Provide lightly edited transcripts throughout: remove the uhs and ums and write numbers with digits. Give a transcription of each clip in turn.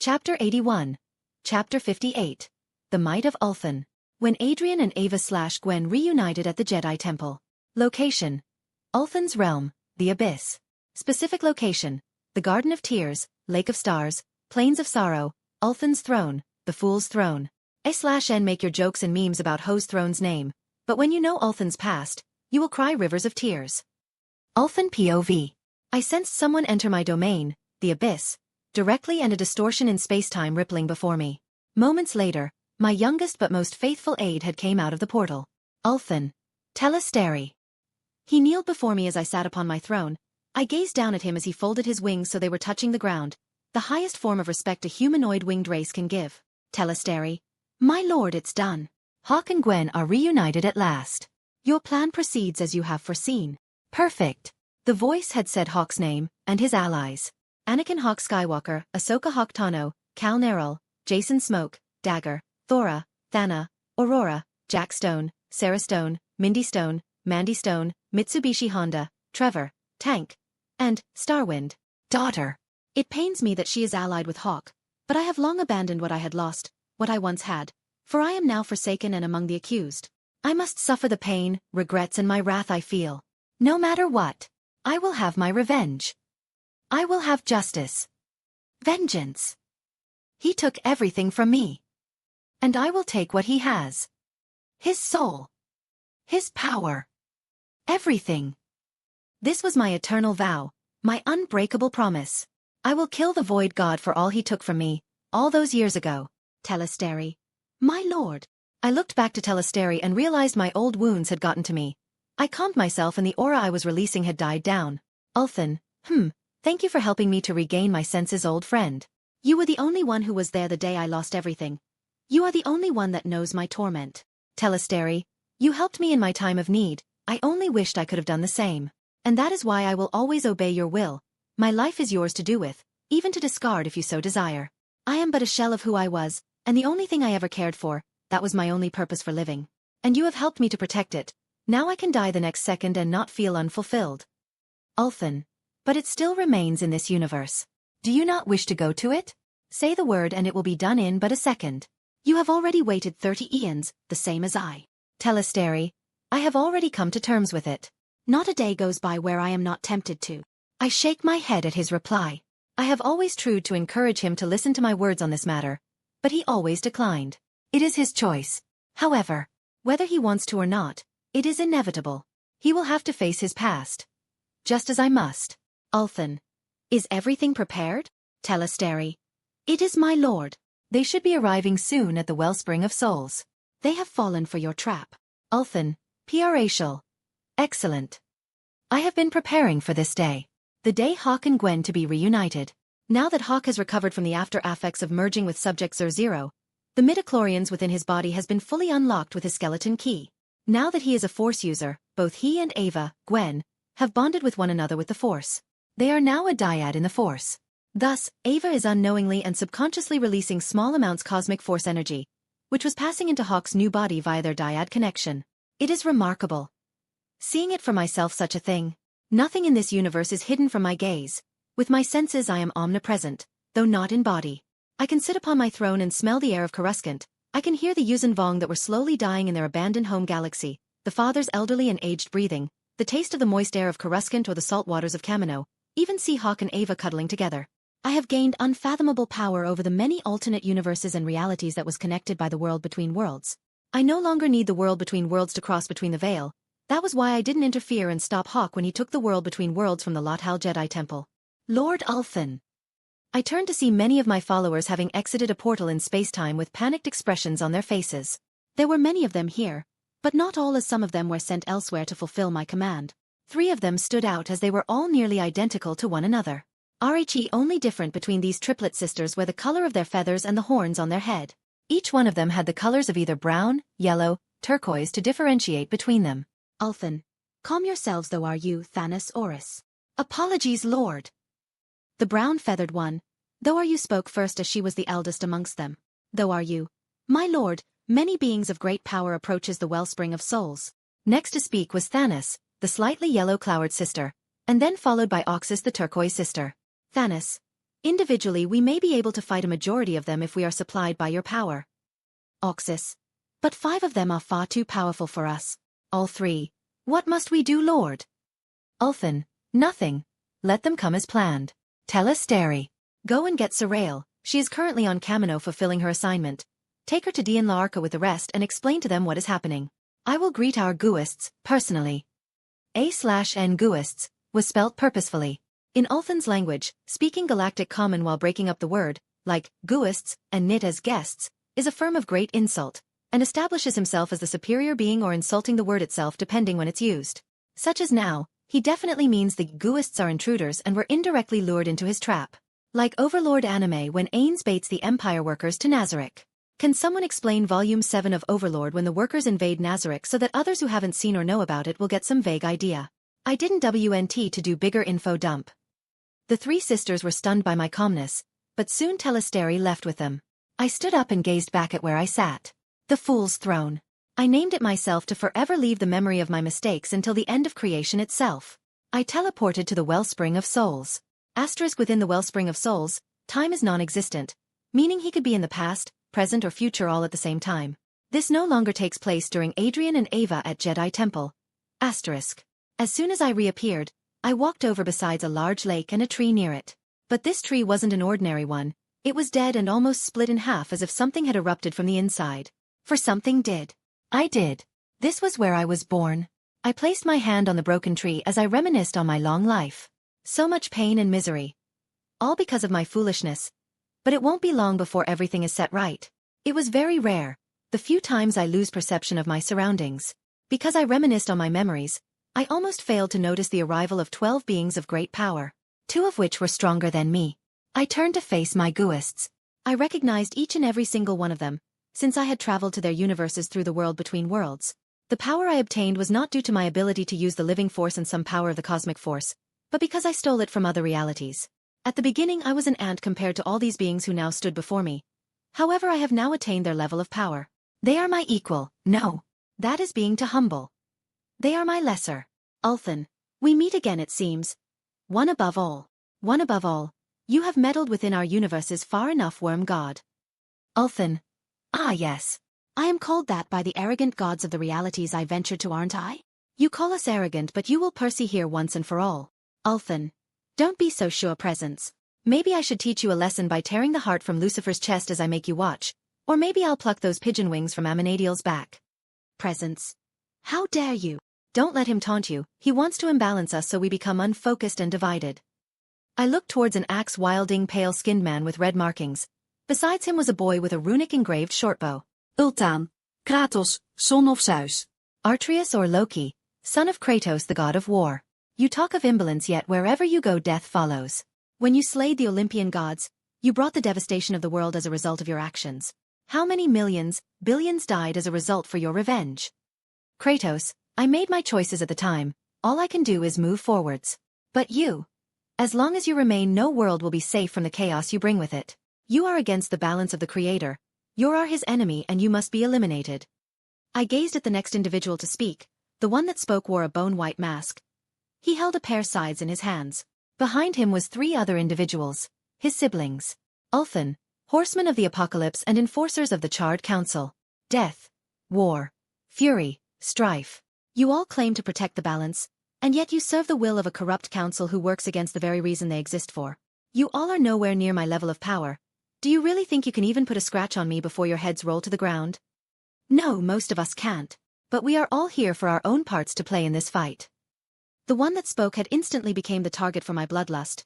Chapter 81. Chapter 58. The Might of Ulthen. When Adrian and Ava / Gwen reunited at the Jedi Temple. Location: Ulthen's realm, the Abyss. Specific location: the Garden of Tears, Lake of Stars, Plains of Sorrow, Ulthen's throne, the Fool's Throne. A/N make your jokes and memes about Ho's throne's name, but when you know Ulthen's past, you will cry rivers of tears. Ulthen POV. I sensed someone enter my domain, the Abyss, directly, and a distortion in space-time rippling before me. Moments later, my youngest but most faithful aide had came out of the portal. Ulthen. Telesteri. He kneeled before me as I sat upon my throne. I gazed down at him as he folded his wings so they were touching the ground, the highest form of respect a humanoid winged race can give. Telesteri. My lord, it's done. Hawke and Gwen are reunited at last. Your plan proceeds as you have foreseen. Perfect. The voice had said Hawke's name, and his allies. Anakin Hawke Skywalker, Ahsoka Hawke Tano, Cal Nerul, Jason Smoke, Dagger, Thora, Thana, Aurora, Jack Stone, Sarah Stone, Mindy Stone, Mandy Stone, Mitsubishi Honda, Trevor, Tank, and Starwind. Daughter. It pains me that she is allied with Hawke, but I have long abandoned what I had lost, what I once had, for I am now forsaken and among the accused. I must suffer the pain, regrets, and my wrath I feel. No matter what, I will have my revenge. I will have justice. Vengeance. He took everything from me. And I will take what he has. His soul. His power. Everything. This was my eternal vow, my unbreakable promise. I will kill the Void God for all he took from me, all those years ago. Telesteri. My lord. I looked back to Telesteri and realized my old wounds had gotten to me. I calmed myself and the aura I was releasing had died down. Ulthen. Thank you for helping me to regain my senses, old friend. You were the only one who was there the day I lost everything. You are the only one that knows my torment. Telesteri, you helped me in my time of need. I only wished I could have done the same. And that is why I will always obey your will. My life is yours to do with, even to discard if you so desire. I am but a shell of who I was, and the only thing I ever cared for, that was my only purpose for living. And you have helped me to protect it. Now I can die the next second and not feel unfulfilled. Ulthen. But it still remains in this universe. Do you not wish to go to it? Say the word and it will be done in but a second. You have already waited 30 eons, the same as I. Telesteri. I have already come to terms with it. Not a day goes by where I am not tempted to. I shake my head at his reply. I have always tried to encourage him to listen to my words on this matter, but he always declined. It is his choice. However, whether he wants to or not, it is inevitable. He will have to face his past. Just as I must. Ulthen. Is everything prepared? Telesteri. It is, my lord. They should be arriving soon at the Wellspring of Souls. They have fallen for your trap. Ulthen. Racial. Excellent. I have been preparing for this day. The day Hawke and Gwen to be reunited. Now that Hawke has recovered from the after effects of merging with Subject Zero, the midichlorians within his body has been fully unlocked with his skeleton key. Now that he is a Force user, both he and Ava, Gwen, have bonded with one another with the Force. They are now a dyad in the Force. Thus, Ava is unknowingly and subconsciously releasing small amounts cosmic force energy, which was passing into Hawke's new body via their dyad connection. It is remarkable. Seeing it for myself, such a thing. Nothing in this universe is hidden from my gaze. With my senses I am omnipresent, though not in body. I can sit upon my throne and smell the air of Coruscant. I can hear the Yuuzhan Vong that were slowly dying in their abandoned home galaxy, the father's elderly and aged breathing, the taste of the moist air of Coruscant or the salt waters of Kamino, even see Hawke and Ava cuddling together. I have gained unfathomable power over the many alternate universes and realities that was connected by the world between worlds. I no longer need the world between worlds to cross between the veil. That was why I didn't interfere and stop Hawke when he took the world between worlds from the Lothal Jedi Temple. Lord Ulthen. I turned to see many of my followers having exited a portal in space-time with panicked expressions on their faces. There were many of them here, but not all, as some of them were sent elsewhere to fulfill my command. 3 of them stood out as they were all nearly identical to one another. Only different between these triplet sisters were the color of their feathers and the horns on their head. Each one of them had the colors of either brown, yellow, turquoise to differentiate between them. Ulthen. Calm yourselves, though, are you, Thanos Oris? Apologies, Lord. The brown-feathered one, though are you, spoke first as she was the eldest amongst them. Though are you, my lord, many beings of great power approaches the Wellspring of Souls. Next to speak was Thanos, the slightly yellow-clowered sister, and then followed by Oxus, the turquoise sister. Thanos. Individually we may be able to fight a majority of them if we are supplied by your power. Oxus. But 5 of them are far too powerful for us. All 3. What must we do, Lord? Ulthan. Nothing. Let them come as planned. Telesteri. Go and get Serail. She is currently on Kamino fulfilling her assignment. Take her to Dian Laarca with the rest and explain to them what is happening. I will greet our Guists, personally. A/N Guists was spelt purposefully. In Ulthan's language, speaking Galactic Common while breaking up the word, like Guists and Nit as guests, is a form of great insult, and establishes himself as the superior being or insulting the word itself depending when it's used. Such as now, he definitely means the Guists are intruders and were indirectly lured into his trap. Like Overlord anime when Ains baits the Empire workers to Nazarick. Can someone explain Volume 7 of Overlord when the workers invade Nazarick so that others who haven't seen or know about it will get some vague idea? I didn't WNT to do bigger info dump. The 3 sisters were stunned by my calmness, but soon Telesteri left with them. I stood up and gazed back at where I sat. The Fool's Throne. I named it myself to forever leave the memory of my mistakes until the end of creation itself. I teleported to the Wellspring of Souls. Asterisk within the Wellspring of Souls, time is non-existent, meaning he could be in the past, present or future all at the same time. This no longer takes place during Adrien and Ava at Jedi Temple. Asterisk. As soon as I reappeared, I walked over besides a large lake and a tree near it. But this tree wasn't an ordinary one, it was dead and almost split in half as if something had erupted from the inside. For something did. I did. This was where I was born. I placed my hand on the broken tree as I reminisced on my long life. So much pain and misery. All because of my foolishness. But it won't be long before everything is set right. It was very rare, the few times I lose perception of my surroundings. Because I reminisced on my memories, I almost failed to notice the arrival of 12 beings of great power, 2 of which were stronger than me. I turned to face my Guists. I recognized each and every single one of them, since I had traveled to their universes through the world between worlds. The power I obtained was not due to my ability to use the living force and some power of the cosmic force, but because I stole it from other realities. At the beginning I was an ant compared to all these beings who now stood before me. However, I have now attained their level of power. They are my equal. No. That is being too humble. They are my lesser. Ulthan. We meet again it seems. One above all. One above all. You have meddled within our universes far enough, worm god. Ulthan. Ah yes. I am called that by the arrogant gods of the realities I ventured to, aren't I? You call us arrogant, but you will Percy here once and for all. Ulthan. Don't be so sure presence. Maybe I should teach you a lesson by tearing the heart from Lucifer's chest as I make you watch, or maybe I'll pluck those pigeon wings from Amenadiel's back. Presence. How dare you? Don't let him taunt you, he wants to imbalance us so we become unfocused and divided. I looked towards an axe-wielding pale-skinned man with red markings. Besides him was a boy with a runic-engraved shortbow. Ultan. Kratos, son of Zeus. Atreus or Loki, son of Kratos the god of war. You talk of imbalance, yet wherever you go death follows. When you slayed the Olympian gods, you brought the devastation of the world as a result of your actions. How many millions, billions died as a result for your revenge? Kratos, I made my choices at the time, all I can do is move forwards. But you? As long as you remain, no world will be safe from the chaos you bring with it. You are against the balance of the Creator. You are his enemy and you must be eliminated. I gazed at the next individual to speak. The one that spoke wore a bone-white mask. He held a pair of scythes in his hands. Behind him was 3 other individuals, his siblings. Ulthan, horsemen of the apocalypse and enforcers of the Charred Council. Death, war, fury, strife. You all claim to protect the balance, and yet you serve the will of a corrupt council who works against the very reason they exist for. You all are nowhere near my level of power. Do you really think you can even put a scratch on me before your heads roll to the ground? No, most of us can't. But we are all here for our own parts to play in this fight. The one that spoke had instantly become the target for my bloodlust.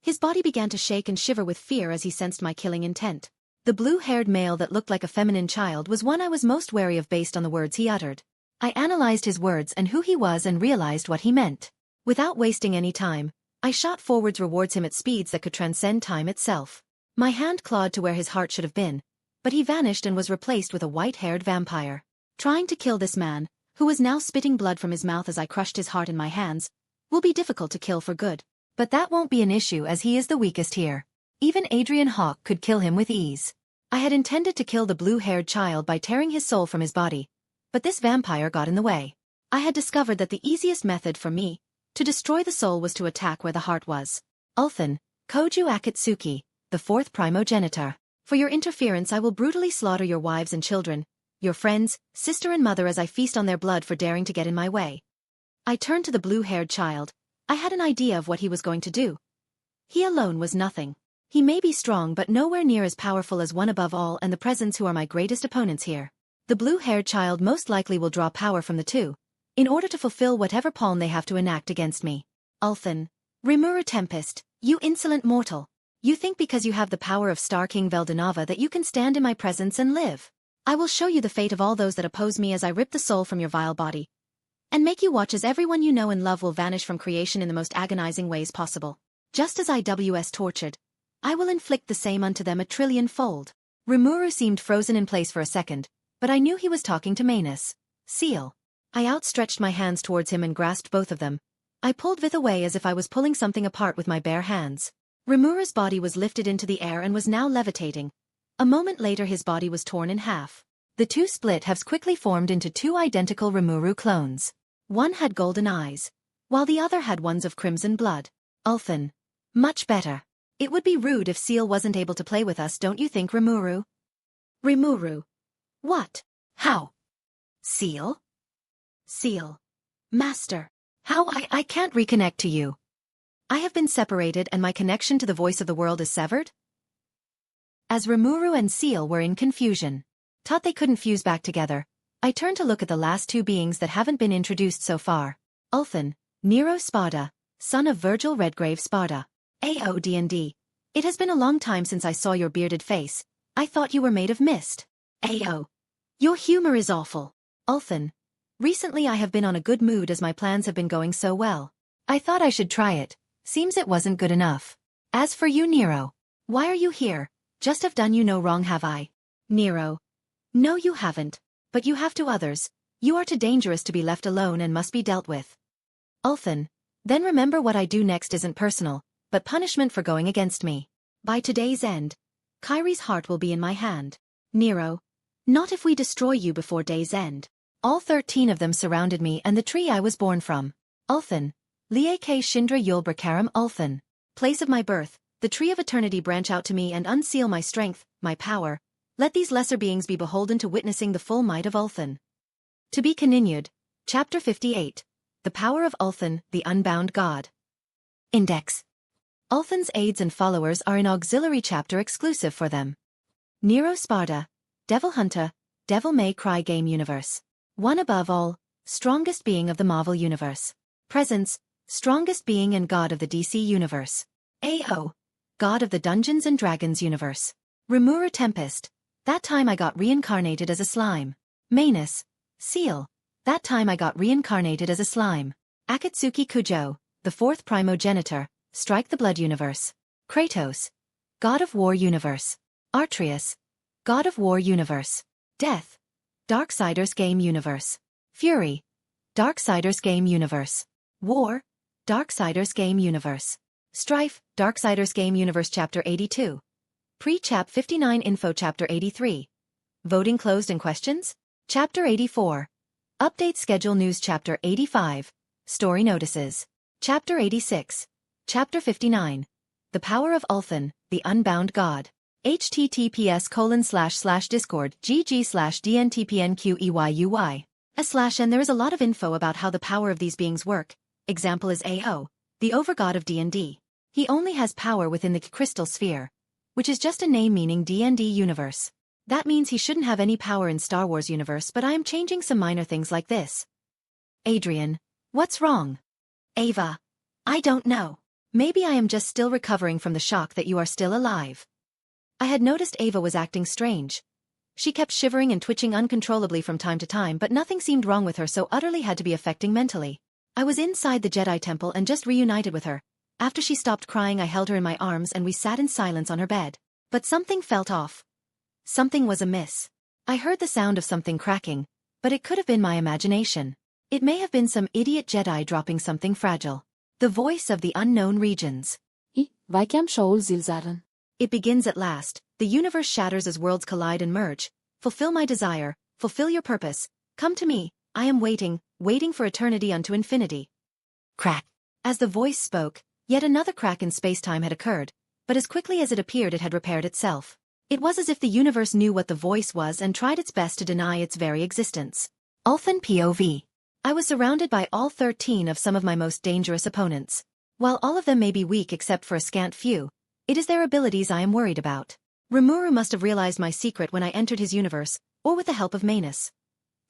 His body began to shake and shiver with fear as he sensed my killing intent. The blue-haired male that looked like a feminine child was one I was most wary of based on the words he uttered. I analyzed his words and who he was and realized what he meant. Without wasting any time, I shot forwards towards him at speeds that could transcend time itself. My hand clawed to where his heart should have been, but he vanished and was replaced with a white-haired vampire. Trying to kill this man, who was now spitting blood from his mouth as I crushed his heart in my hands, will be difficult to kill for good. But that won't be an issue as he is the weakest here. Even Adrian Hawke could kill him with ease. I had intended to kill the blue-haired child by tearing his soul from his body, but this vampire got in the way. I had discovered that the easiest method for me to destroy the soul was to attack where the heart was. Ulthan, Koju Akatsuki, the fourth primogenitor. For your interference I will brutally slaughter your wives and children, your friends, sister and mother as I feast on their blood for daring to get in my way. I turned to the blue-haired child. I had an idea of what he was going to do. He alone was nothing. He may be strong but nowhere near as powerful as one above all and the presents who are my greatest opponents here. The blue-haired child most likely will draw power from the two, in order to fulfill whatever palm they have to enact against me. Ulthen. Rimuru Tempest, you insolent mortal. You think because you have the power of Star King Veldanava that you can stand in my presence and live. I will show you the fate of all those that oppose me as I rip the soul from your vile body, and make you watch as everyone you know and love will vanish from creation in the most agonizing ways possible. Just as I was tortured, I will inflict the same unto them 1,000,000,000,000. Rimuru seemed frozen in place for a second, but I knew he was talking to Manus. Seal. I outstretched my hands towards him and grasped both of them. I pulled Vith away as if I was pulling something apart with my bare hands. Rimuru's body was lifted into the air and was now levitating. A moment later his body was torn in half. The two split halves quickly formed into two identical Rimuru clones. One had golden eyes, while the other had ones of crimson blood. Ulthen. Much better. It would be rude if Seal wasn't able to play with us, don't you think, Rimuru? Rimuru. What? How? Seal? Seal. Master. How I can't reconnect to you. I have been separated and my connection to the voice of the world is severed? As Rimuru and Seal were in confusion, thought they couldn't fuse back together, I turned to look at the last two beings that haven't been introduced so far. Ulthen, Nero Sparta, son of Virgil Redgrave Sparta. AOD&D. It has been a long time since I saw your bearded face. I thought you were made of mist. AO. Your humor is awful. Ulthen. Recently I have been on a good mood as my plans have been going so well. I thought I should try it. Seems it wasn't good enough. As for you, Nero. Why are you here? Just have done you no wrong, have I? Nero. No, you haven't. But you have to others. You are too dangerous to be left alone and must be dealt with. Ulthen. Then remember what I do next isn't personal, but punishment for going against me. By today's end, Kyrie's heart will be in my hand. Nero. Not if we destroy you before day's end. All 13 of them surrounded me and the tree I was born from. Ulthen. Lieke Shindra Yulbrakaram Ulthen. Place of my birth, the tree of eternity branch out to me and unseal my strength, my power. Let these lesser beings be beholden to witnessing the full might of Ulthen. To be continued. Chapter 58. The Power of Ulthen, the Unbound God. Index. Ulthen's aides and followers are an auxiliary chapter exclusive for them. Nero Sparta, Devil Hunter, Devil May Cry Game Universe. One above all, strongest being of the Marvel Universe. Presence, strongest being and god of the DC Universe. AO, god of the Dungeons and Dragons Universe. Rimuru Tempest, that time I got reincarnated as a slime. Manus, Seal, that time I got reincarnated as a slime. Akatsuki Kujo, the fourth primogenitor, Strike the Blood Universe. Kratos, God of War Universe. Artreus, God of War Universe. Death, Darksiders Game Universe. Fury, Darksiders Game Universe. War, Darksiders Game Universe. Strife, Darksiders Game Universe Chapter 82. Pre-Chap 59 Info Chapter 83. Voting closed and questions? Chapter 84. Update Schedule News Chapter 85. Story Notices. Chapter 86. Chapter 59. The Power of Ulthen, the Unbound God. https://discord.gg/dntpnqeyuy. And there is a lot of info about how the power of these beings work. Example is AO, the overgod of D&D. He only has power within the crystal sphere, which is just a name meaning D&D universe. That means he shouldn't have any power in Star Wars universe, but I am changing some minor things like this. Adrian, what's wrong? Ava, I don't know. Maybe I am just still recovering from the shock that you are still alive. I had noticed Ava was acting strange. She kept shivering and twitching uncontrollably from time to time, but nothing seemed wrong with her, so utterly had to be affecting mentally. I was inside the Jedi temple and just reunited with her. After she stopped crying, I held her in my arms and we sat in silence on her bed. But something felt off. Something was amiss. I heard the sound of something cracking, but it could have been my imagination. It may have been some idiot Jedi dropping something fragile. The voice of the unknown regions. It begins at last. The universe shatters as worlds collide and merge. Fulfill my desire, fulfill your purpose. Come to me, I am waiting, waiting for eternity unto infinity. Crack. As the voice spoke, Yet another crack in space-time had occurred, but as quickly as it appeared it had repaired itself. It was as if the universe knew what the voice was and tried its best to deny its very existence. Ulthan POV. I was surrounded by all 13 of some of my most dangerous opponents. While all of them may be weak except for a scant few, it is their abilities I am worried about. Rimuru must have realized my secret when I entered his universe, or with the help of Manus.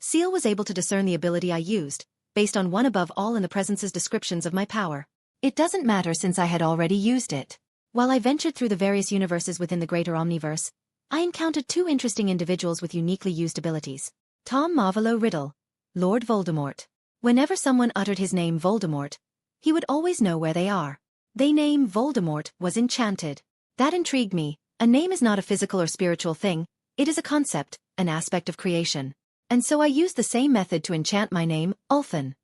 Seal was able to discern the ability I used, based on one above all in the presence's descriptions of my power. It doesn't matter since I had already used it. While I ventured through the various universes within the greater Omniverse, I encountered 2 interesting individuals with uniquely used abilities. Tom Marvolo Riddle, Lord Voldemort. Whenever someone uttered his name Voldemort, he would always know where they are. They name Voldemort was enchanted. That intrigued me. A name is not a physical or spiritual thing, it is a concept, an aspect of creation. And so I used the same method to enchant my name, Ulthan.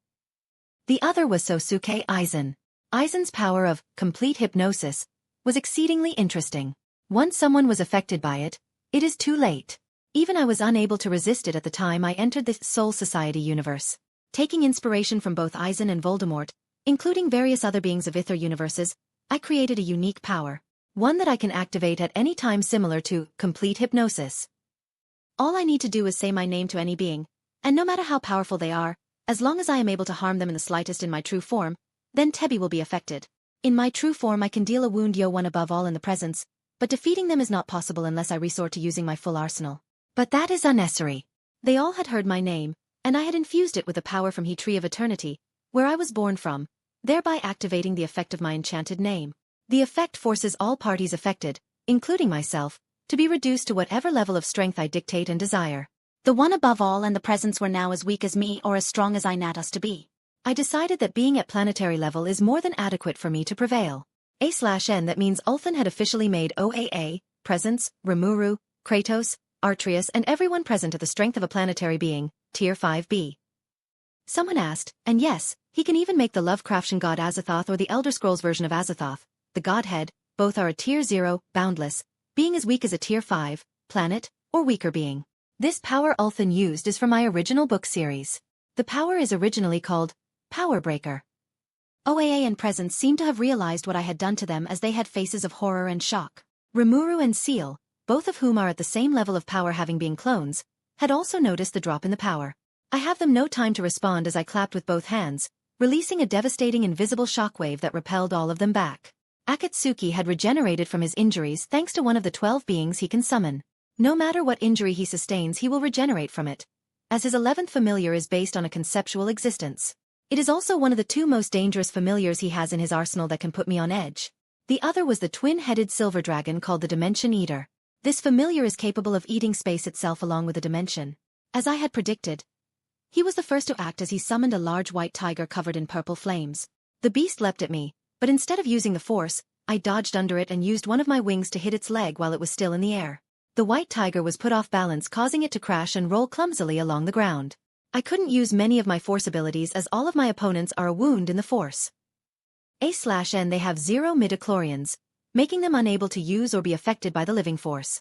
The other was Sosuke Aizen. Aizen's power of complete hypnosis was exceedingly interesting. Once someone was affected by it, it is too late. Even I was unable to resist it at the time I entered the Soul Society universe. Taking inspiration from both Aizen and Voldemort, including various other beings of Ither universes, I created a unique power. One that I can activate at any time similar to complete hypnosis. All I need to do is say my name to any being, and no matter how powerful they are, as long as I am able to harm them in the slightest in my true form, then Tebi will be affected. In my true form I can deal a wound one above all in the presence, but defeating them is not possible unless I resort to using my full arsenal. But that is unnecessary. They all had heard my name, and I had infused it with the power from He Tree of Eternity, where I was born from, thereby activating the effect of my enchanted name. The effect forces all parties affected, including myself, to be reduced to whatever level of strength I dictate and desire. The one above all and the presence were now as weak as me or as strong as I need us to be. I decided that being at planetary level is more than adequate for me to prevail. A/N that means Ulthan had officially made OAA, Presence, Rimuru, Kratos, Artreus and everyone present at the strength of a planetary being, Tier 5B. Someone asked, and yes, he can even make the Lovecraftian god Azathoth or the Elder Scrolls version of Azathoth, the Godhead, both are a Tier 0, boundless, being as weak as a Tier 5, planet, or weaker being. This power Ulthan used is from my original book series. The power is originally called Power Breaker. OAA and Presence seem to have realized what I had done to them as they had faces of horror and shock. Rimuru and Seal, both of whom are at the same level of power having been clones, had also noticed the drop in the power. I have them no time to respond as I clapped with both hands, releasing a devastating invisible shockwave that repelled all of them back. Akatsuki had regenerated from his injuries thanks to one of the 12 beings he can summon. No matter what injury he sustains he will regenerate from it, as his 11th familiar is based on a conceptual existence. It is also one of the 2 most dangerous familiars he has in his arsenal that can put me on edge. The other was the twin-headed silver dragon called the Dimension Eater. This familiar is capable of eating space itself along with a dimension. As I had predicted, he was the first to act as he summoned a large white tiger covered in purple flames. The beast leapt at me, but instead of using the force, I dodged under it and used one of my wings to hit its leg while it was still in the air. The white tiger was put off balance, causing it to crash and roll clumsily along the ground. I couldn't use many of my force abilities as all of my opponents are a wound in the force. A/N they have 0 midichlorians, making them unable to use or be affected by the living force.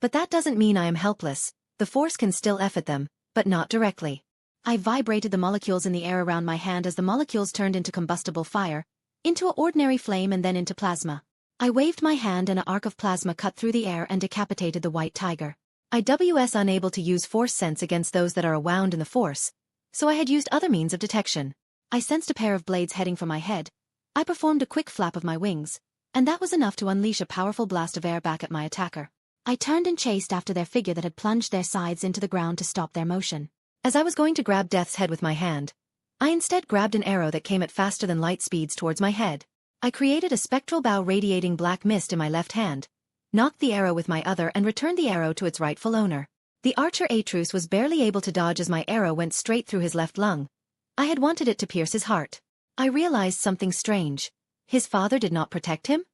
But that doesn't mean I am helpless, the force can still F at them, but not directly. I vibrated the molecules in the air around my hand as the molecules turned into combustible fire, into an ordinary flame and then into plasma. I waved my hand and an arc of plasma cut through the air and decapitated the white tiger. I was unable to use force sense against those that are wound in the force, so I had used other means of detection. I sensed a pair of blades heading for my head. I performed a quick flap of my wings, and that was enough to unleash a powerful blast of air back at my attacker. I turned and chased after their figure that had plunged their sides into the ground to stop their motion. As I was going to grab Death's head with my hand, I instead grabbed an arrow that came at faster than light speeds towards my head. I created a spectral bow radiating black mist in my left hand, knocked the arrow with my other and returned the arrow to its rightful owner. The archer Atreus was barely able to dodge as my arrow went straight through his left lung. I had wanted it to pierce his heart. I realized something strange. His father did not protect him?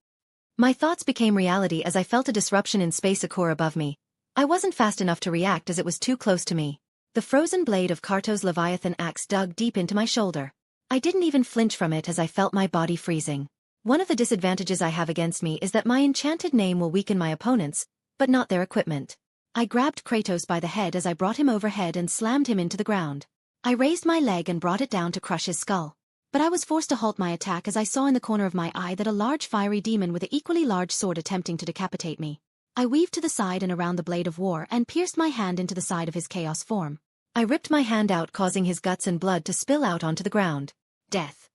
My thoughts became reality as I felt a disruption in space occur above me. I wasn't fast enough to react as it was too close to me. The frozen blade of Karto's Leviathan axe dug deep into my shoulder. I didn't even flinch from it as I felt my body freezing. One of the disadvantages I have against me is that my enchanted name will weaken my opponents, but not their equipment. I grabbed Kratos by the head as I brought him overhead and slammed him into the ground. I raised my leg and brought it down to crush his skull. but I was forced to halt my attack as I saw in the corner of my eye that a large fiery demon with an equally large sword attempting to decapitate me. I weaved to the side and around the blade of war and pierced my hand into the side of his chaos form. I ripped my hand out, causing his guts and blood to spill out onto the ground. Death.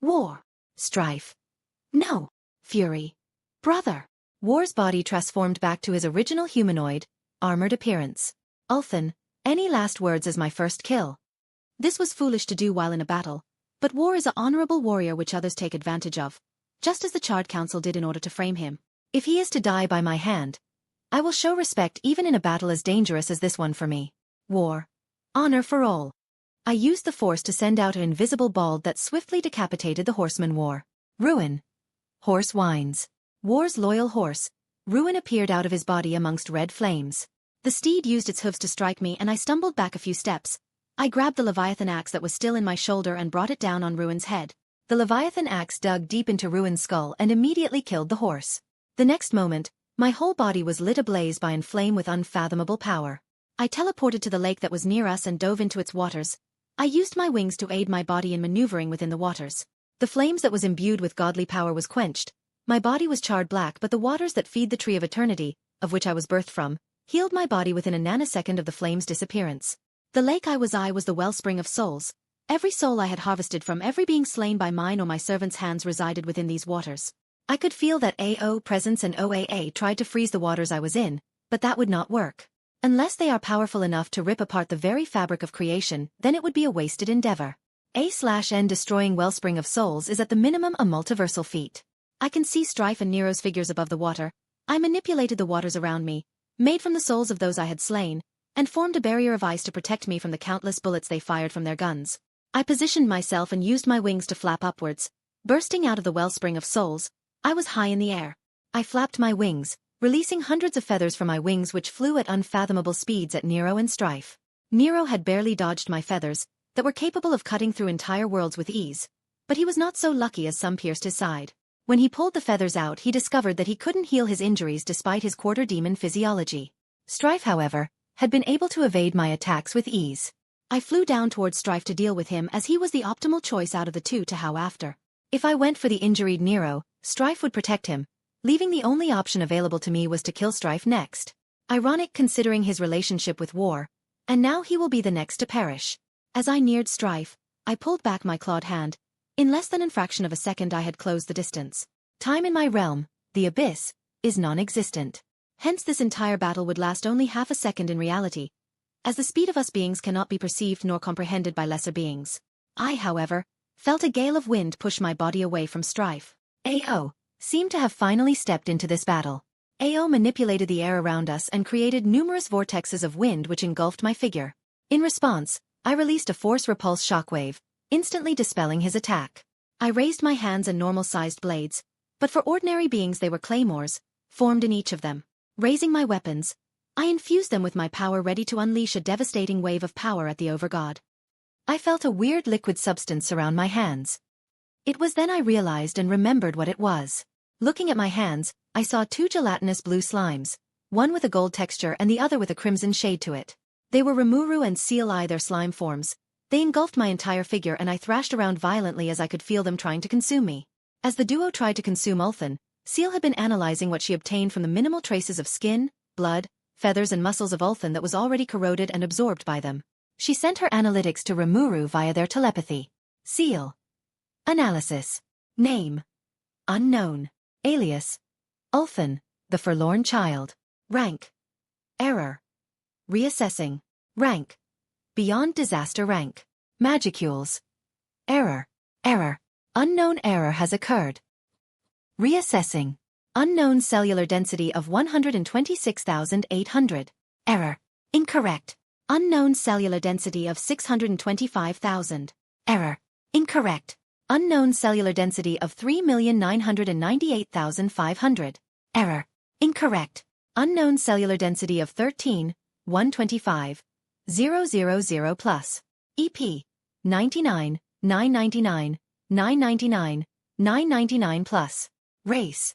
War. Strife. No. Fury. Brother. War's body transformed back to his original humanoid, armored appearance. Ulthen, any last words as my first kill? This was foolish to do while in a battle, but War is an honorable warrior which others take advantage of, just as the Charred Council did in order to frame him. If he is to die by my hand, I will show respect even in a battle as dangerous as this one for me. War. Honor for all. I used the force to send out an invisible ball that swiftly decapitated the horseman War. Ruin. Horse whines. War's loyal horse, Ruin, appeared out of his body amongst red flames. The steed used its hooves to strike me and I stumbled back a few steps. I grabbed the Leviathan axe that was still in my shoulder and brought it down on Ruin's head. The Leviathan axe dug deep into Ruin's skull and immediately killed the horse. The next moment, my whole body was lit ablaze by inflame with unfathomable power. I teleported to the lake that was near us and dove into its waters. I used my wings to aid my body in maneuvering within the waters. The flames that was imbued with godly power was quenched. My body was charred black, but the waters that feed the tree of eternity, of which I was birthed from, healed my body within a nanosecond of the flame's disappearance. The lake I was the wellspring of souls. Every soul I had harvested from every being slain by mine or my servant's hands resided within these waters. I could feel that AO presence and OAA tried to freeze the waters I was in, but that would not work. Unless they are powerful enough to rip apart the very fabric of creation, then it would be a wasted endeavor. A/N destroying Wellspring of Souls is at the minimum a multiversal feat. I can see Strife and Nero's figures above the water. I manipulated the waters around me, made from the souls of those I had slain, and formed a barrier of ice to protect me from the countless bullets they fired from their guns. I positioned myself and used my wings to flap upwards. Bursting out of the Wellspring of Souls, I was high in the air. I flapped my wings, releasing hundreds of feathers from my wings which flew at unfathomable speeds at Nero and Strife. Nero had barely dodged my feathers, that were capable of cutting through entire worlds with ease, but he was not so lucky as some pierced his side. When he pulled the feathers out, he discovered that he couldn't heal his injuries despite his quarter-demon physiology. Strife, however, had been able to evade my attacks with ease. I flew down towards Strife to deal with him as he was the optimal choice out of the two to how after. If I went for the injuried Nero, Strife would protect him, leaving the only option available to me was to kill Strife next. Ironic considering his relationship with War, and now he will be the next to perish. As I neared Strife, I pulled back my clawed hand. In less than a fraction of a second I had closed the distance. Time in my realm, the Abyss, is non-existent. Hence this entire battle would last only half a second in reality, as the speed of us beings cannot be perceived nor comprehended by lesser beings. I, however, felt a gale of wind push my body away from Strife. AO seemed to have finally stepped into this battle. AO manipulated the air around us and created numerous vortexes of wind which engulfed my figure. In response, I released a force repulse shockwave, instantly dispelling his attack. I raised my hands and normal-sized blades, but for ordinary beings they were claymores, formed in each of them. Raising my weapons, I infused them with my power ready to unleash a devastating wave of power at the Overgod. I felt a weird liquid substance surround my hands. It was then I realized and remembered what it was. Looking at my hands, I saw two gelatinous blue slimes, one with a gold texture and the other with a crimson shade to it. They were Rimuru and Seal Eye, their slime forms. They engulfed my entire figure and I thrashed around violently as I could feel them trying to consume me. As the duo tried to consume Ulthen, Seal had been analyzing what she obtained from the minimal traces of skin, blood, feathers and muscles of Ulthen that was already corroded and absorbed by them. She sent her analytics to Rimuru via their telepathy. Seal. Analysis. Name. Unknown. Alias. Ulthen, the Forlorn Child. Rank. Error. Reassessing. Rank. Beyond disaster rank. Magicules. Error. Error. Unknown error has occurred. Reassessing. Unknown cellular density of 126,800. Error. Incorrect. Unknown cellular density of 625,000. Error. Incorrect. Unknown cellular density of 3,998,500. Error. Incorrect. Unknown cellular density of 13,125. 000 plus. EP. 99, 999, 999, 999 plus. Race.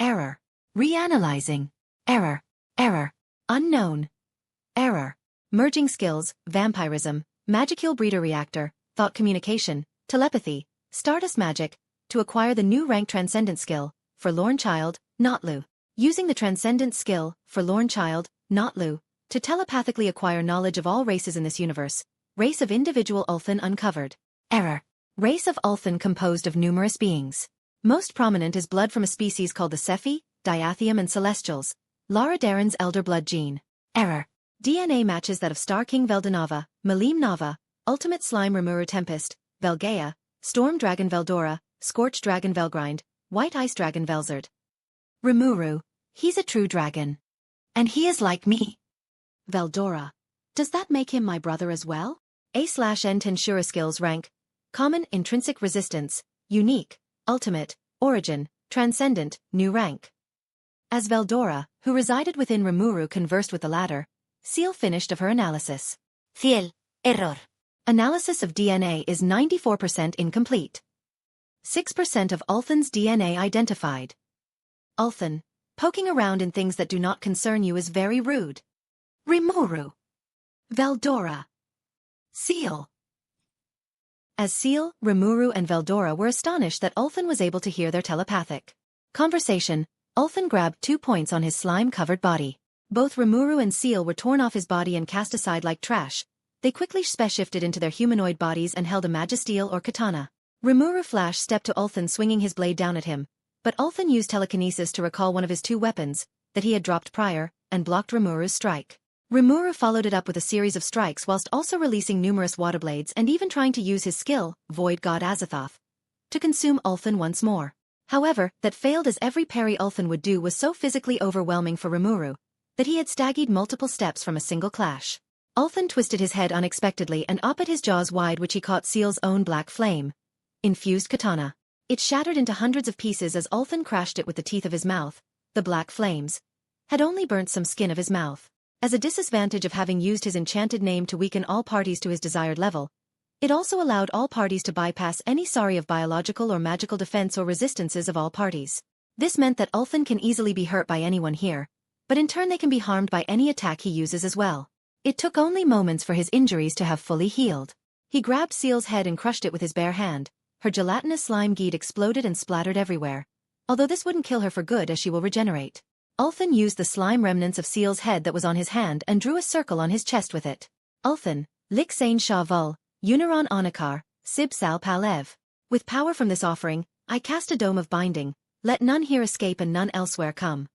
Error. Reanalyzing. Error. Error. Unknown. Error. Merging skills, vampirism, magicule breeder reactor, thought communication, telepathy, Stardust magic, to acquire the new rank Transcendent skill, Forlorn Child, Notlu. Using the Transcendent skill, Forlorn Child, Notlu, to telepathically acquire knowledge of all races in this universe. Race of individual Ulthan uncovered. Error. Race of Ulthan composed of numerous beings. Most prominent is blood from a species called the Sephi, Diathium and Celestials. Lara Darren's elder blood gene. Error. DNA matches that of Star King Veldanava, Malim Nava, Ultimate Slime Rimuru Tempest, Velgaea, Storm Dragon Veldora, Scorched Dragon Velgrind, White Ice Dragon Velzard. Rimuru. He's a true dragon. And he is like me. Veldora. Does that make him my brother as well? A/N Tensura skills rank. Common, intrinsic resistance, unique, ultimate, origin, transcendent, new rank. As Veldora, who resided within Rimuru, conversed with the latter, Seal finished of her analysis. Ciel. Error. Analysis of DNA is 94% incomplete. 6% of Ulthan's DNA identified. Ulthan, poking around in things that do not concern you is very rude. Rimuru. Veldora. Seal. As Seal, Rimuru and Veldora were astonished that Ulthan was able to hear their telepathic conversation, Ulthan grabbed 2 points on his slime-covered body. Both Rimuru and Seal were torn off his body and cast aside like trash. They quickly shifted into their humanoid bodies and held a magisteel or katana. Rimuru flash stepped to Ulthan, swinging his blade down at him, but Ulthan used telekinesis to recall one of his 2 weapons that he had dropped prior and blocked Rimuru's strike. Rimuru followed it up with a series of strikes whilst also releasing numerous water blades and even trying to use his skill, Void God Azathoth, to consume Ulthan once more. However, that failed, as every parry Ulthan would do was so physically overwhelming for Rimuru that he had staggered multiple steps from a single clash. Ulthan twisted his head unexpectedly and opened his jaws wide, which he caught Seal's own black flame infused katana. It shattered into hundreds of pieces as Ulthan crashed it with the teeth of his mouth. The black flames had only burnt some skin of his mouth. As a disadvantage of having used his enchanted name to weaken all parties to his desired level, it also allowed all parties to bypass any sorry of biological or magical defense or resistances of all parties. This meant that Ulthan can easily be hurt by anyone here, but in turn they can be harmed by any attack he uses as well. It took only moments for his injuries to have fully healed. He grabbed Seal's head and crushed it with his bare hand. Her gelatinous slime geed exploded and splattered everywhere, although this wouldn't kill her for good as she will regenerate. Ulthan used the slime remnants of Seal's head that was on his hand and drew a circle on his chest with it. Ulthan, Lixane Shah Vul, Uniron Onakar, Sib Sal Palev. With power from this offering, I cast a dome of binding, let none here escape and none elsewhere come.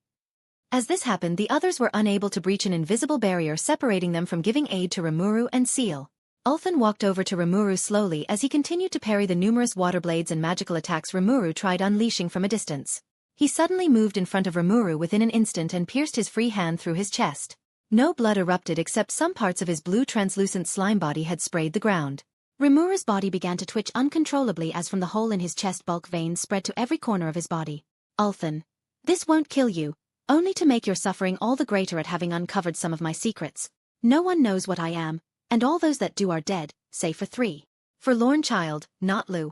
As this happened, the others were unable to breach an invisible barrier separating them from giving aid to Rimuru and Seal. Ulthan walked over to Rimuru slowly as he continued to parry the numerous water blades and magical attacks Rimuru tried unleashing from a distance. He suddenly moved in front of Rimuru within an instant and pierced his free hand through his chest. No blood erupted except some parts of his blue translucent slime body had sprayed the ground. Rimuru's body began to twitch uncontrollably as from the hole in his chest bulk veins spread to every corner of his body. Ulthan, this won't kill you, only to make your suffering all the greater at having uncovered some of my secrets. No one knows what I am, and all those that do are dead, save for 3. Forlorn Child, Notlu.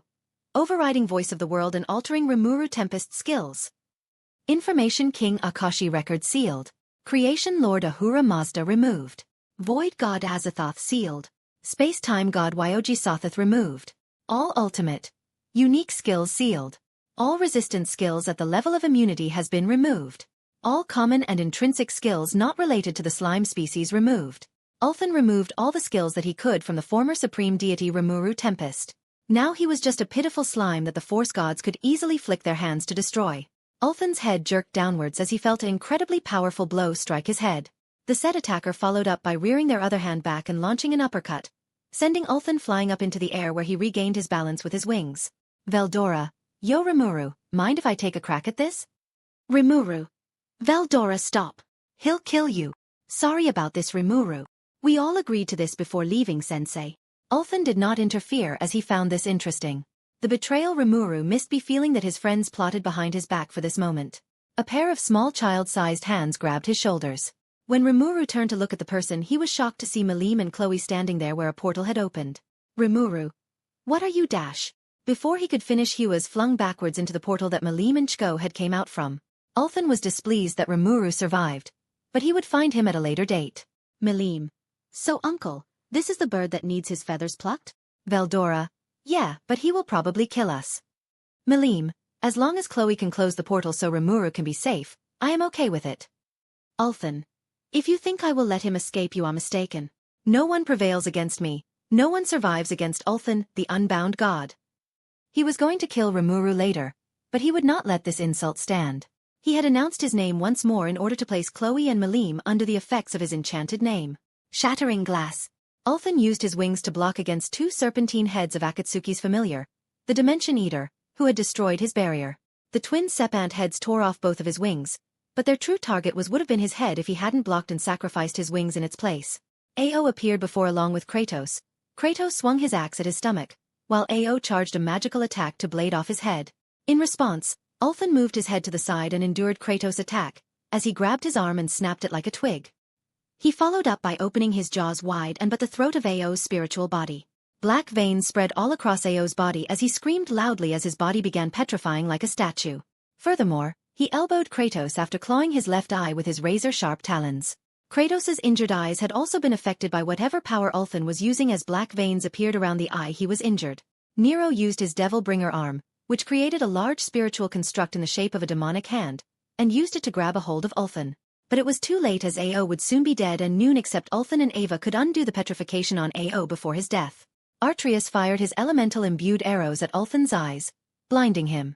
Overriding voice of the world and altering Rimuru Tempest skills. Information King Akashi record sealed. Creation Lord Ahura Mazda removed. Void God Azathoth sealed. Space-Time God Wyoji Sothoth removed. All ultimate, unique skills sealed. All resistance skills at the level of immunity has been removed. All common and intrinsic skills not related to the slime species removed. Ulthan removed all the skills that he could from the former supreme deity Rimuru Tempest. Now he was just a pitiful slime that the Force gods could easily flick their hands to destroy. Ulthan's head jerked downwards as he felt an incredibly powerful blow strike his head. The said attacker followed up by rearing their other hand back and launching an uppercut, sending Ulthan flying up into the air where he regained his balance with his wings. Veldora, yo Rimuru, mind if I take a crack at this? Rimuru. Veldora, stop. He'll kill you. Sorry about this, Rimuru. We all agreed to this before leaving, Sensei. Ulthan did not interfere as he found this interesting. The betrayal Rimuru missed be feeling that his friends plotted behind his back for this moment. A pair of small child-sized hands grabbed his shoulders. When Rimuru turned to look at the person, he was shocked to see Malim and Chloe standing there where a portal had opened. Rimuru. What are you dash? Before he could finish, he was flung backwards into the portal that Malim and Chko had came out from. Ulthan was displeased that Rimuru survived, but he would find him at a later date. Malim. So uncle, this is the bird that needs his feathers plucked? Veldora. Yeah, but he will probably kill us. Malim, as long as Chloe can close the portal so Rimuru can be safe, I am okay with it. Ulthen. If you think I will let him escape, you are mistaken. No one prevails against me. No one survives against Ulthen, the unbound god. He was going to kill Rimuru later, but he would not let this insult stand. He had announced his name once more in order to place Chloe and Malim under the effects of his enchanted name. Shattering glass. Ulthen used his wings to block against 2 serpentine heads of Akatsuki's familiar, the Dimension Eater, who had destroyed his barrier. The twin Sepant heads tore off both of his wings, but their true target would have been his head if he hadn't blocked and sacrificed his wings in its place. Ao appeared before along with Kratos. Kratos swung his axe at his stomach, while Ao charged a magical attack to blade off his head. In response, Ulthen moved his head to the side and endured Kratos' attack, as he grabbed his arm and snapped it like a twig. He followed up by opening his jaws wide and but the throat of Ao's spiritual body. Black veins spread all across Ao's body as he screamed loudly as his body began petrifying like a statue. Furthermore, he elbowed Kratos after clawing his left eye with his razor-sharp talons. Kratos' injured eyes had also been affected by whatever power Ulthen was using as black veins appeared around the eye he was injured. Nero used his Devil-Bringer arm, which created a large spiritual construct in the shape of a demonic hand, and used it to grab a hold of Ulthen. But it was too late as Ao would soon be dead and none except Ulthen and Ava could undo the petrification on Ao before his death. Atreus fired his elemental-imbued arrows at Ulthen's eyes, blinding him.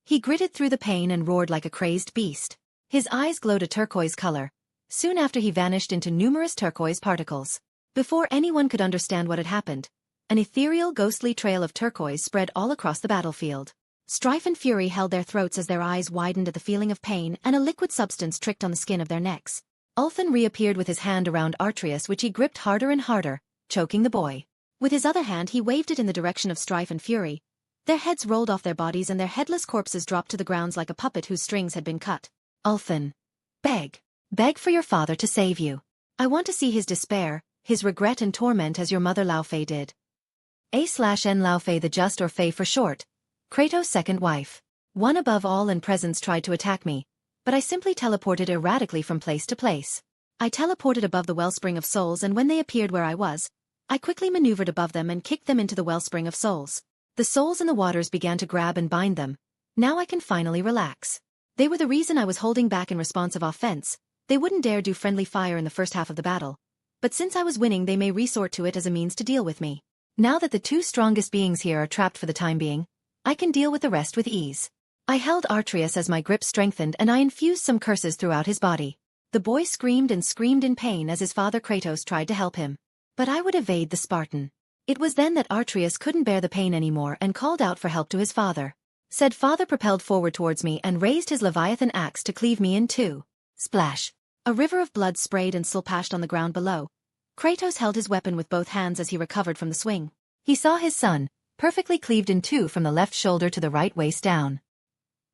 He gritted through the pain and roared like a crazed beast. His eyes glowed a turquoise color. Soon after he vanished into numerous turquoise particles. Before anyone could understand what had happened, an ethereal ghostly trail of turquoise spread all across the battlefield. Strife and fury held their throats as their eyes widened at the feeling of pain and a liquid substance tricked on the skin of their necks. Ulthen reappeared with his hand around Atreus which he gripped harder and harder, choking the boy. With his other hand he waved it in the direction of Strife and fury. Their heads rolled off their bodies and their headless corpses dropped to the ground like a puppet whose strings had been cut. Ulthen. Beg. Beg for your father to save you. I want to see his despair, his regret and torment as your mother Laufey did. A/N Laufey the Just or Fey for short. Kratos' second wife. One above all in presence tried to attack me, but I simply teleported erratically from place to place. I teleported above the Wellspring of Souls and when they appeared where I was, I quickly maneuvered above them and kicked them into the Wellspring of Souls. The souls in the waters began to grab and bind them. Now I can finally relax. They were the reason I was holding back in response of offense. They wouldn't dare do friendly fire in the first half of the battle. But since I was winning they may resort to it as a means to deal with me. Now that the 2 strongest beings here are trapped for the time being, I can deal with the rest with ease. I held Atreus as my grip strengthened and I infused some curses throughout his body. The boy screamed and screamed in pain as his father Kratos tried to help him. But I would evade the Spartan. It was then that Atreus couldn't bear the pain anymore and called out for help to his father. Said father propelled forward towards me and raised his Leviathan axe to cleave me in 2. Splash. A river of blood sprayed and splashed on the ground below. Kratos held his weapon with both hands as he recovered from the swing. He saw his son, perfectly cleaved in 2 from the left shoulder to the right waist down.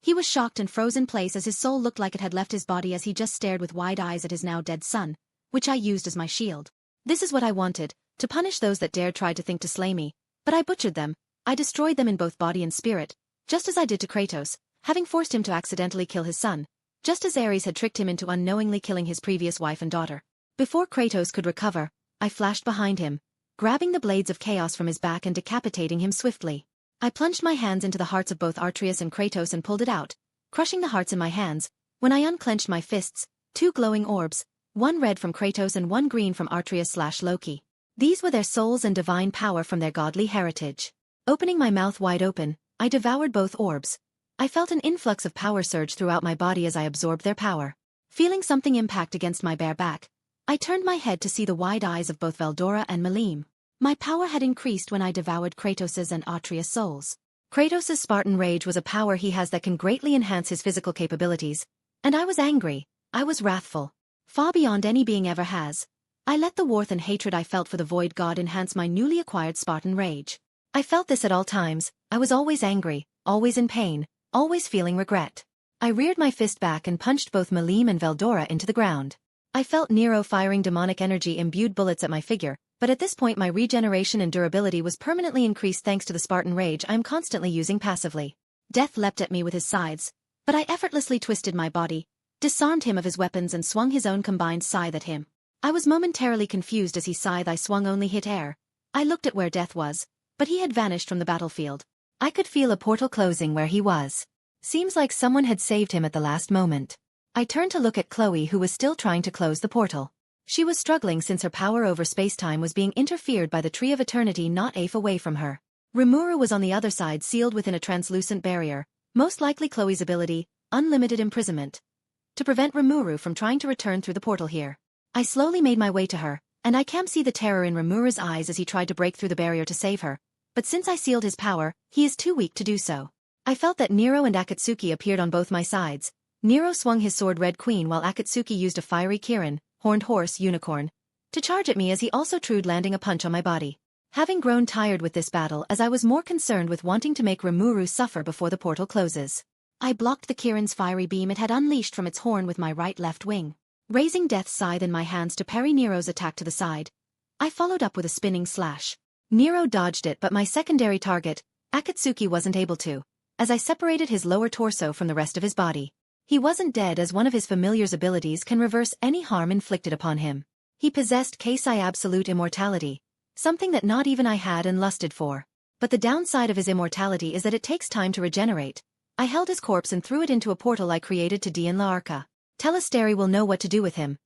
He was shocked and froze in place as his soul looked like it had left his body as he just stared with wide eyes at his now dead son, which I used as my shield. This is what I wanted, to punish those that dared try to think to slay me, but I butchered them. I destroyed them in both body and spirit, just as I did to Kratos, having forced him to accidentally kill his son, just as Ares had tricked him into unknowingly killing his previous wife and daughter. Before Kratos could recover, I flashed behind him, grabbing the blades of chaos from his back and decapitating him swiftly. I plunged my hands into the hearts of both Atreus and Kratos and pulled it out, crushing the hearts in my hands. When I unclenched my fists, 2 glowing orbs, one red from Kratos and one green from Atreus/Loki. These were their souls and divine power from their godly heritage. Opening my mouth wide open, I devoured both orbs. I felt an influx of power surge throughout my body as I absorbed their power. Feeling something impact against my bare back, I turned my head to see the wide eyes of both Veldora and Malim. My power had increased when I devoured Kratos's and Atreus' souls. Kratos's Spartan rage was a power he has that can greatly enhance his physical capabilities. And I was angry. I was wrathful. Far beyond any being ever has. I let the warmth and hatred I felt for the Void God enhance my newly acquired Spartan rage. I felt this at all times. I was always angry, always in pain, always feeling regret. I reared my fist back and punched both Malim and Veldora into the ground. I felt Nero firing demonic energy-imbued bullets at my figure, but at this point my regeneration and durability was permanently increased thanks to the Spartan rage I am constantly using passively. Death leapt at me with his scythes, but I effortlessly twisted my body, disarmed him of his weapons and swung his own combined scythe at him. I was momentarily confused as his scythe I swung only hit air. I looked at where Death was, but he had vanished from the battlefield. I could feel a portal closing where he was. Seems like someone had saved him at the last moment. I turned to look at Chloe, who was still trying to close the portal. She was struggling since her power over space-time was being interfered by the Tree of Eternity not a away from her. Rimuru was on the other side, sealed within a translucent barrier, most likely Chloe's ability, unlimited imprisonment, to prevent Rimuru from trying to return through the portal here. I slowly made my way to her, and I can see the terror in Rimuru's eyes as he tried to break through the barrier to save her, but since I sealed his power, he is too weak to do so. I felt that Nero and Akatsuki appeared on both my sides. Nero swung his sword Red Queen while Akatsuki used a fiery Kirin, horned horse unicorn, to charge at me as he also trued, landing a punch on my body. Having grown tired with this battle, as I was more concerned with wanting to make Rimuru suffer before the portal closes, I blocked the Kirin's fiery beam it had unleashed from its horn with my right-left wing. Raising Death's Scythe in my hands to parry Nero's attack to the side, I followed up with a spinning slash. Nero dodged it, but my secondary target, Akatsuki, wasn't able to, as I separated his lower torso from the rest of his body. He wasn't dead, as one of his familiar's abilities can reverse any harm inflicted upon him. He possessed Keisai absolute immortality, something that not even I had and lusted for. But the downside of his immortality is that it takes time to regenerate. I held his corpse and threw it into a portal I created to Dian Laarca. Telesteri will know what to do with him.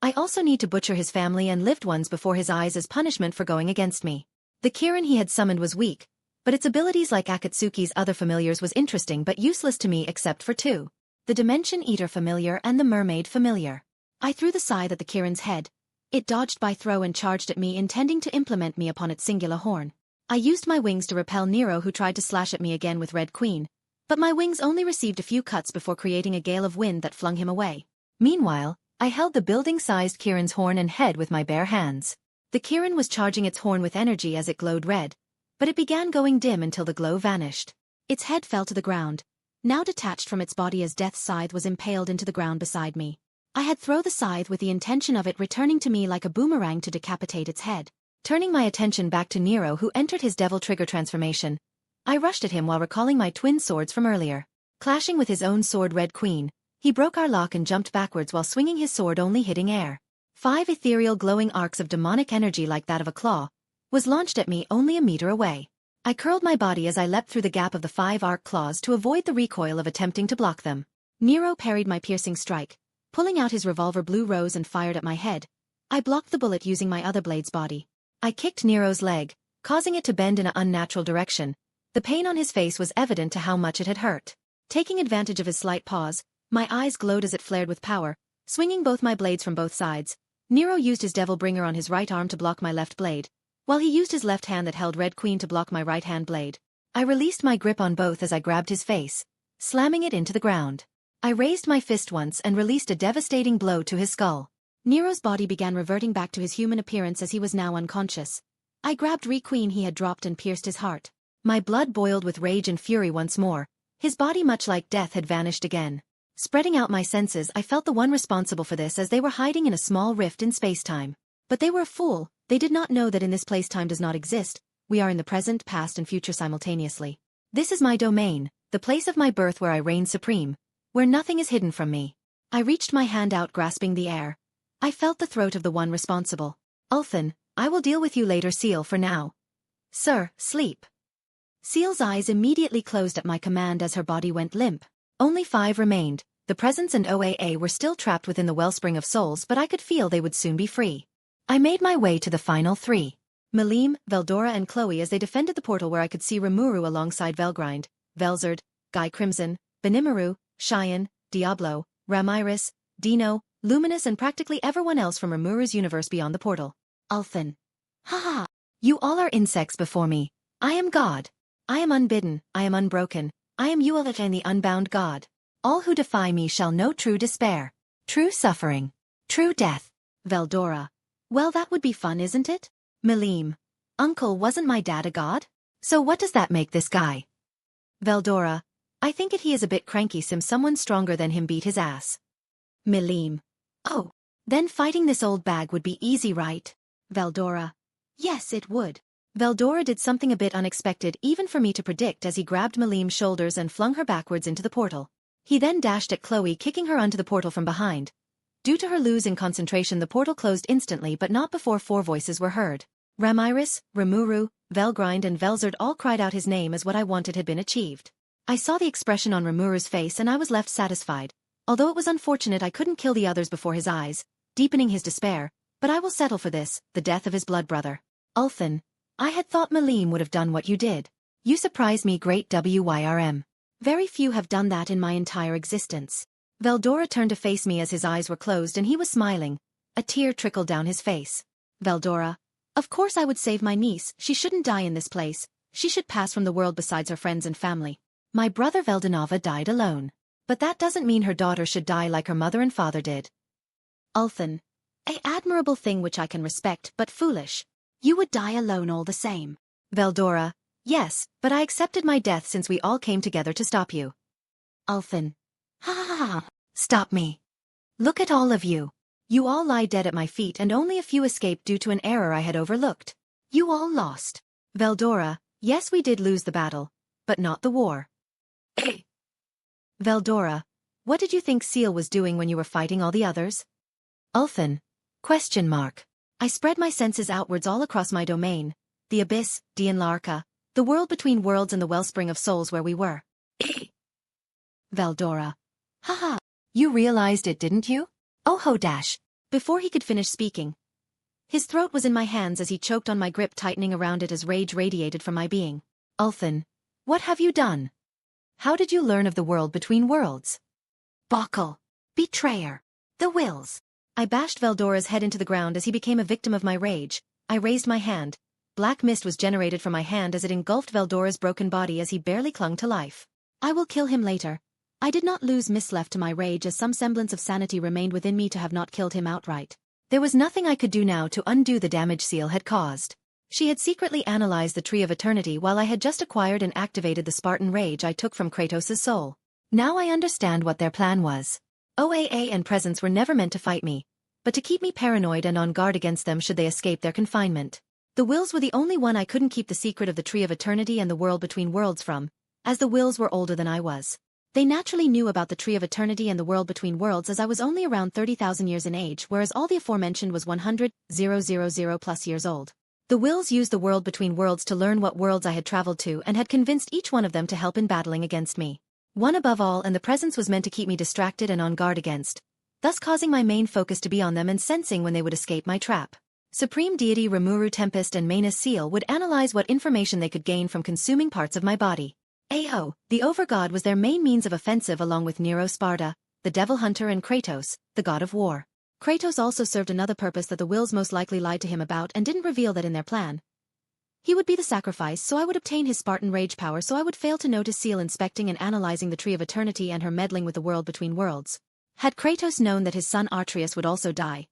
I also need to butcher his family and lived ones before his eyes as punishment for going against me. The Kirin he had summoned was weak, but its abilities, like Akatsuki's other familiars, was interesting but useless to me except for two: the Dimension Eater familiar and the Mermaid familiar. I threw the scythe at the Kirin's head. It dodged by throw and charged at me, intending to implement me upon its singular horn. I used my wings to repel Nero, who tried to slash at me again with Red Queen, but my wings only received a few cuts before creating a gale of wind that flung him away. Meanwhile, I held the building-sized Kirin's horn and head with my bare hands. The Kirin was charging its horn with energy as it glowed red, but it began going dim until the glow vanished. Its head fell to the ground, now detached from its body as Death's Scythe was impaled into the ground beside me. I had thrown the scythe with the intention of it returning to me like a boomerang to decapitate its head. Turning my attention back to Nero, who entered his Devil Trigger transformation, I rushed at him while recalling my twin swords from earlier. Clashing with his own sword Red Queen, he broke our lock and jumped backwards while swinging his sword, only hitting air. 5 ethereal glowing arcs of demonic energy like that of a claw was launched at me only a meter away. I curled my body as I leapt through the gap of the 5 arc claws to avoid the recoil of attempting to block them. Nero parried my piercing strike, pulling out his revolver Blue Rose and fired at my head. I blocked the bullet using my other blade's body. I kicked Nero's leg, causing it to bend in an unnatural direction. The pain on his face was evident to how much it had hurt. Taking advantage of his slight pause, my eyes glowed as it flared with power, swinging both my blades from both sides. Nero used his Devil Bringer on his right arm to block my left blade, while he used his left hand that held Red Queen to block my right-hand blade. I released my grip on both as I grabbed his face, slamming it into the ground. I raised my fist once and released a devastating blow to his skull. Nero's body began reverting back to his human appearance as he was now unconscious. I grabbed Red Queen he had dropped and pierced his heart. My blood boiled with rage and fury once more. His body, much like Death, had vanished again. Spreading out my senses, I felt the one responsible for this as they were hiding in a small rift in space-time. But they were a fool. They did not know that in this place time does not exist. We are in the present, past and future simultaneously. This is my domain, the place of my birth where I reign supreme, where nothing is hidden from me. I reached my hand out, grasping the air. I felt the throat of the one responsible. Ulthen, I will deal with you later, Seal, for now. Sir, sleep. Seal's eyes immediately closed at my command as her body went limp. Only 5 remained. The Presence and OAA were still trapped within the Wellspring of Souls, but I could feel they would soon be free. I made my way to the final 3. Malim, Veldora and Chloe as they defended the portal, where I could see Rimuru alongside Velgrind, Velzard, Guy Crimson, Benimaru, Cheyenne, Diablo, Ramiris, Dino, Luminous and practically everyone else from Rimuru's universe beyond the portal. Ulthen. Ha! You all are insects before me. I am God. I am unbidden, I am unbroken. I am Ualat and the unbound God. All who defy me shall know true despair, true suffering, true death. Veldora. Well, that would be fun, isn't it? Malim. Uncle, wasn't my dad a god? So what does that make this guy? Veldora. I think he is a bit cranky since someone stronger than him beat his ass. Malim. Oh. Then fighting this old bag would be easy, right? Veldora. Yes, it would. Veldora did something a bit unexpected even for me to predict as he grabbed Malim's shoulders and flung her backwards into the portal. He then dashed at Chloe, kicking her onto the portal from behind. Due to her losing concentration, the portal closed instantly, but not before 4 voices were heard. Ramiris, Rimuru, Velgrind and Velzard all cried out his name as what I wanted had been achieved. I saw the expression on Rimuru's face and I was left satisfied. Although it was unfortunate I couldn't kill the others before his eyes, deepening his despair, but I will settle for this, the death of his blood brother. Ulthen, I had thought Malim would have done what you did. You surprised me, great WYRM. Very few have done that in my entire existence. Veldora turned to face me as his eyes were closed and he was smiling. A tear trickled down his face. Veldora, of course I would save my niece. She shouldn't die in this place. She should pass from the world besides her friends and family. My brother Veldanava died alone. But that doesn't mean her daughter should die like her mother and father did. Ulthen, an admirable thing which I can respect, but foolish. You would die alone all the same. Veldora, yes, but I accepted my death since we all came together to stop you. Ulthen, ha ha ha, stop me. Look at all of you. You all lie dead at my feet and only a few escaped due to an error I had overlooked. You all lost. Veldora, yes we did lose the battle, but not the war. Veldora, what did you think Seal was doing when you were fighting all the others? Ulthen, question mark. I spread my senses outwards all across my domain, the abyss, Dianlarka, the world between worlds and the wellspring of souls where we were. Veldora, haha, you realized it, didn't you? Oh ho dash. Before he could finish speaking, his throat was in my hands as he choked on my grip, tightening around it as rage radiated from my being. Ulthen, what have you done? How did you learn of the world between worlds? Bokal, betrayer, the wills. I bashed Veldora's head into the ground as he became a victim of my rage. I raised my hand. Black mist was generated from my hand as it engulfed Veldora's broken body as he barely clung to life. I will kill him later. I did not lose left to my rage as some semblance of sanity remained within me to have not killed him outright. There was nothing I could do now to undo the damage Seal had caused. She had secretly analyzed the Tree of Eternity while I had just acquired and activated the Spartan rage I took from Kratos' soul. Now I understand what their plan was. OAA and Presence were never meant to fight me, but to keep me paranoid and on guard against them should they escape their confinement. The Wills were the only one I couldn't keep the secret of the Tree of Eternity and the world between worlds from, as the Wills were older than I was. They naturally knew about the Tree of Eternity and the world between worlds as I was only around 30,000 years in age, whereas all the aforementioned was 100,000 plus years old. The Wills used the world between worlds to learn what worlds I had traveled to and had convinced each one of them to help in battling against me. One above all, and the Presence was meant to keep me distracted and on guard against, thus causing my main focus to be on them and sensing when they would escape my trap. Supreme Deity Rimuru Tempest and Manus Seal would analyze what information they could gain from consuming parts of my body. Aho, the Overgod was their main means of offensive along with Nero Sparta, the Devil Hunter and Kratos, the god of war. Kratos also served another purpose that the Wills most likely lied to him about and didn't reveal that in their plan. He would be the sacrifice, so I would obtain his Spartan rage power, so I would fail to notice Seal inspecting and analyzing the Tree of Eternity and her meddling with the world between worlds. Had Kratos known that his son Atreus would also die,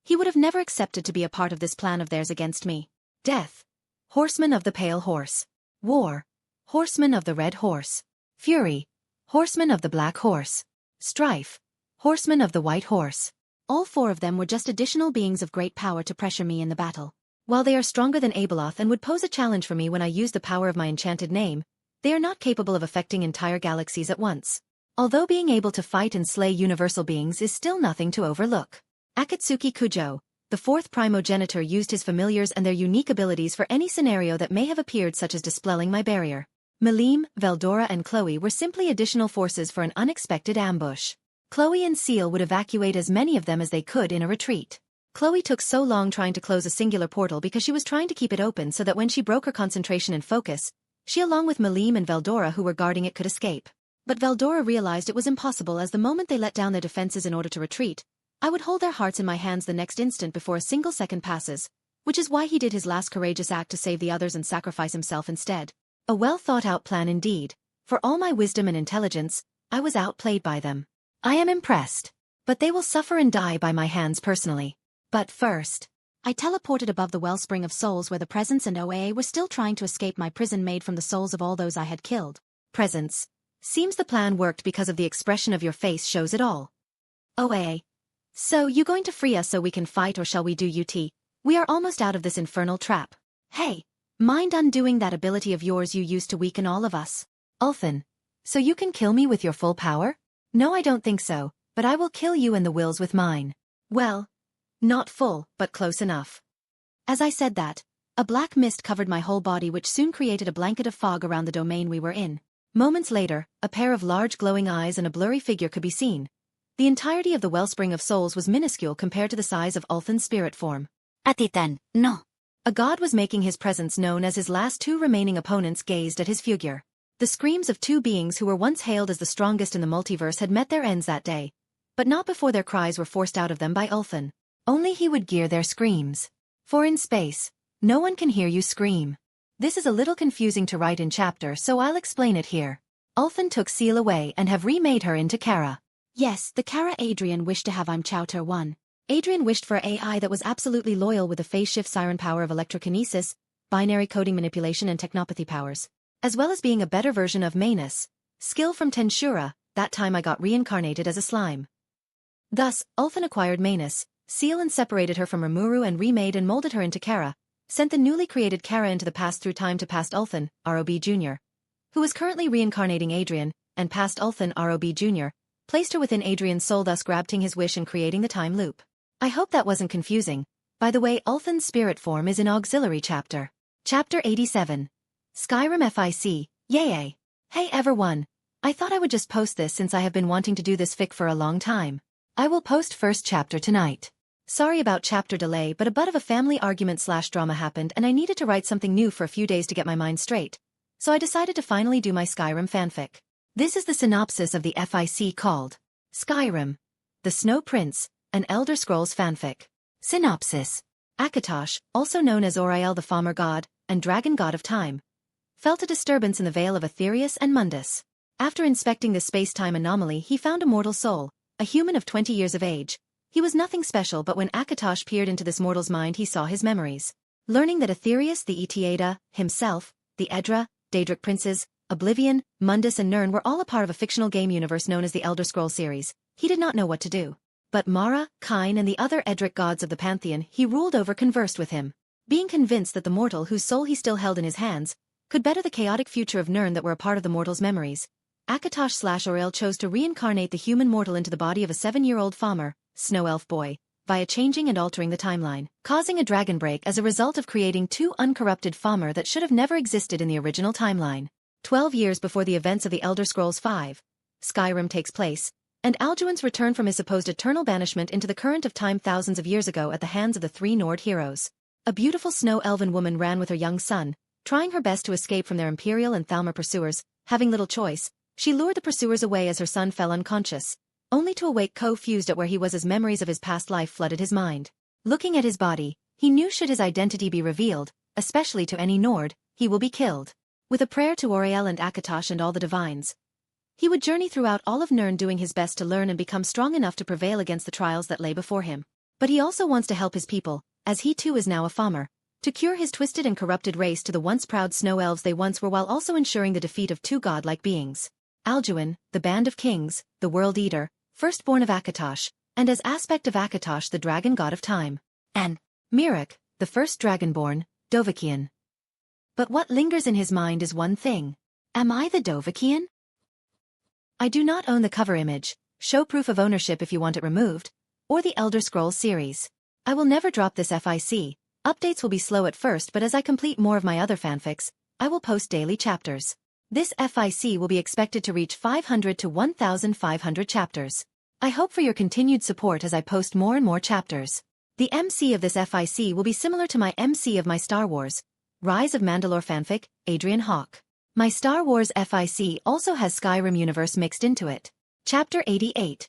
he would have never accepted to be a part of this plan of theirs against me. Death, horsemen of the pale horse. War, horsemen of the red horse. Fury, horsemen of the black horse. Strife, horsemen of the white horse. All four of them were just additional beings of great power to pressure me in the battle. While they are stronger than Abeloth and would pose a challenge for me when I use the power of my enchanted name, they are not capable of affecting entire galaxies at once. Although being able to fight and slay universal beings is still nothing to overlook. Akatsuki Kujo, the fourth primogenitor, used his familiars and their unique abilities for any scenario that may have appeared, such as dispelling my barrier. Malim, Veldora and Chloe were simply additional forces for an unexpected ambush. Chloe and Seal would evacuate as many of them as they could in a retreat. Chloe took so long trying to close a singular portal because she was trying to keep it open so that when she broke her concentration and focus, she along with Malim and Veldora who were guarding it could escape. But Veldora realized it was impossible, as the moment they let down their defenses in order to retreat, I would hold their hearts in my hands the next instant before a single second passes, which is why he did his last courageous act to save the others and sacrifice himself instead. A well-thought-out plan indeed. For all my wisdom and intelligence, I was outplayed by them. I am impressed. But they will suffer and die by my hands personally. But first, I teleported above the wellspring of souls where the Presence and OAA were still trying to escape my prison made from the souls of all those I had killed. Presence, seems the plan worked because of the expression of your face shows it all. OAA, so you going to free us so we can fight, or shall we do UT? We are almost out of this infernal trap. Hey, mind undoing that ability of yours you used to weaken all of us? Ulthen, so you can kill me with your full power? No, I don't think so, but I will kill you and the Wills with mine. Well, not full, but close enough. As I said that, A black mist covered my whole body, which soon created a blanket of fog around the domain we were in. Moments later, a pair of large glowing eyes and a blurry figure could be seen. The entirety of the Wellspring of Souls was minuscule compared to the size of Ulthan's spirit form. Atitan, no. A god was making his presence known as his last two remaining opponents gazed at his figure. The screams of two beings who were once hailed as the strongest in the multiverse had met their ends that day, but not before their cries were forced out of them by Ulthan. Only he would gear their screams. For in space, no one can hear you scream. This is a little confusing to write in chapter, so I'll explain it here. Ulthan took Seal away and have remade her into Kara. Yes, the Kara Adrian wished to have. I'm Chowter 1. Adrian wished for AI that was absolutely loyal with the phase shift siren power of electrokinesis, binary coding manipulation and technopathy powers, as well as being a better version of Manus, skill from Tensura. That time I got reincarnated as a slime. Thus, Ulthan acquired Manus, Seal, and separated her from Rimuru and remade and molded her into Kara, sent the newly created Kara into the past through time to past Ulthan, ROB Jr., who was currently reincarnating Adrian, and past Ulthan, ROB Jr., placed her within Adrian's soul, thus granting his wish and creating the time loop. I hope that wasn't confusing. By the way, Ulthan's spirit form is in auxiliary chapter. Chapter 87. Skyrim FIC, yay. Hey everyone. I thought I would just post this since I have been wanting to do this fic for a long time. I will post first chapter tonight. Sorry about chapter delay, but a bit of a family argument/drama happened and I needed to write something new for a few days to get my mind straight. So I decided to finally do my Skyrim fanfic. This is the synopsis of the FIC called Skyrim, the Snow Prince, an Elder Scrolls fanfic. Synopsis. Akatosh, also known as Auriel the Farmer God, and Dragon God of Time, felt a disturbance in the Vale of Aetherius and Mundus. After inspecting the space-time anomaly, he found a mortal soul, a human of 20 years of age. He was nothing special, but when Akatosh peered into this mortal's mind, he saw his memories. Learning that Aetherius the Etiada, himself, the Edra, Daedric princes, Oblivion, Mundus and Nirn were all a part of a fictional game universe known as the Elder Scrolls series, he did not know what to do. But Mara, Kine and the other Edric gods of the pantheon he ruled over conversed with him. Being convinced that the mortal whose soul he still held in his hands could better the chaotic future of Nirn that were a part of the mortal's memories, Akatosh/Auriel chose to reincarnate the human mortal into the body of a 7-year-old farmer, snow elf boy, via changing and altering the timeline, causing a dragon break as a result of creating two uncorrupted Farmer that should have never existed in the original timeline. 12 years before the events of the Elder Scrolls V, Skyrim takes place, and Alduin's return from his supposed eternal banishment into the current of time thousands of years ago at the hands of the 3 Nord heroes. A beautiful snow elven woman ran with her young son, trying her best to escape from their Imperial and Thalmor pursuers. Having little choice, she lured the pursuers away as her son fell unconscious, only to awake confused at where he was as memories of his past life flooded his mind. Looking at his body, he knew should his identity be revealed, especially to any Nord, he will be killed. With a prayer to Auriel and Akatosh and all the divines, he would journey throughout all of Nirn doing his best to learn and become strong enough to prevail against the trials that lay before him. But he also wants to help his people, as he too is now a farmer, to cure his twisted and corrupted race to the once proud snow elves they once were, while also ensuring the defeat of two godlike beings. Alduin, the Band of Kings, the World Eater, firstborn of Akatosh, and as aspect of Akatosh the Dragon God of Time. And Mirek, the first Dragonborn, Dovahkiin. But what lingers in his mind is one thing. Am I the Dovahkiin? I do not own the cover image, show proof of ownership if you want it removed, or the Elder Scrolls series. I will never drop this FIC, updates will be slow at first, but as I complete more of my other fanfics, I will post daily chapters. This FIC will be expected to reach 500 to 1,500 chapters. I hope for your continued support as I post more and more chapters. The MC of this FIC will be similar to my MC of my Star Wars, Rise of Mandalore fanfic, Adrian Hawke. My Star Wars FIC also has Skyrim universe mixed into it. Chapter 88.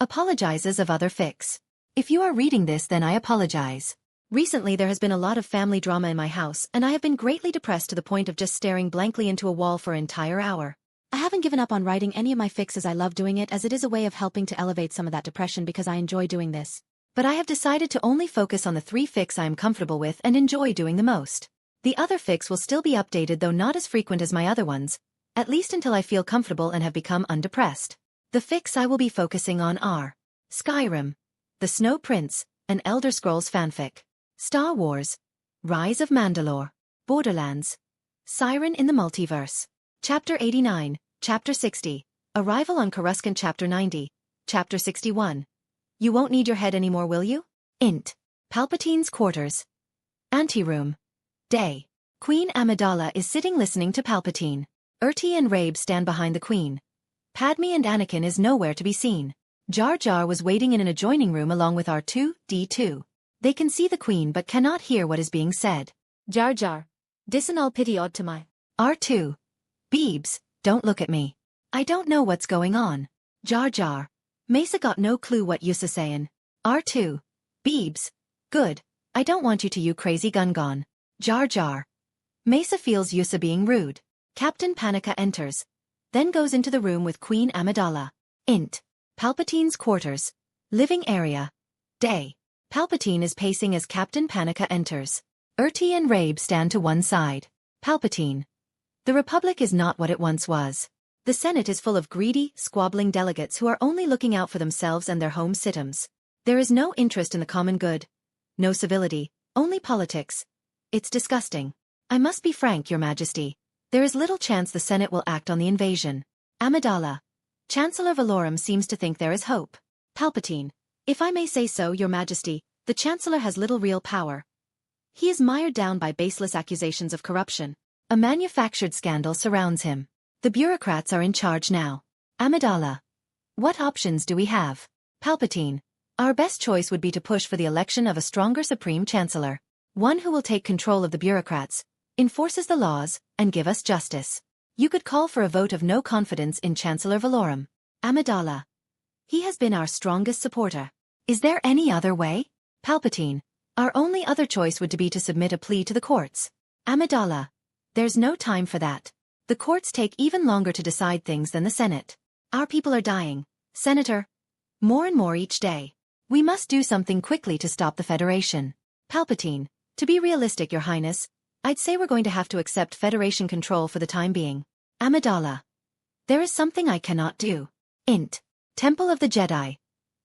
Apologizes of other fics. If you are reading this, then I apologize. Recently there has been a lot of family drama in my house, and I have been greatly depressed to the point of just staring blankly into a wall for an entire hour. I haven't given up on writing any of my fics as I love doing it, as it is a way of helping to elevate some of that depression because I enjoy doing this. But I have decided to only focus on the 3 fics I am comfortable with and enjoy doing the most. The other fics will still be updated, though not as frequent as my other ones, at least until I feel comfortable and have become undepressed. The fics I will be focusing on are Skyrim, The Snow Prince, an Elder Scrolls fanfic, Star Wars, Rise of Mandalore, Borderlands, Siren in the Multiverse, Chapter 89, Chapter 60, Arrival on Coruscant, Chapter 90, Chapter 61. You won't need your head anymore, will you? Int. Palpatine's Quarters. Anteroom. Day. Queen Amidala is sitting listening to Palpatine. And Rabe stand behind the queen. Padme and Anakin is nowhere to be seen. Jar Jar was waiting in an adjoining room along with R2-D2. They can see the queen but cannot hear what is being said. Jar Jar. Dissen all pity odd to my. R2. Beebs, don't look at me. I don't know what's going on. Jar Jar. Mesa got no clue what you'sa sayin'. R2. Beebs. Good. I don't want you crazy Gungon. Jar Jar. Mesa feels yousa being rude. Captain Panika enters. Then goes into the room with Queen Amidala. Int. Palpatine's quarters. Living area. Day. Palpatine is pacing as Captain Panika enters. And Rabe stand to one side. Palpatine. The Republic is not what it once was. The Senate is full of greedy, squabbling delegates who are only looking out for themselves and their home situms. There is no interest in the common good. No civility, only politics. It's disgusting. I must be frank, Your Majesty. There is little chance the Senate will act on the invasion. Amidala. Chancellor Valorum seems to think there is hope. Palpatine. If I may say so, Your Majesty, the Chancellor has little real power. He is mired down by baseless accusations of corruption. A manufactured scandal surrounds him. The bureaucrats are in charge now. Amidala. What options do we have? Palpatine. Our best choice would be to push for the election of a stronger Supreme Chancellor. One who will take control of the bureaucrats, enforces the laws, and give us justice. You could call for a vote of no confidence in Chancellor Valorum. Amidala. He has been our strongest supporter. Is there any other way? Palpatine. Our only other choice would be to submit a plea to the courts. Amidala. There's no time for that. The courts take even longer to decide things than the Senate. Our people are dying, Senator. More and more each day. We must do something quickly to stop the Federation. Palpatine. To be realistic, Your Highness, I'd say we're going to have to accept Federation control for the time being. Amidala. There is something I cannot do. Int. Temple of the Jedi.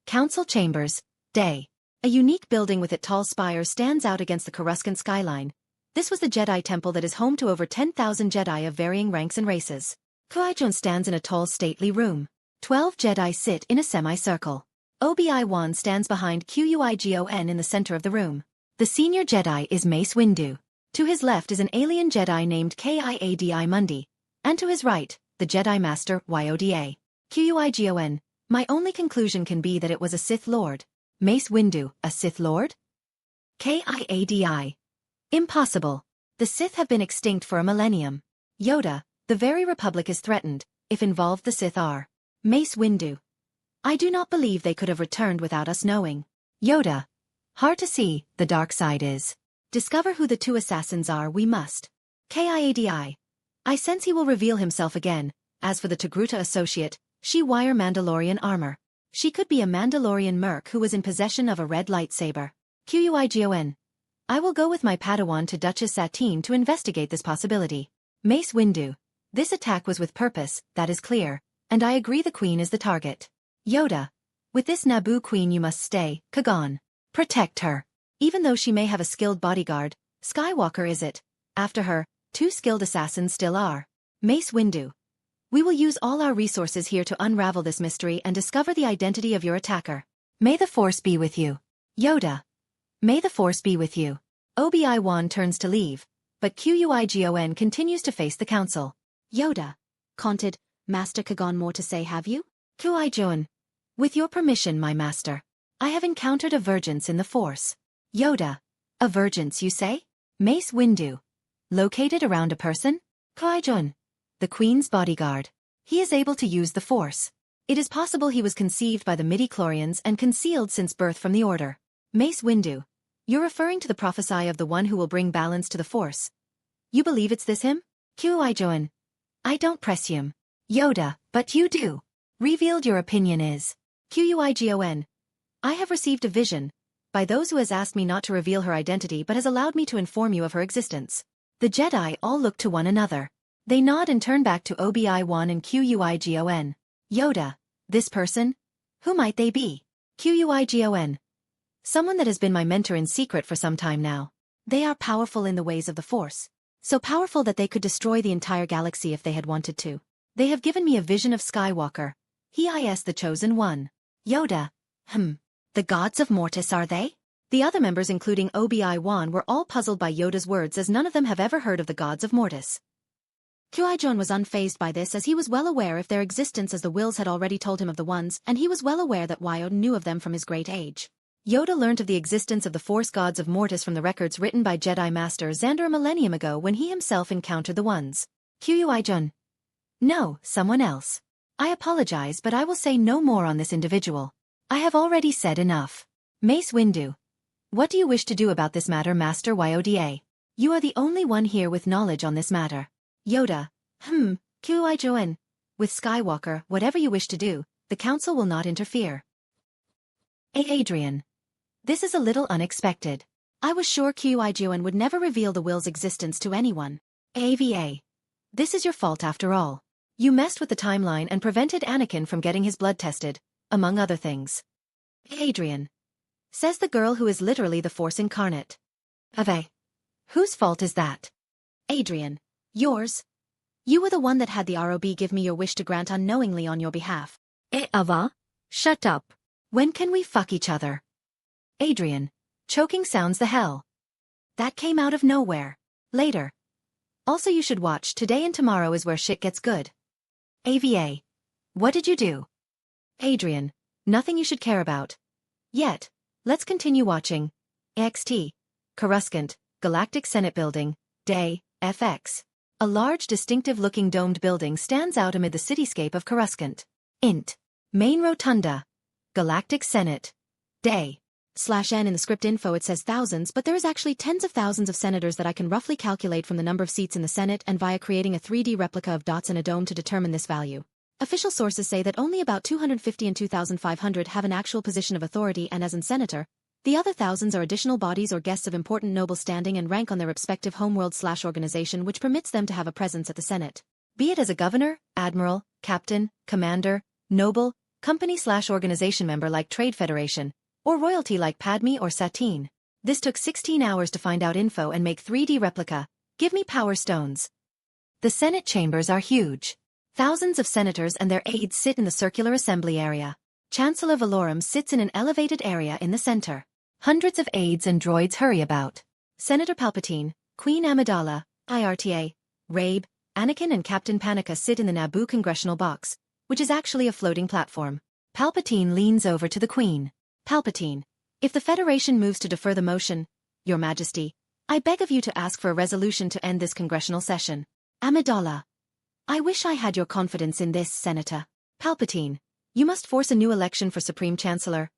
Council Chambers. Day. A unique building with its tall spires stands out against the Coruscant skyline. This was the Jedi temple that is home to over 10,000 Jedi of varying ranks and races. Qui-Gon stands in a tall stately room. 12 Jedi sit in a semicircle. Obi-Wan stands behind Qui-Gon in the center of the room. The senior Jedi is Mace Windu. To his left is an alien Jedi named Kiadi Mundi, and to his right, the Jedi Master Yoda. Qui-Gon. My only conclusion can be that it was a Sith Lord. Mace Windu, a Sith Lord? Kiadi. Impossible. The Sith have been extinct for a millennium. Yoda, the very Republic is threatened, if involved the Sith are. Mace Windu. I do not believe they could have returned without us knowing. Yoda. Hard to see, the dark side is. Discover who the two assassins are we must. Kiadi. I sense he will reveal himself again. As for the Togruta associate, she wore Mandalorian armor. She could be a Mandalorian merc who was in possession of a red lightsaber. Qui-Gon. I will go with my Padawan to Duchess Satine to investigate this possibility. Mace Windu. This attack was with purpose, that is clear, and I agree the Queen is the target. Yoda. With this Naboo Queen you must stay, Kagan. Protect her. Even though she may have a skilled bodyguard, Skywalker is it. After her, 2 skilled assassins still are. Mace Windu. We will use all our resources here to unravel this mystery and discover the identity of your attacker. May the Force be with you. Yoda. May the Force be with you. Obi-Wan turns to leave, but Qui-Gon continues to face the council. Yoda. Conted, Master Kagan, more to say have you? Qui-Gon. With your permission, my master. I have encountered a vergence in the Force. Yoda. A vergence, you say? Mace Windu. Located around a person? Qui-Gon. The Queen's bodyguard. He is able to use the Force. It is possible he was conceived by the midi-chlorians and concealed since birth from the Order. Mace Windu. You're referring to the prophecy of the one who will bring balance to the Force. You believe it's this him? Qui-Gon. I don't presume. Yoda, but you do. Revealed your opinion is. Qui-Gon. I have received a vision, by those who has asked me not to reveal her identity but has allowed me to inform you of her existence. The Jedi all look to one another. They nod and turn back to Obi-Wan and Qui-Gon. Yoda. This person? Who might they be? Qui-Gon. Someone that has been my mentor in secret for some time now. They are powerful in the ways of the Force. So powerful that they could destroy the entire galaxy if they had wanted to. They have given me a vision of Skywalker. He is the chosen one. Yoda. The gods of Mortis are they? The other members including Obi-Wan were all puzzled by Yoda's words as none of them have ever heard of the gods of Mortis. Qui-Gon was unfazed by this as he was well aware of their existence as the Wills had already told him of the ones, and he was well aware that Yoda knew of them from his great age. Yoda learned of the existence of the Force gods of Mortis from the records written by Jedi Master Xander a millennium ago when he himself encountered the ones. Qui-Gon. No, someone else. I apologize, but I will say no more on this individual. I have already said enough. Mace Windu. What do you wish to do about this matter, Master Yoda? You are the only one here with knowledge on this matter. Yoda. Qui-Gon. With Skywalker, whatever you wish to do, the Council will not interfere. Adrian. This is a little unexpected. I was sure Qui-Gon would never reveal the Will's existence to anyone. Ava. This is your fault after all. You messed with the timeline and prevented Anakin from getting his blood tested, among other things. Adrian. Says the girl who is literally the Force incarnate. Ava. Whose fault is that? Adrian. Yours. You were the one that had the ROB give me your wish to grant unknowingly on your behalf. Ava? Shut up. When can we fuck each other? Adrian. Choking sounds the hell. That came out of nowhere. Later. Also you should watch Today and Tomorrow is Where Shit Gets Good. Ava. What did you do? Adrian. Nothing you should care about. Yet. Let's continue watching. XT. Coruscant, Galactic Senate Building, Day, FX. A large distinctive-looking domed building stands out amid the cityscape of Coruscant. Int. Main Rotunda. Galactic Senate. Day. /N in the script info it says thousands, but there is actually tens of thousands of senators that I can roughly calculate from the number of seats in the Senate and via creating a 3D replica of dots in a dome to determine this value. Official sources say that only about 250 and 2,500 have an actual position of authority, and as in senator, the other thousands are additional bodies or guests of important noble standing and rank on their respective homeworld/organization which permits them to have a presence at the Senate. Be it as a governor, admiral, captain, commander, noble, company/organization member like Trade Federation, or royalty like Padme or Satine. This took 16 hours to find out info and make 3D replica. Give me power stones. The Senate chambers are huge. Thousands of senators and their aides sit in the circular assembly area. Chancellor Valorum sits in an elevated area in the center. Hundreds of aides and droids hurry about. Senator Palpatine, Queen Amidala, IRTA, Rabe, Anakin and Captain Panica sit in the Naboo congressional box, which is actually a floating platform. Palpatine leans over to the Queen. Palpatine, if the Federation moves to defer the motion, Your Majesty, I beg of you to ask for a resolution to end this congressional session. Amidala. I wish I had your confidence in this, Senator. Palpatine, you must force a new election for Supreme Chancellor.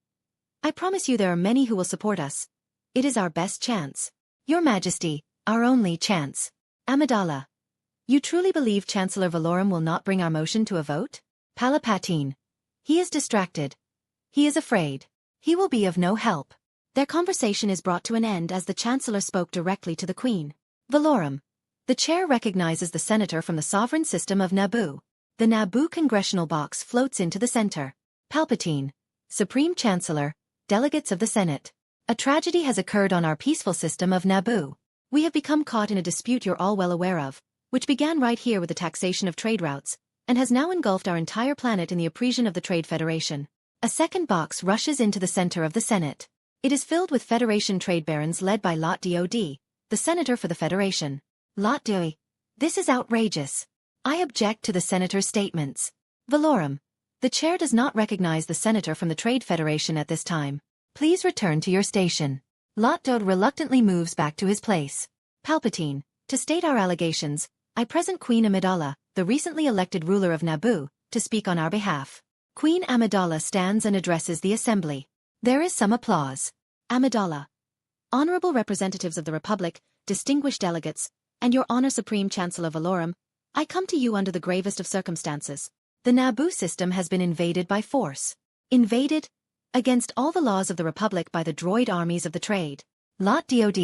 I promise you there are many who will support us. It is our best chance. Your Majesty, our only chance. Amidala. You truly believe Chancellor Valorum will not bring our motion to a vote? Palpatine. He is distracted. He is afraid. He will be of no help. Their conversation is brought to an end as the Chancellor spoke directly to the Queen. Valorum. The chair recognizes the senator from the sovereign system of Naboo. The Naboo congressional box floats into the center. Palpatine. Supreme Chancellor, delegates of the Senate. A tragedy has occurred on our peaceful system of Naboo. We have become caught in a dispute you're all well aware of, which began right here with the taxation of trade routes, and has now engulfed our entire planet in the oppression of the Trade Federation. A second box rushes into the center of the Senate. It is filled with Federation trade barons led by Lot Dod, the senator for the Federation. Lot Dod. This is outrageous. I object to the senator's statements. Valorum. The chair does not recognize the senator from the Trade Federation at this time. Please return to your station. Lot Dod reluctantly moves back to his place. Palpatine. To state our allegations, I present Queen Amidala, the recently elected ruler of Naboo, to speak on our behalf. Queen Amidala stands and addresses the assembly. There is some applause. Amidala. Honorable representatives of the Republic, distinguished delegates, and Your Honor Supreme Chancellor Valorum, I come to you under the gravest of circumstances. The Naboo system has been invaded by force. Invaded? Against all the laws of the Republic by the droid armies of the trade. Lot Dod.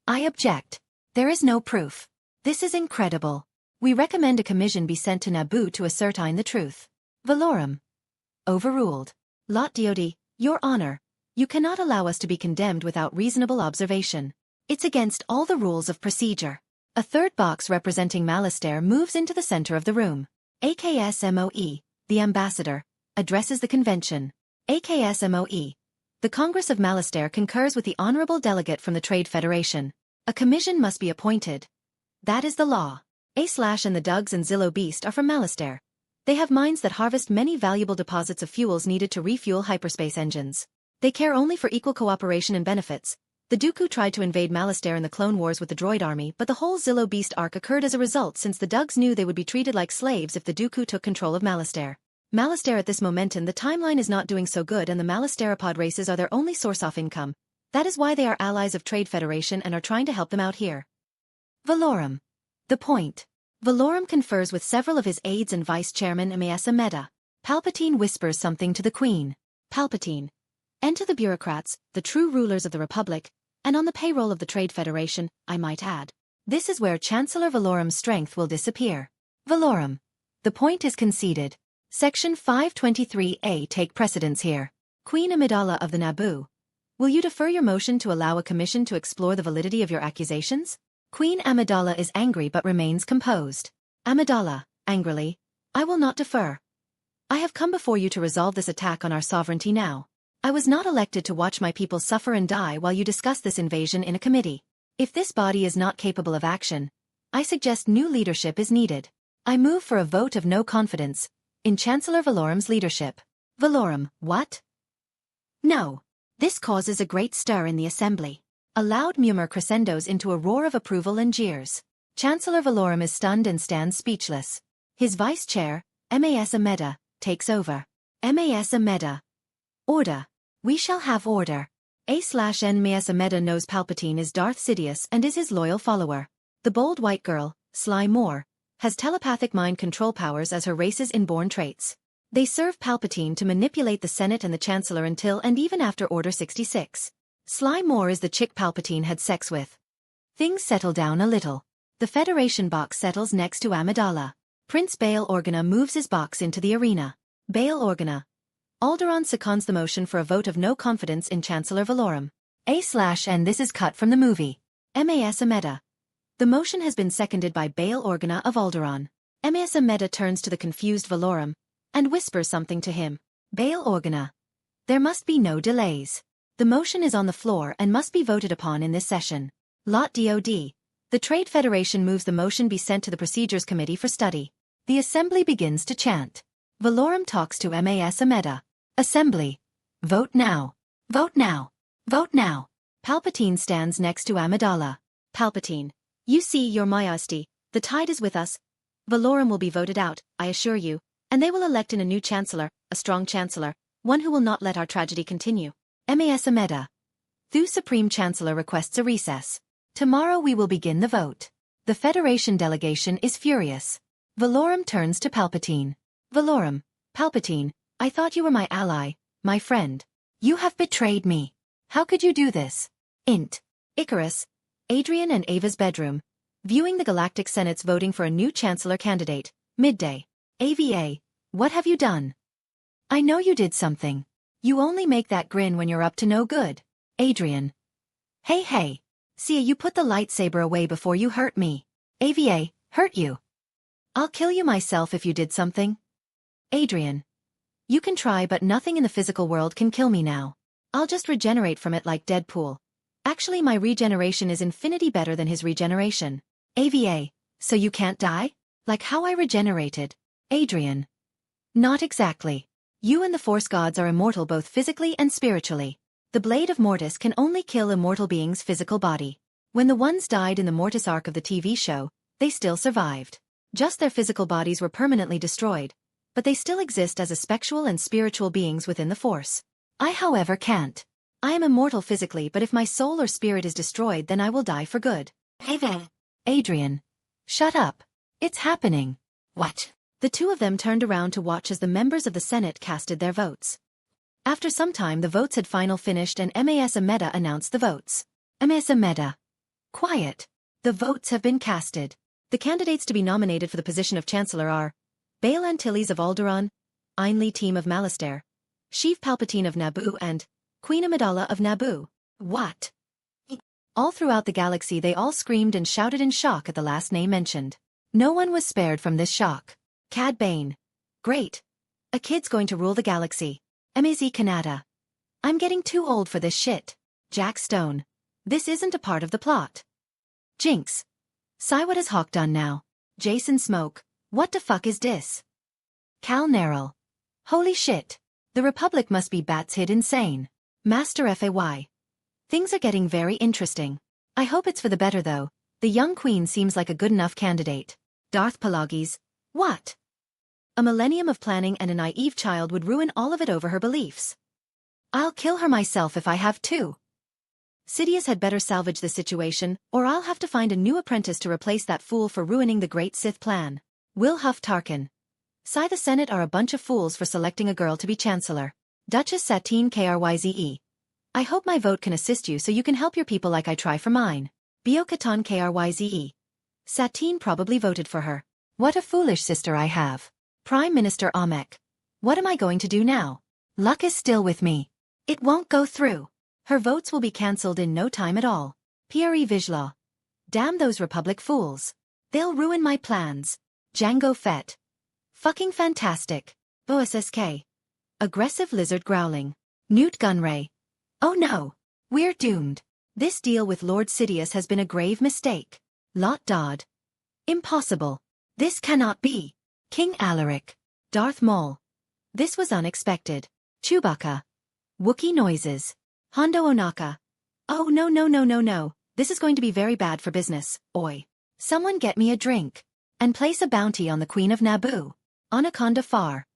I object. There is no proof. This is incredible. We recommend a commission be sent to Naboo to ascertain the truth. Valorum. Overruled. Lot Dod. Your Honor, you cannot allow us to be condemned without reasonable observation. It's against all the rules of procedure. A third box representing Malastare moves into the center of the room. AKSMOE, the ambassador, addresses the convention. AKSMOE. The Congress of Malastare concurs with the honorable delegate from the Trade Federation. A commission must be appointed. That is the law. A/ and the Dugs and Zillow Beast are from Malastare. They have mines that harvest many valuable deposits of fuels needed to refuel hyperspace engines. They care only for equal cooperation and benefits. The Dooku tried to invade Malastare in the Clone Wars with the droid army, but the whole Zillow Beast arc occurred as a result since the Dugs knew they would be treated like slaves if the Dooku took control of Malastare. Malastare at this momentum the timeline is not doing so good and the Malastaropod races are their only source of income. That is why they are allies of Trade Federation and are trying to help them out here. Valorum. The point. Valorum confers with several of his aides and vice-chairman Amasa Meda. Palpatine whispers something to the Queen. Palpatine. Enter the bureaucrats, the true rulers of the Republic, and on the payroll of the Trade Federation, I might add. This is where Chancellor Valorum's strength will disappear. Valorum. The point is conceded. Section 523A take precedence here. Queen Amidala of the Naboo. Will you defer your motion to allow a commission to explore the validity of your accusations? Queen Amidala is angry but remains composed. Amidala, angrily. I will not defer. I have come before you to resolve this attack on our sovereignty now. I was not elected to watch my people suffer and die while you discuss this invasion in a committee. If this body is not capable of action, I suggest new leadership is needed. I move for a vote of no confidence in Chancellor Valorum's leadership. Valorum, what? No. This causes a great stir in the assembly. A loud murmur crescendos into a roar of approval and jeers. Chancellor Valorum is stunned and stands speechless. His vice-chair, Amasa Meda, takes over. Amasa Meda. Order. We shall have order. A/N Amasa Meda knows Palpatine is Darth Sidious and is his loyal follower. The bold white girl, Sly Moore, has telepathic mind control powers as her race's inborn traits. They serve Palpatine to manipulate the Senate and the Chancellor until and even after Order 66. Sly Moore is the chick Palpatine had sex with. Things settle down a little. The Federation box settles next to Amidala. Prince Bail Organa moves his box into the arena. Bail Organa. Alderaan seconds the motion for a vote of no confidence in Chancellor Valorum. A/N this is cut from the movie. Amasa Meda. The motion has been seconded by Bail Organa of Alderaan. Amasa Meda turns to the confused Valorum and whispers something to him. Bail Organa. There must be no delays. The motion is on the floor and must be voted upon in this session. Lot DOD. The Trade Federation moves the motion be sent to the Procedures Committee for study. The assembly begins to chant. Valorum talks to Amasa Meda. Assembly. Vote now. Vote now. Vote now. Palpatine stands next to Amidala. Palpatine. You see, Your Majesty, the tide is with us. Valorum will be voted out, I assure you, and they will elect in a new chancellor, a strong chancellor, one who will not let our tragedy continue. Amasa Meda. The Supreme Chancellor requests a recess. Tomorrow we will begin the vote. The Federation delegation is furious. Valorum turns to Palpatine. Valorum. Palpatine, I thought you were my ally, my friend. You have betrayed me. How could you do this? Int. Icarus. Adrien and Ava's bedroom. Viewing the Galactic Senate's voting for a new Chancellor candidate. Midday. AVA. What have you done? I know you did something. You only make that grin when you're up to no good. Adrian. Hey. See, you put the lightsaber away before you hurt me. AVA. Hurt you. I'll kill you myself if you did something. Adrian. You can try, but nothing in the physical world can kill me now. I'll just regenerate from it like Deadpool. Actually, my regeneration is infinity better than his regeneration. AVA. So you can't die? Like how I regenerated. Adrian. Not exactly. You and the Force gods are immortal both physically and spiritually. The Blade of Mortis can only kill immortal beings' physical body. When the ones died in the Mortis arc of the TV show, they still survived. Just their physical bodies were permanently destroyed, but they still exist as spectral and spiritual beings within the Force. I, however, can't. I am immortal physically, but if my soul or spirit is destroyed, then I will die for good. Hey there. Adrian. Shut up. It's happening. What? The two of them turned around to watch as the members of the Senate casted their votes. After some time the votes had finished and Amasa Meda announced the votes. Amasa Meda. Quiet. The votes have been casted. The candidates to be nominated for the position of Chancellor are Bail Antilles of Alderaan, Ainli Team of Malastare, Sheev Palpatine of Naboo and Queen Amidala of Naboo. What? All throughout the galaxy they all screamed and shouted in shock at the last name mentioned. No one was spared from this shock. Cad Bane. Great. A kid's going to rule the galaxy. Amazi Kanata. I'm getting too old for this shit. Jack Stone. This isn't a part of the plot. Jinx. Sigh, what has Hawke done now? Jason Smoke. What the fuck is this? Cal Neril. Holy shit. The Republic must be bats hit insane. Master FAY. Things are getting very interesting. I hope it's for the better though. The young queen seems like a good enough candidate. Darth Pelagies. What? A millennium of planning and a naive child would ruin all of it over her beliefs. I'll kill her myself if I have to. Sidious had better salvage the situation, or I'll have to find a new apprentice to replace that fool for ruining the great Sith plan. Will Huff Tarkin. Sigh, the Senate are a bunch of fools for selecting a girl to be Chancellor. Duchess Satine Kryze. I hope my vote can assist you so you can help your people like I try for mine. Bo-Katan Kryze. Satine probably voted for her. What a foolish sister I have. Prime Minister Amek. What am I going to do now? Luck is still with me. It won't go through. Her votes will be cancelled in no time at all. Pierre Vijlaw. Damn those Republic fools. They'll ruin my plans. Jango Fett. Fucking fantastic. OSSK. Aggressive lizard growling. Newt Gunray. Oh no. We're doomed. This deal with Lord Sidious has been a grave mistake. Lot Dodd. Impossible. This cannot be. King Alaric. Darth Maul. This was unexpected. Chewbacca. Wookiee noises. Hondo Onaka. Oh no. This is going to be very bad for business. Oi. Someone get me a drink. And place a bounty on the Queen of Naboo. Anaconda Far.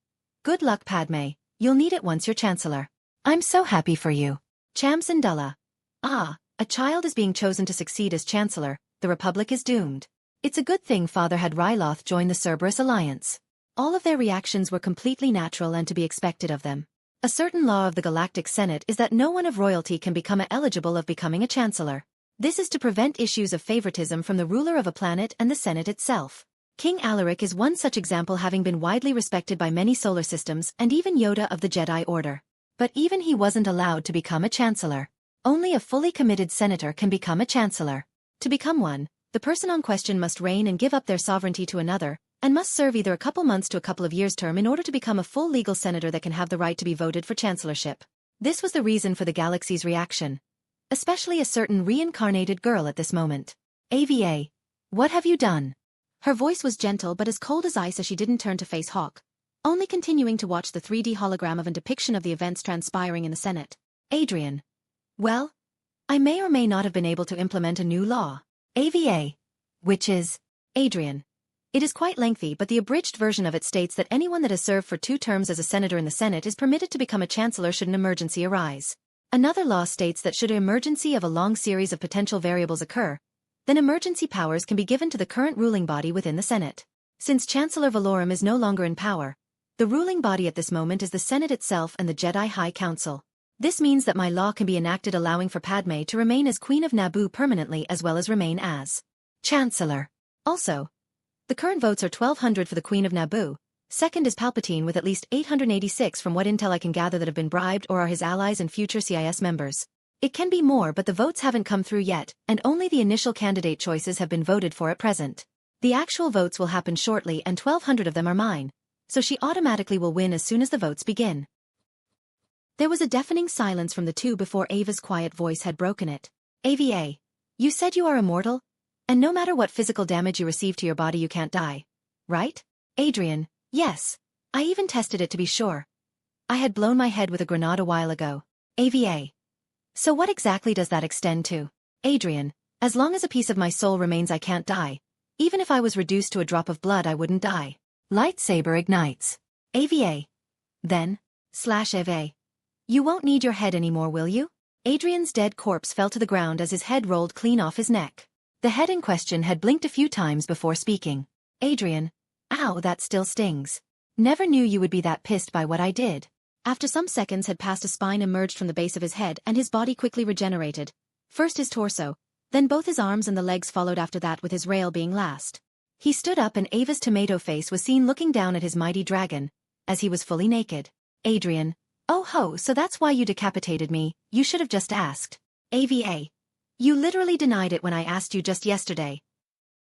Good luck, Padme. You'll need it once you're Chancellor. I'm so happy for you. Chamson Dulla. Ah, a child is being chosen to succeed as Chancellor. The Republic is doomed. It's a good thing Father had Ryloth join the Cerberus Alliance. All of their reactions were completely natural and to be expected of them. A certain law of the Galactic Senate is that no one of royalty can become eligible of becoming a Chancellor. This is to prevent issues of favoritism from the ruler of a planet and the Senate itself. King Alaric is one such example, having been widely respected by many solar systems and even Yoda of the Jedi Order. But even he wasn't allowed to become a Chancellor. Only a fully committed senator can become a Chancellor. To become one, the person on question must reign and give up their sovereignty to another, and must serve either a couple months to a couple of years term in order to become a full legal senator that can have the right to be voted for chancellorship. This was the reason for the galaxy's reaction. Especially a certain reincarnated girl at this moment. AVA. What have you done? Her voice was gentle but as cold as ice as she didn't turn to face Hawke, only continuing to watch the 3D hologram of a depiction of the events transpiring in the Senate. Adrian. Well, I may or may not have been able to implement a new law. AVA. Which is? Adrian. It is quite lengthy, but the abridged version of it states that anyone that has served for 2 terms as a senator in the Senate is permitted to become a chancellor should an emergency arise. Another law states that should an emergency of a long series of potential variables occur, then emergency powers can be given to the current ruling body within the Senate. Since Chancellor Valorum is no longer in power, the ruling body at this moment is the Senate itself and the Jedi High Council. This means that my law can be enacted allowing for Padme to remain as Queen of Naboo permanently as well as remain as Chancellor. Also, the current votes are 1,200 for the Queen of Naboo. Second is Palpatine with at least 886 from what intel I can gather that have been bribed or are his allies and future CIS members. It can be more, but the votes haven't come through yet, and only the initial candidate choices have been voted for at present. The actual votes will happen shortly and 1,200 of them are mine, so she automatically will win as soon as the votes begin. There was a deafening silence from the two before Ava's quiet voice had broken it. AVA. You said you are immortal? And no matter what physical damage you receive to your body you can't die. Right? Adrian. Yes. I even tested it to be sure. I had blown my head with a grenade a while ago. AVA. So what exactly does that extend to? Adrian. As long as a piece of my soul remains I can't die. Even if I was reduced to a drop of blood I wouldn't die. Lightsaber ignites. AVA. Then. /AVA. You won't need your head anymore, will you? Adrian's dead corpse fell to the ground as his head rolled clean off his neck. The head in question had blinked a few times before speaking. Adrian. Ow, that still stings. Never knew you would be that pissed by what I did. After some seconds had passed, a spine emerged from the base of his head and his body quickly regenerated. First his torso, then both his arms and the legs followed after that, with his rail being last. He stood up and Ava's tomato face was seen looking down at his mighty dragon, as he was fully naked. Adrian. Oh ho, so that's why you decapitated me. You should have just asked. AVA. You literally denied it when I asked you just yesterday.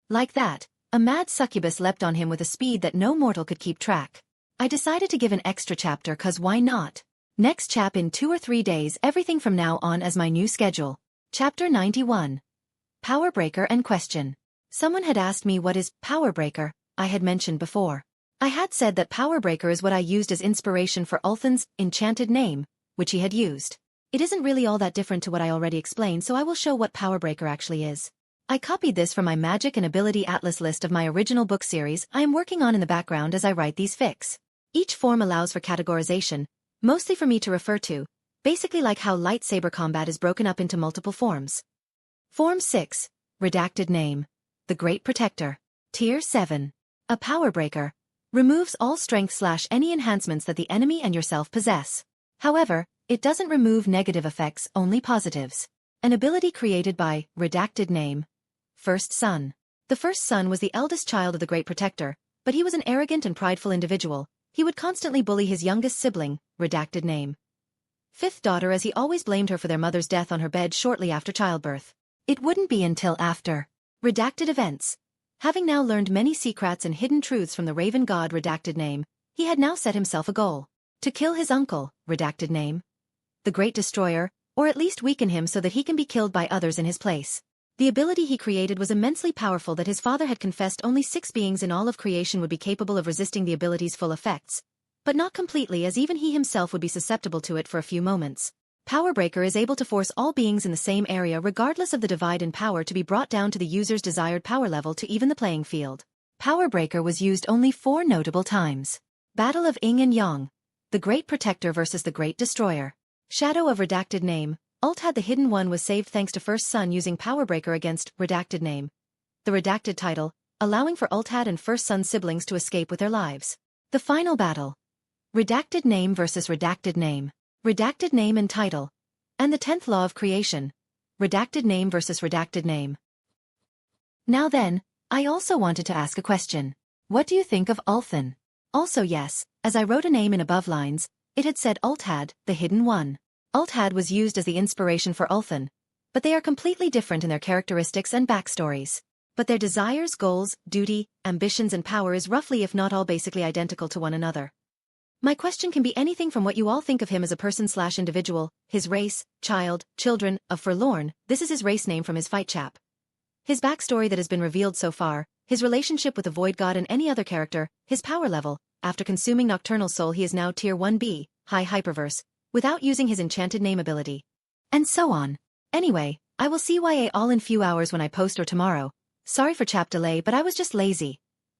Like that, a mad succubus leapt on him with a speed that no mortal could keep track. I decided to give an extra chapter cause why not? Next chap in 2 or 3 days, everything from now on as my new schedule. Chapter 91. Power Breaker and Question. Someone had asked me what is Power Breaker. I had mentioned before. I had said that Power Breaker is what I used as inspiration for Ulthan's enchanted name, which he had used. It isn't really all that different to what I already explained, so I will show what Power Breaker actually is. I copied this from my Magic and Ability Atlas list of my original book series I am working on in the background as I write these fics. Each form allows for categorization, mostly for me to refer to, basically like how lightsaber combat is broken up into multiple forms. Form 6. Redacted Name. The Great Protector. Tier 7. A Power Breaker. Removes all strength/any enhancements that the enemy and yourself possess. However, it doesn't remove negative effects, only positives. An ability created by Redacted Name. First Son. The first son was the eldest child of the Great Protector, but he was an arrogant and prideful individual. He would constantly bully his youngest sibling, Redacted Name. Fifth daughter, as he always blamed her for their mother's death on her bed shortly after childbirth. It wouldn't be until after redacted events. Having now learned many secrets and hidden truths from the Raven God Redacted Name, he had now set himself a goal. To kill his uncle, Redacted Name. The Great Destroyer, or at least weaken him so that he can be killed by others in his place. The ability he created was immensely powerful that his father had confessed only 6 beings in all of creation would be capable of resisting the ability's full effects. But not completely, as even he himself would be susceptible to it for a few moments. Power Breaker is able to force all beings in the same area regardless of the divide in power to be brought down to the user's desired power level to even the playing field. Power Breaker was used only 4 notable times. Battle of Yin and Yang. The Great Protector versus the Great Destroyer. Shadow of Redacted Name. Ult had the Hidden One was saved thanks to First Son using Power Breaker against Redacted Name. The Redacted title, allowing for Ulthad and First Son siblings to escape with their lives. The final battle. Redacted Name versus Redacted Name. Redacted Name and title. And the 10th Law of Creation. Redacted Name versus Redacted Name. Now then, I also wanted to ask a question. What do you think of Ulthan? Also yes, as I wrote a name in above lines, it had said Ulthad, the Hidden One. Ulthad was used as the inspiration for Ulthan, but they are completely different in their characteristics and backstories. But their desires, goals, duty, ambitions and power is roughly if not all basically identical to one another. My question can be anything from what you all think of him as a person/individual, his race, child, children, of Forlorn, this is his race name from his fight chap. His backstory that has been revealed so far, his relationship with the Void God and any other character, his power level, after consuming Nocturnal Soul he is now Tier 1B, High Hyperverse, without using his Enchanted Name ability. And so on. Anyway, I will see YA all in few hours when I post or tomorrow. Sorry for chap delay but I was just lazy.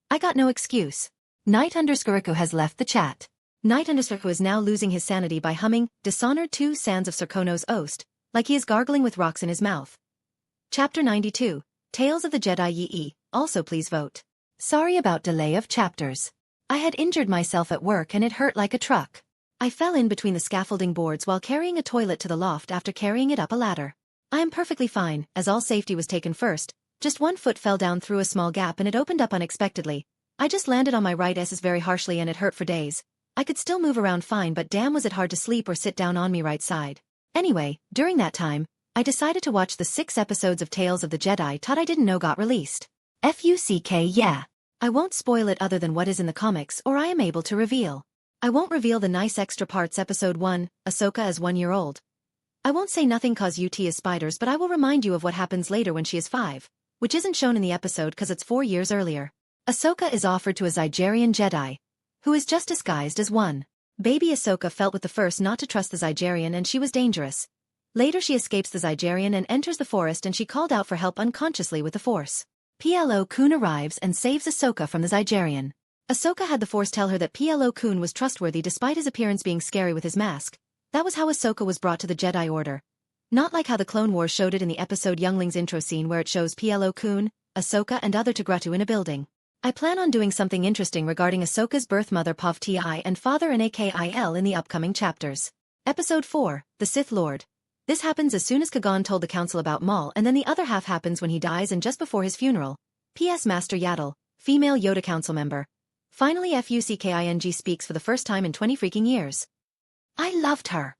I got no excuse. Knight_Riku has left the chat. Knight_Riku is now losing his sanity by humming Dishonored 2 Sands of Serkonos Oast, like he is gargling with rocks in his mouth. Chapter 92, Tales of the Jedi Yi. Also please vote. Sorry about delay of chapters. I had injured myself at work and it hurt like a truck. I fell in between the scaffolding boards while carrying a toilet to the loft after carrying it up a ladder. I am perfectly fine, as all safety was taken first. Just one foot fell down through a small gap and it opened up unexpectedly. I just landed on my right SS very harshly and it hurt for days. I could still move around fine but damn was it hard to sleep or sit down on me right side. Anyway, during that time, I decided to watch the 6 episodes of Tales of the Jedi I didn't know got released. FUCK yeah. I won't spoil it other than what is in the comics or I am able to reveal. I won't reveal the nice extra parts. Episode 1, Ahsoka as 1 year old. I won't say nothing cause UT is spiders but I will remind you of what happens later when she is 5, which isn't shown in the episode cause it's 4 years earlier. Ahsoka is offered to a Zygerian Jedi, who is just disguised as one. Baby Ahsoka felt with the first not to trust the Zygerian and she was dangerous. Later she escapes the Zygerian and enters the forest and she called out for help unconsciously with the Force. Plo Koon arrives and saves Ahsoka from the Zygerian. Ahsoka had the Force tell her that Plo Koon was trustworthy despite his appearance being scary with his mask. That was how Ahsoka was brought to the Jedi Order. Not like how the Clone Wars showed it in the episode Younglings intro scene where it shows Plo Koon, Ahsoka and other Togrutu in a building. I plan on doing something interesting regarding Ahsoka's birth mother Pov-Ti and father Nakil in the upcoming chapters. Episode 4, The Sith Lord. This happens as soon as Kagan told the council about Maul and then the other half happens when he dies and just before his funeral. P.S. Master Yaddle, female Yoda council member. Finally FUCKING speaks for the first time in 20 freaking years. I loved her.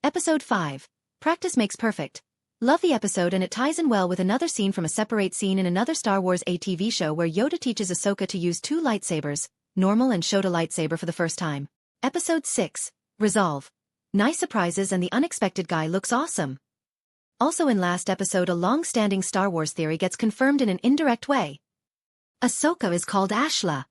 Episode 5, Practice Makes Perfect. Love the episode and it ties in well with another scene from a separate scene in another Star Wars ATV show where Yoda teaches Ahsoka to use 2 lightsabers, normal and Shota lightsaber for the first time. Episode 6, Resolve. Nice surprises and the unexpected guy looks awesome. Also in last episode a long-standing Star Wars theory gets confirmed in an indirect way. Ahsoka is called Ashla.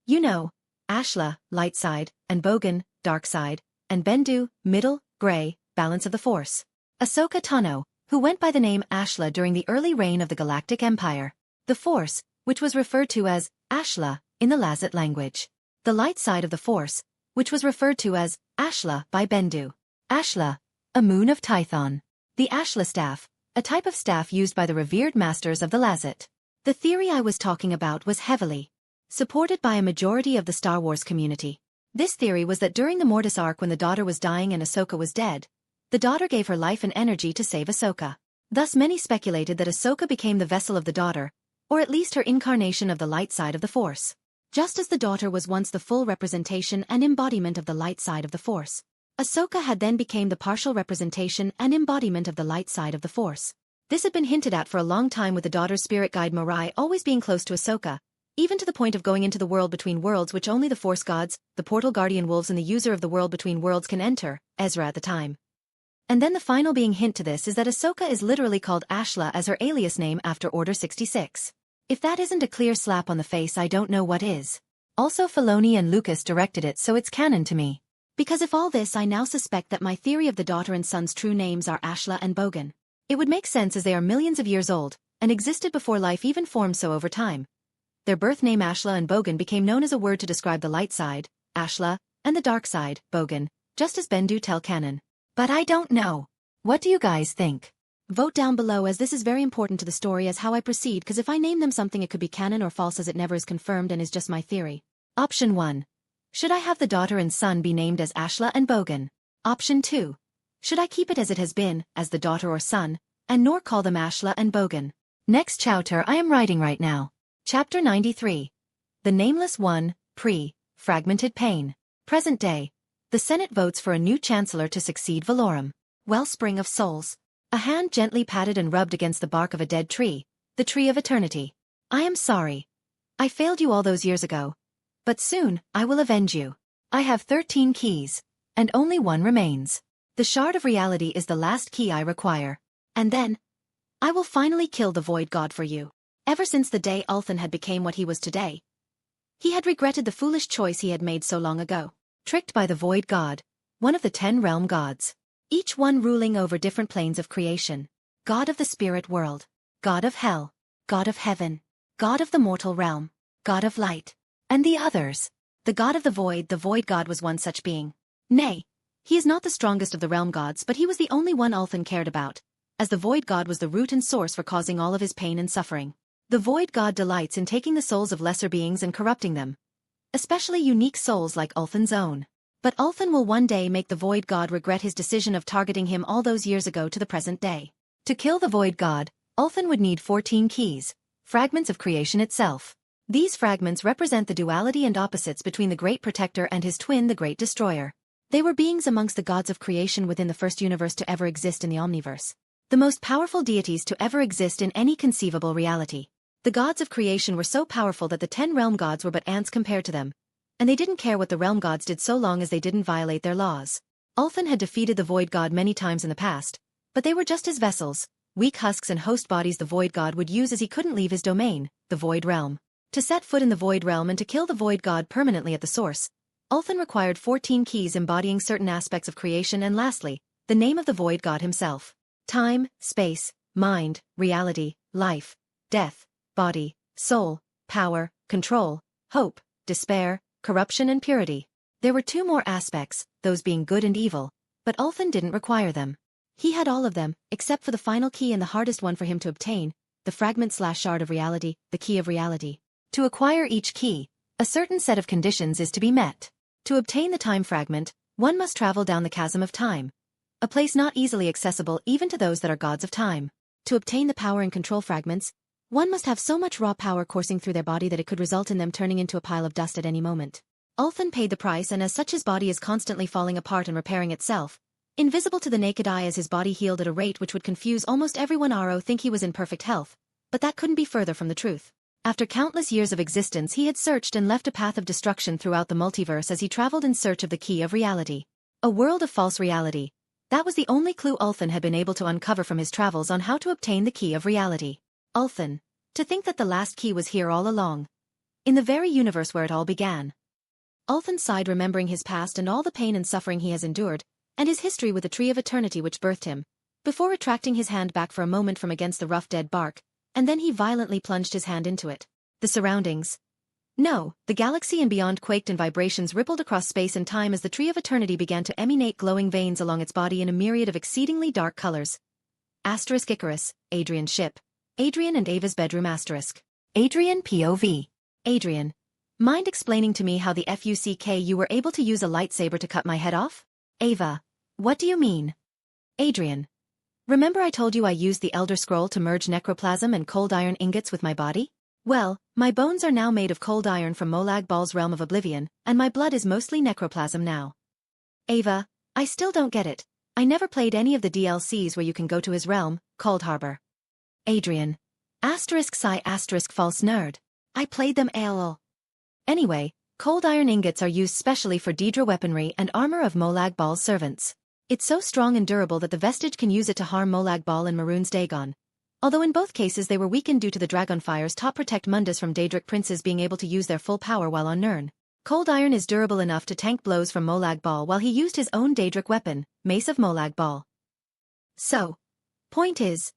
You know, Ashla, light side, and Bogan, dark side, and Bendu, middle, gray, balance of the Force. Ahsoka Tano, who went by the name Ashla during the early reign of the Galactic Empire. The Force, which was referred to as Ashla in the Lazat language. The light side of the Force, which was referred to as Ashla by Bendu. Ashla, a moon of Tython. The Ashla staff, a type of staff used by the revered masters of the Lazat. The theory I was talking about was heavily supported by a majority of the Star Wars community. This theory was that during the Mortis arc when the daughter was dying and Ahsoka was dead, the daughter gave her life and energy to save Ahsoka. Thus many speculated that Ahsoka became the vessel of the daughter, or at least her incarnation of the light side of the Force. Just as the daughter was once the full representation and embodiment of the light side of the Force, Ahsoka had then become the partial representation and embodiment of the light side of the Force. This had been hinted at for a long time with the daughter's spirit guide Morai always being close to Ahsoka, even to the point of going into the world between worlds which only the Force gods, the portal guardian wolves and the user of the world between worlds can enter, Ezra at the time. And then the final being hint to this is that Ahsoka is literally called Ashla as her alias name after Order 66. If that isn't a clear slap on the face I don't know what is. Also Filoni and Lucas directed it so it's canon to me. Because if all this I now suspect that my theory of the daughter and son's true names are Ashla and Bogan. It would make sense as they are millions of years old, and existed before life even formed so over time. Their birth name Ashla and Bogan became known as a word to describe the light side, Ashla, and the dark side, Bogan, just as Bendu tell canon. But I don't know. What do you guys think? Vote down below as this is very important to the story as how I proceed because if I name them something it could be canon or false as it never is confirmed and is just my theory. Option 1. Should I have the daughter and son be named as Ashla and Bogan? Option 2. Should I keep it as it has been, as the daughter or son, and nor call them Ashla and Bogan? Next chapter I am writing right now. Chapter 93. The Nameless One, Fragmented Pain. Present day. The Senate votes for a new chancellor to succeed Valorum. Wellspring of Souls. A hand gently patted and rubbed against the bark of a dead tree, the tree of eternity. I am sorry. I failed you all those years ago. But soon, I will avenge you. I have 13 keys, and only one remains. The shard of reality is the last key I require. And then, I will finally kill the Void God for you. Ever since the day Ulthan had become what he was today, he had regretted the foolish choice he had made so long ago. Tricked by the Void God, one of the 10 realm gods. Each one ruling over different planes of creation. God of the spirit world. God of hell. God of heaven. God of the mortal realm. God of light. And the others. The God of the Void God was one such being. Nay, he is not the strongest of the realm gods but he was the only one Ulthan cared about, as the Void God was the root and source for causing all of his pain and suffering. The Void God delights in taking the souls of lesser beings and corrupting them. Especially unique souls like Ulthan's own. But Ulthan will one day make the Void God regret his decision of targeting him all those years ago to the present day. To kill the Void God, Ulthan would need 14 keys, fragments of creation itself. These fragments represent the duality and opposites between the Great Protector and his twin the Great Destroyer. They were beings amongst the gods of creation within the first universe to ever exist in the Omniverse. The most powerful deities to ever exist in any conceivable reality. The gods of creation were so powerful that the 10 realm gods were but ants compared to them. And they didn't care what the realm gods did so long as they didn't violate their laws. Ulthan had defeated the Void God many times in the past, but they were just his vessels, weak husks and host bodies the Void God would use as he couldn't leave his domain, the Void Realm. To set foot in the Void Realm and to kill the Void God permanently at the source, Ulthan required 14 keys embodying certain aspects of creation and lastly, the name of the Void God himself. Time, space, mind, reality, life, death, body, soul, power, control, hope, despair, corruption and purity. There were 2 more aspects, those being good and evil, but Ulthan didn't require them. He had all of them, except for the final key and the hardest one for him to obtain, the fragment/shard of reality, the key of reality. To acquire each key, a certain set of conditions is to be met. To obtain the time fragment, one must travel down the chasm of time, a place not easily accessible even to those that are gods of time. To obtain the power and control fragments, one must have so much raw power coursing through their body that it could result in them turning into a pile of dust at any moment. Ulthan paid the price and as such his body is constantly falling apart and repairing itself, invisible to the naked eye as his body healed at a rate which would confuse almost everyone think he was in perfect health, but that couldn't be further from the truth. After countless years of existence he had searched and left a path of destruction throughout the multiverse as he traveled in search of the key of reality. A world of false reality. That was the only clue Ulthen had been able to uncover from his travels on how to obtain the key of reality. Ulthen. To think that the last key was here all along. In the very universe where it all began. Ulthen sighed, remembering his past and all the pain and suffering he has endured, and his history with the tree of eternity which birthed him, before retracting his hand back for a moment from against the rough dead bark, and then he violently plunged his hand into it. The surroundings. No, the galaxy and beyond quaked and vibrations rippled across space and time as the tree of eternity began to emanate glowing veins along its body in a myriad of exceedingly dark colors. Asterisk Icarus, Adrian's ship. Adrien and Ava's bedroom asterisk. Adrian POV. Adrian. Mind explaining to me how the fuck you were able to use a lightsaber to cut my head off? Ava. What do you mean? Adrian. Remember I told you I used the Elder Scroll to merge necroplasm and cold iron ingots with my body? Well, my bones are now made of cold iron from Molag Bal's realm of oblivion, and my blood is mostly necroplasm now. Ava, I still don't get it. I never played any of the DLCs where you can go to his realm, Cold Harbor. Adrian. Asterisk sigh asterisk false nerd. I played them all. Anyway, cold iron ingots are used specially for Daedra weaponry and armor of Molag Bal's servants. It's so strong and durable that the vestige can use it to harm Molag Bal and Maroon's Dagon. Although in both cases they were weakened due to the Dragonfire's top protect Mundus from Daedric princes being able to use their full power while on Nirn. Cold iron is durable enough to tank blows from Molag Bal while he used his own Daedric weapon, Mace of Molag Bal. So, point is,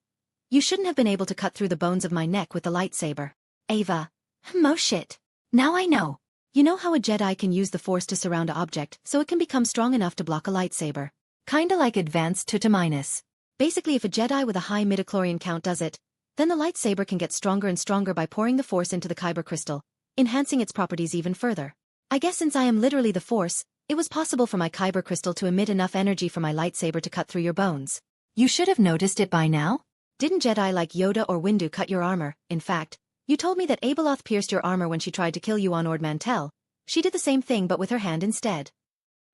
you shouldn't have been able to cut through the bones of my neck with the lightsaber. Ava. Oh shit. Now I know. You know how a Jedi can use the Force to surround an object so it can become strong enough to block a lightsaber? Kinda like advanced Tuta-minus. Basically if a Jedi with a high midichlorian count does it, then the lightsaber can get stronger and stronger by pouring the Force into the Kyber crystal, enhancing its properties even further. I guess since I am literally the Force, it was possible for my Kyber crystal to emit enough energy for my lightsaber to cut through your bones. You should have noticed it by now. Didn't Jedi like Yoda or Windu cut your armor? In fact, you told me that Abeloth pierced your armor when she tried to kill you on Ord Mantell. She did the same thing but with her hand instead.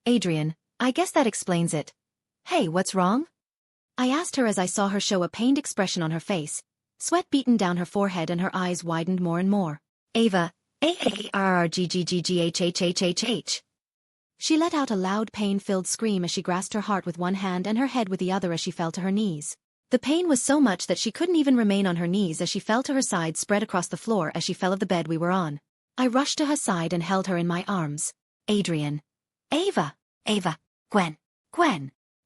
Adrian, I guess that explains it. Hey, what's wrong? I asked her as I saw her show a pained expression on her face, sweat beaten down her forehead and her eyes widened more and more. Ava, AARRGGGGHHHHH. She let out a loud pain-filled scream as she grasped her heart with one hand and her head with the other as she fell to her knees. The pain was so much that she couldn't even remain on her knees as she fell to her side spread across the floor as she fell of the bed we were on. I rushed to her side and held her in my arms. Adrian. Ava. Ava. Gwen.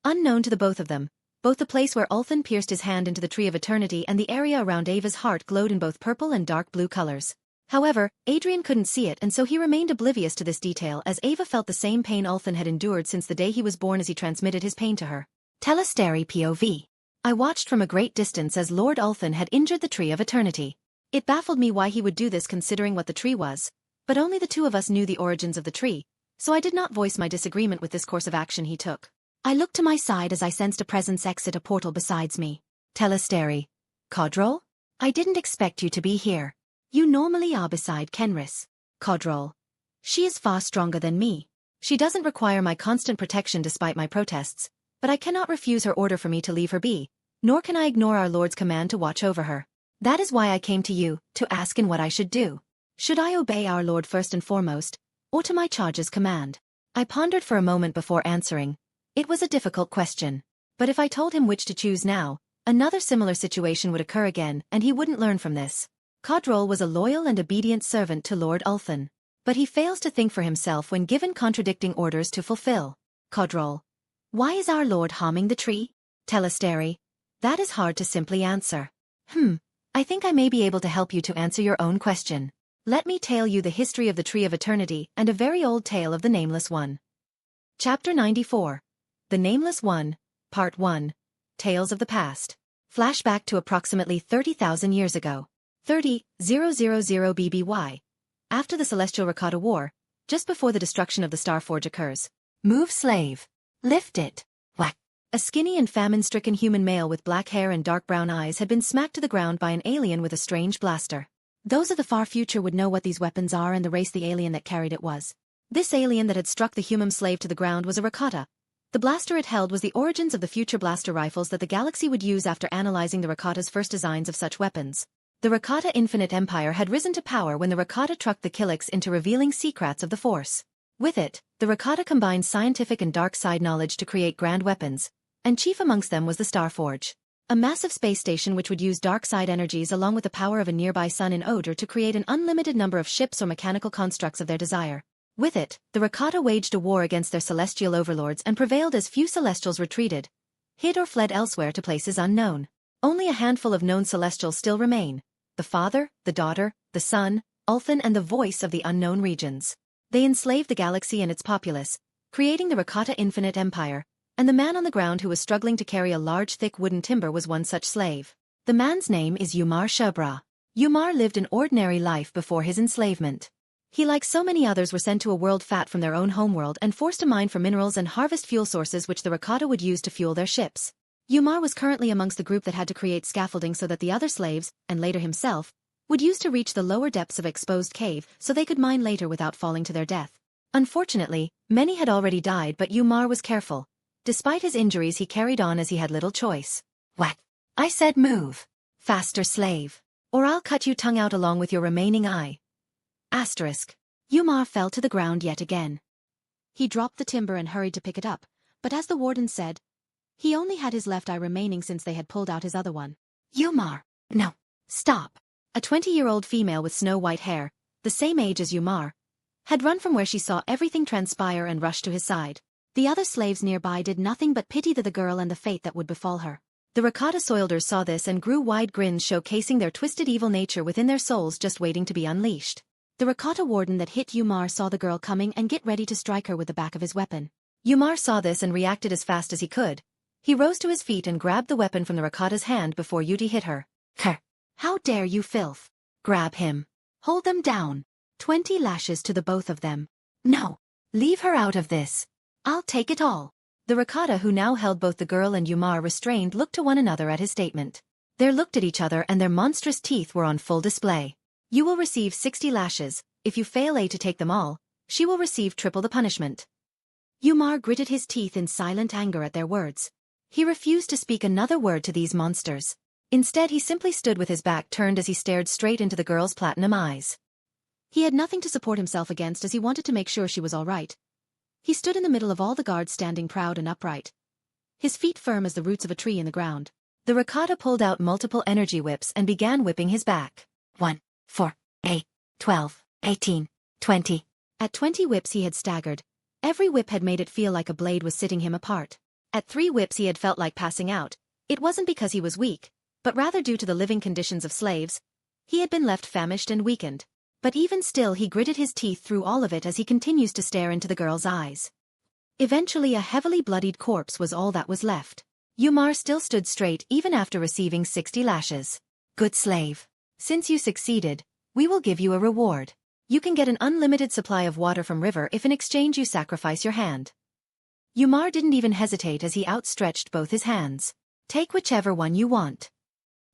Unknown to the both of them, both the place where Ulthen pierced his hand into the Tree of Eternity and the area around Ava's heart glowed in both purple and dark blue colors. However, Adrian couldn't see it and so he remained oblivious to this detail as Ava felt the same pain Ulthen had endured since the day he was born as he transmitted his pain to her. Telesteri POV. I watched from a great distance as Lord Ulthen had injured the Tree of Eternity. It baffled me why he would do this considering what the tree was, but only the two of us knew the origins of the tree, so I did not voice my disagreement with this course of action he took. I looked to my side as I sensed a presence exit a portal besides me. Telesteri. Codrol? I didn't expect you to be here. You normally are beside Kenris. Codrol. She is far stronger than me. She doesn't require my constant protection despite my protests, but I cannot refuse her order for me to leave her be, nor can I ignore our Lord's command to watch over her. That is why I came to you, to ask in what I should do. Should I obey our Lord first and foremost, or to my charge's command? I pondered for a moment before answering. It was a difficult question, but if I told him which to choose now, another similar situation would occur again and he wouldn't learn from this. Codrol was a loyal and obedient servant to Lord Ulthen, but he fails to think for himself when given contradicting orders to fulfill. Codrol. Why is our Lord harming the tree? Telesteri. That is hard to simply answer. I think I may be able to help you to answer your own question. Let me tell you the history of the Tree of Eternity and a very old tale of the Nameless One. Chapter 94. The Nameless One, Part 1. Tales of the Past. Flashback to approximately 30,000 years ago. 30,000 BBY. After the Celestial Rakata War, just before the destruction of the Starforge occurs. Move slave. Lift it. Whack. A skinny and famine-stricken human male with black hair and dark brown eyes had been smacked to the ground by an alien with a strange blaster. Those of the far future would know what these weapons are and the race the alien that carried it was. This alien that had struck the human slave to the ground was a Rakata. The blaster it held was the origins of the future blaster rifles that the galaxy would use after analyzing the Rakata's first designs of such weapons. The Rakata Infinite Empire had risen to power when the Rakata trucked the Killiks into revealing secrets of the Force. With it, the Rakata combined scientific and dark side knowledge to create grand weapons, and chief amongst them was the Starforge, a massive space station which would use dark side energies along with the power of a nearby sun in Oder to create an unlimited number of ships or mechanical constructs of their desire. With it, the Rakata waged a war against their celestial overlords and prevailed as few celestials retreated, hid or fled elsewhere to places unknown. Only a handful of known celestials still remain: the father, the daughter, the son, Ulthan, and the voice of the unknown regions. They enslaved the galaxy and its populace, creating the Rakata Infinite Empire, and the man on the ground who was struggling to carry a large thick wooden timber was one such slave. The man's name is Umar Shabra. Umar lived an ordinary life before his enslavement. He, like so many others, were sent to a world fat from their own homeworld and forced to mine for minerals and harvest fuel sources which the Rakata would use to fuel their ships. Umar was currently amongst the group that had to create scaffolding so that the other slaves, and later himself, would use to reach the lower depths of exposed cave so they could mine later without falling to their death. Unfortunately, many had already died, but Umar was careful. Despite his injuries, he carried on as he had little choice. "What? I said move. Faster, slave. Or I'll cut you tongue out along with your remaining eye." Asterisk. Umar fell to the ground yet again. He dropped the timber and hurried to pick it up, but as the warden said, he only had his left eye remaining since they had pulled out his other one. "Umar, no. Stop." A 20-year-old female with snow-white hair, the same age as Umar, had run from where she saw everything transpire and rushed to his side. The other slaves nearby did nothing but pity the girl and the fate that would befall her. The Rakata soilders saw this and grew wide grins showcasing their twisted evil nature within their souls just waiting to be unleashed. The Rakata warden that hit Umar saw the girl coming and get ready to strike her with the back of his weapon. Umar saw this and reacted as fast as he could. He rose to his feet and grabbed the weapon from the Rakata's hand before Yuti hit her. "Her! How dare you, filth! Grab him. Hold them down. 20 lashes to the both of them." "No. Leave her out of this. I'll take it all." The Rakata, who now held both the girl and Umar restrained, looked to one another at his statement. They looked at each other and their monstrous teeth were on full display. "You will receive 60 lashes. If you fail to take them all, she will receive triple the punishment." Umar gritted his teeth in silent anger at their words. He refused to speak another word to these monsters. Instead, he simply stood with his back turned as he stared straight into the girl's platinum eyes. He had nothing to support himself against as he wanted to make sure she was all right. He stood in the middle of all the guards standing proud and upright, his feet firm as the roots of a tree in the ground. The Rakata pulled out multiple energy whips and began whipping his back. 1, 4, 8, 12, 18, 20. At 20 whips he had staggered. Every whip had made it feel like a blade was sitting him apart. At 3 whips he had felt like passing out. It wasn't because he was weak, but rather due to the living conditions of slaves. He had been left famished and weakened. But even still he gritted his teeth through all of it as he continues to stare into the girl's eyes. Eventually a heavily bloodied corpse was all that was left. Umar still stood straight even after receiving 60 lashes. "Good slave. Since you succeeded, we will give you a reward. You can get an unlimited supply of water from river if in exchange you sacrifice your hand." Umar didn't even hesitate as he outstretched both his hands. "Take whichever one you want."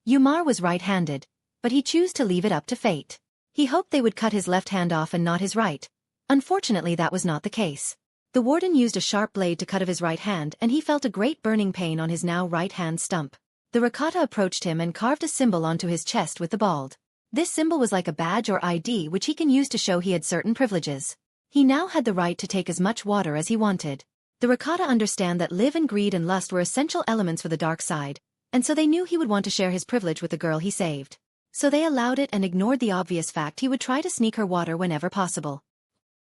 Umar was right-handed, but he chose to leave it up to fate. He hoped they would cut his left hand off and not his right. Unfortunately, that was not the case. The warden used a sharp blade to cut off his right hand and he felt a great burning pain on his now right hand stump. The Rakata approached him and carved a symbol onto his chest with the bald. This symbol was like a badge or ID which he can use to show he had certain privileges. He now had the right to take as much water as he wanted. The Rakata understand that live and greed and lust were essential elements for the dark side, and so they knew he would want to share his privilege with the girl he saved. So they allowed it and ignored the obvious fact he would try to sneak her water whenever possible.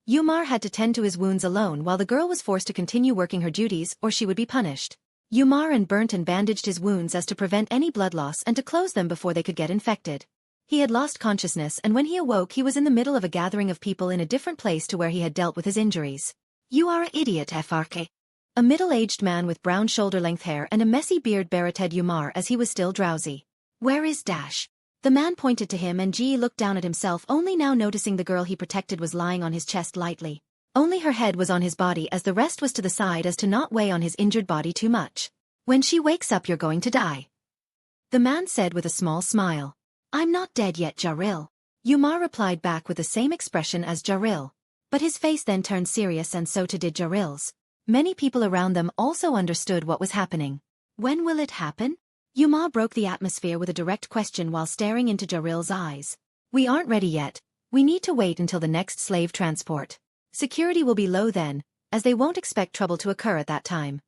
Umar had to tend to his wounds alone while the girl was forced to continue working her duties or she would be punished. Umar burnt and bandaged his wounds as to prevent any blood loss and to close them before they could get infected. He had lost consciousness and when he awoke he was in the middle of a gathering of people in a different place to where he had dealt with his injuries. "You are an idiot, FRK." A middle-aged man with brown shoulder-length hair and a messy beard barreted Umar as he was still drowsy. "Where is Dash?" The man pointed to him and G looked down at himself, only now noticing the girl he protected was lying on his chest lightly. Only her head was on his body as the rest was to the side as to not weigh on his injured body too much. "When she wakes up you're going to die," the man said with a small smile. "I'm not dead yet, Jaril." Umar replied back with the same expression as Jaril. But his face then turned serious and so too did Jaril's. Many people around them also understood what was happening. "When will it happen?" Umar broke the atmosphere with a direct question while staring into Jaril's eyes. "We aren't ready yet. We need to wait until the next slave transport. Security will be low then, as they won't expect trouble to occur at that time.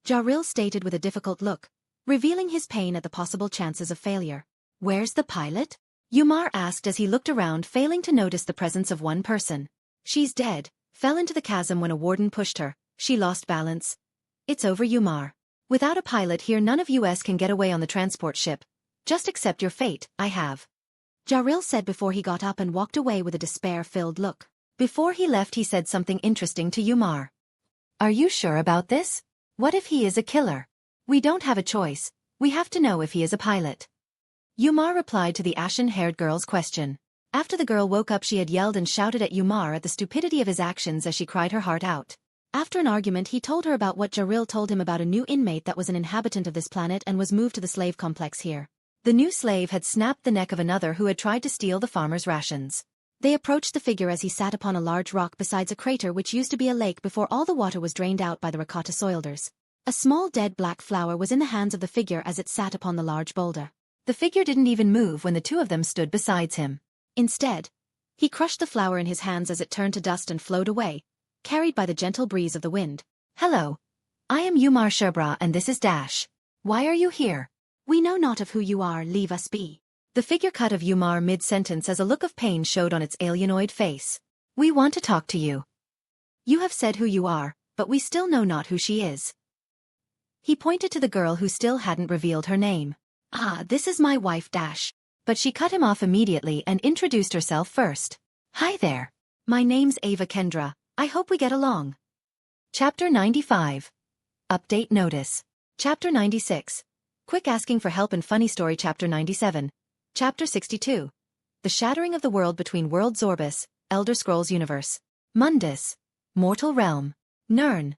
Jarrell stated with a difficult look, revealing his pain at the possible chances of failure. Where's the pilot? Umar asked as he looked around, failing to notice the presence of one person. She's dead, fell into the chasm when a warden pushed her, she lost balance. It's over, Umar. Without a pilot here, none of us can get away on the transport ship. Just accept your fate, I have. Jarrell said before he got up and walked away with a despair-filled look. Before he left, he said something interesting to Umar. Are you sure about this? What if he is a killer? We don't have a choice, we have to know if he is a pilot. Umar replied to the ashen-haired girl's question. After the girl woke up, she had yelled and shouted at Umar at the stupidity of his actions as she cried her heart out. After an argument, he told her about what Jarrell told him about a new inmate that was an inhabitant of this planet and was moved to the slave complex here. The new slave had snapped the neck of another who had tried to steal the farmer's rations. They approached the figure as he sat upon a large rock beside a crater which used to be a lake before all the water was drained out by the ricotta soilders. A small dead black flower was in the hands of the figure as it sat upon the large boulder. The figure didn't even move when the two of them stood beside him. Instead, he crushed the flower in his hands as it turned to dust and flowed away, carried by the gentle breeze of the wind. Hello. I am Umar Sherbra and this is Dash. Why are you here? We know not of who you are, leave us be. The figure cut of Umar mid-sentence as a look of pain showed on its alienoid face. We want to talk to you. You have said who you are, but we still know not who she is. He pointed to the girl who still hadn't revealed her name. Ah, this is my wife Dash. But she cut him off immediately and introduced herself first. Hi there. My name's Ava Kendra. I hope we get along. Chapter 95. Update Notice. Chapter 96. Quick Asking for Help and Funny Story. Chapter 97. Chapter 62. The Shattering of the World Between Worlds. Orbis, Elder Scrolls Universe. Mundus. Mortal Realm. Nirn.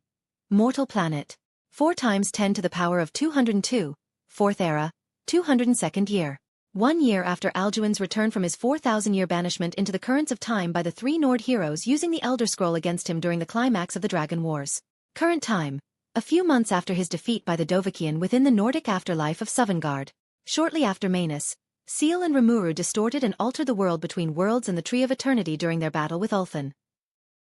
Mortal Planet. 4 times 10 to the power of 202. 4th Era. 202nd Year. 1 year after Alduin's return from his 4,000-year banishment into the currents of time by the 3 Nord heroes using the Elder Scroll against him during the climax of the Dragon Wars. Current time. A few months after his defeat by the Dovahkiin within the Nordic afterlife of Sovngarde. Shortly after Manus, Seal and Rimuru distorted and altered the world between worlds and the Tree of Eternity during their battle with Ulthen.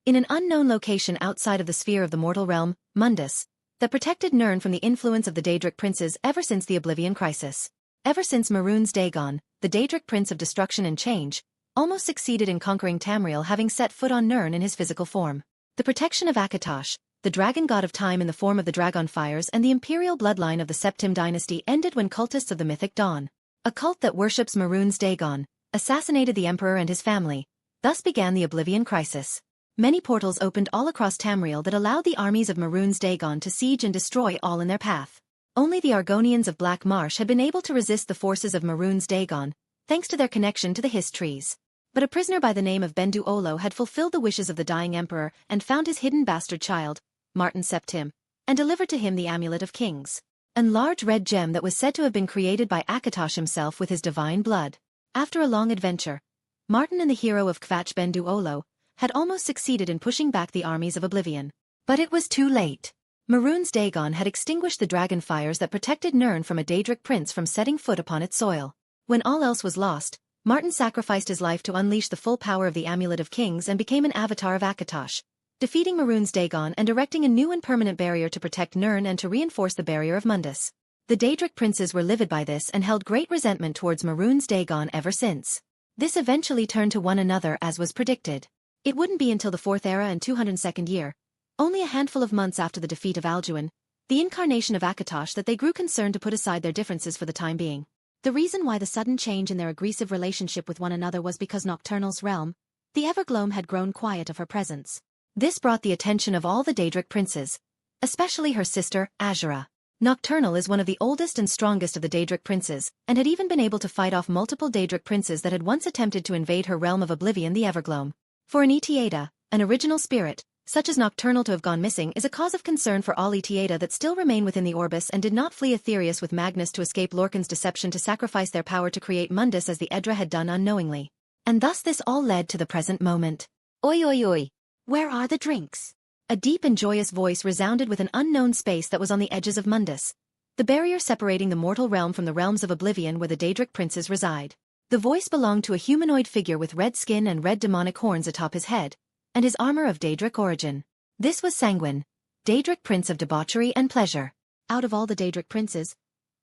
In an unknown location outside of the sphere of the mortal realm, Mundus, that protected Nirn from the influence of the Daedric princes ever since the Oblivion Crisis. Ever since Maroon's Dagon, the Daedric prince of destruction and change, almost succeeded in conquering Tamriel, having set foot on Nirn in his physical form. The protection of Akatosh, the dragon god of time in the form of the Dragonfires and the imperial bloodline of the Septim dynasty ended when cultists of the Mythic Dawn, a cult that worships Maroon's Dagon, assassinated the emperor and his family. Thus began the Oblivion Crisis. Many portals opened all across Tamriel that allowed the armies of Maroon's Dagon to siege and destroy all in their path. Only the Argonians of Black Marsh had been able to resist the forces of Maroon's Dagon, thanks to their connection to the Hist trees. But a prisoner by the name of Bendu Olo had fulfilled the wishes of the dying emperor and found his hidden bastard child, Martin Septim, and delivered to him the Amulet of Kings, a large red gem that was said to have been created by Akatosh himself with his divine blood. After a long adventure, Martin and the hero of Kvatch Bendu Olo had almost succeeded in pushing back the armies of Oblivion. But it was too late. Maroon's Dagon had extinguished the dragon fires that protected Nirn from a Daedric prince from setting foot upon its soil. When all else was lost, Martin sacrificed his life to unleash the full power of the Amulet of Kings and became an avatar of Akatosh, defeating Maroon's Dagon and erecting a new and permanent barrier to protect Nirn and to reinforce the barrier of Mundus. The Daedric princes were livid by this and held great resentment towards Maroon's Dagon ever since. This eventually turned to one another as was predicted. It wouldn't be until the 4th Era and 202nd Year, only a handful of months after the defeat of Alduin, the incarnation of Akatosh, that they grew concerned to put aside their differences for the time being. The reason why the sudden change in their aggressive relationship with one another was because Nocturnal's realm, the Evergloam, had grown quiet of her presence. This brought the attention of all the Daedric princes, especially her sister, Azura. Nocturnal is one of the oldest and strongest of the Daedric princes, and had even been able to fight off multiple Daedric princes that had once attempted to invade her realm of Oblivion, the Evergloam. For an Etiada, an original spirit, such as Nocturnal, to have gone missing is a cause of concern for all Etiada that still remain within the Orbis and did not flee Aetherius with Magnus to escape Lorcan's deception to sacrifice their power to create Mundus as the Edra had done unknowingly. And thus this all led to the present moment. Oi oi oi! Where are the drinks? A deep and joyous voice resounded with an unknown space that was on the edges of Mundus, the barrier separating the mortal realm from the realms of Oblivion where the Daedric princes reside. The voice belonged to a humanoid figure with red skin and red demonic horns atop his head, and his armor of Daedric origin. This was Sanguine, Daedric Prince of Debauchery and Pleasure. Out of all the Daedric princes,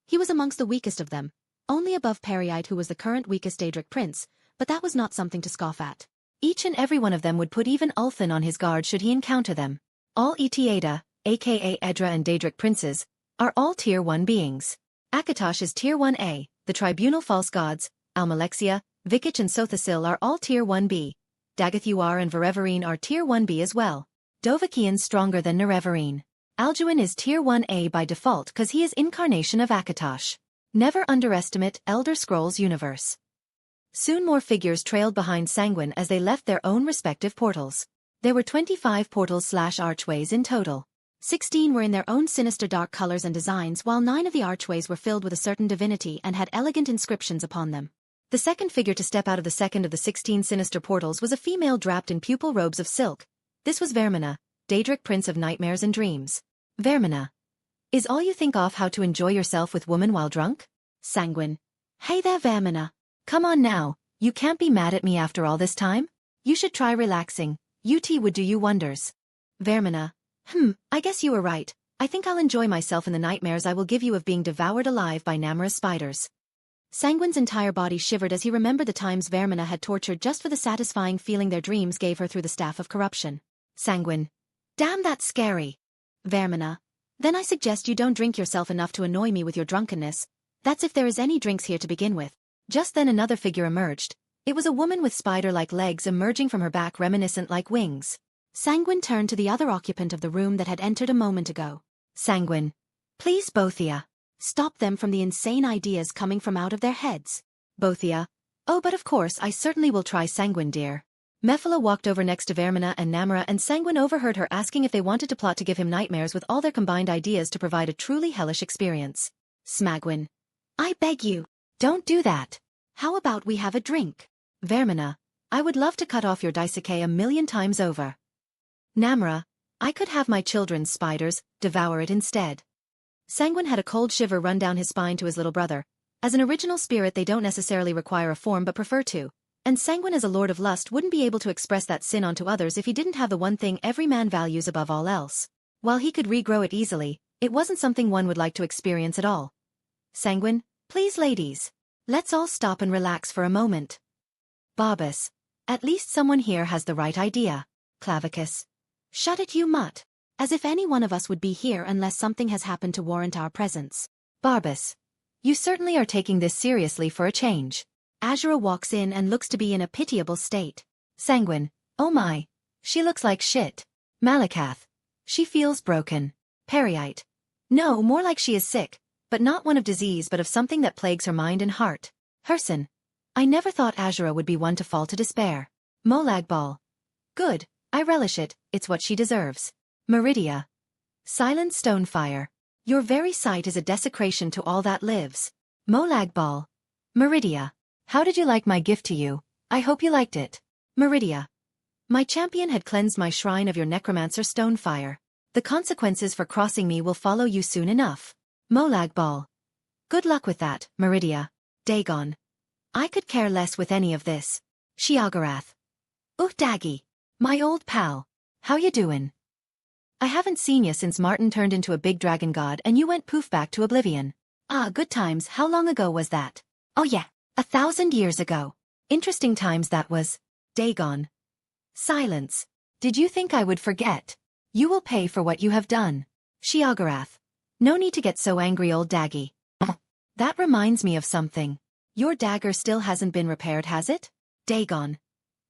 he was amongst the weakest of them, only above Pereite, who was the current weakest Daedric prince, but that was not something to scoff at. Each and every one of them would put even Ulthen on his guard should he encounter them. All Etiada, aka Edra and Daedric princes, are all Tier 1 beings. Akatosh is Tier 1A, the Tribunal False Gods, Almalexia, Vikich and Sothasil are all Tier 1B. Dagathuar and Verevarine are Tier 1B as well. Dovahkiin stronger than Nerevarine. Alduin is Tier 1A by default cause he is incarnation of Akatosh. Never underestimate Elder Scrolls universe. Soon more figures trailed behind Sanguine as they left their own respective portals. There were 25 portals/archways in total. 16 were in their own sinister dark colors and designs, while 9 of the archways were filled with a certain divinity and had elegant inscriptions upon them. The second figure to step out of the second of the 16 sinister portals was a female draped in pupil robes of silk. This was Vermina, Daedric Prince of Nightmares and Dreams. Vermina. Is all you think of how to enjoy yourself with woman while drunk? Sanguine. Hey there, Vermina. Come on now, you can't be mad at me after all this time? You should try relaxing, UT would do you wonders. Vermina. I guess you were right. I think I'll enjoy myself in the nightmares I will give you of being devoured alive by namorous spiders. Sanguine's entire body shivered as he remembered the times Vermina had tortured just for the satisfying feeling their dreams gave her through the staff of corruption. Sanguine. Damn, that's scary. Vermina. Then I suggest you don't drink yourself enough to annoy me with your drunkenness. That's if there is any drinks here to begin with. Just then another figure emerged. It was a woman with spider-like legs emerging from her back reminiscent like wings. Sanguine turned to the other occupant of the room that had entered a moment ago. Sanguine. Please, Bothia. Stop them from the insane ideas coming from out of their heads. Bothia. Oh, but of course, I certainly will try, Sanguine dear. Mephala walked over next to Vermina and Namara, and Sanguine overheard her asking if they wanted to plot to give him nightmares with all their combined ideas to provide a truly hellish experience. Smagwin. I beg you. Don't do that. How about we have a drink? Vermina. I would love to cut off your daisuke a million times over. Namara. I could have my children's spiders devour it instead. Sanguine had a cold shiver run down his spine to his little brother. As an original spirit they don't necessarily require a form but prefer to. And Sanguine as a lord of lust wouldn't be able to express that sin onto others if he didn't have the one thing every man values above all else. While he could regrow it easily, it wasn't something one would like to experience at all. Sanguine, please ladies. Let's all stop and relax for a moment. Barbas. At least someone here has the right idea. Clavicus. Shut it, you mutt. As if any one of us would be here unless something has happened to warrant our presence. Barbas. You certainly are taking this seriously for a change. Azura walks in and looks to be in a pitiable state. Sanguine. Oh my. She looks like shit. Malakath. She feels broken. Pereite. No, more like she is sick, but not one of disease but of something that plagues her mind and heart. Herson. I never thought Azura would be one to fall to despair. Molagbal. Good. I relish it, it's what she deserves. Meridia. Silent Stonefire. Your very sight is a desecration to all that lives. Molagbal. Meridia. How did you like my gift to you? I hope you liked it. Meridia. My champion had cleansed my shrine of your necromancer Stonefire. The consequences for crossing me will follow you soon enough. Molagbal. Good luck with that, Meridia. Dagon. I could care less with any of this. Shiagarath. Daggy. My old pal. How you doin'? I haven't seen you since Martin turned into a big dragon god and you went poof back to oblivion. Ah, good times. How long ago was that? Oh yeah, 1,000 years ago. Interesting times that was. Dagon. Silence. Did you think I would forget? You will pay for what you have done. Shiagarath. No need to get so angry, old Daggy. That reminds me of something. Your dagger still hasn't been repaired, has it? Dagon.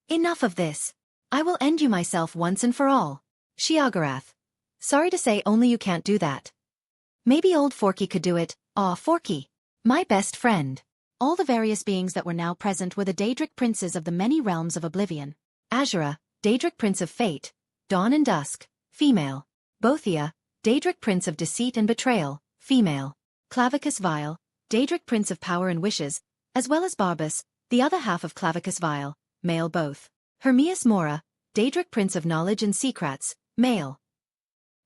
Enough of this. I will end you myself once and for all. Shiagarath. Sorry to say only you can't do that. Maybe old Forky could do it. Aw, Forky. My best friend. All the various beings that were now present were the Daedric princes of the many realms of oblivion. Azura, Daedric Prince of Fate. Dawn and Dusk, female. Bothia, Daedric Prince of Deceit and Betrayal, female. Clavicus Vile, Daedric Prince of Power and Wishes, as well as Barbas, the other half of Clavicus Vile, male both. Hermias Mora, Daedric Prince of Knowledge and Secrets, male.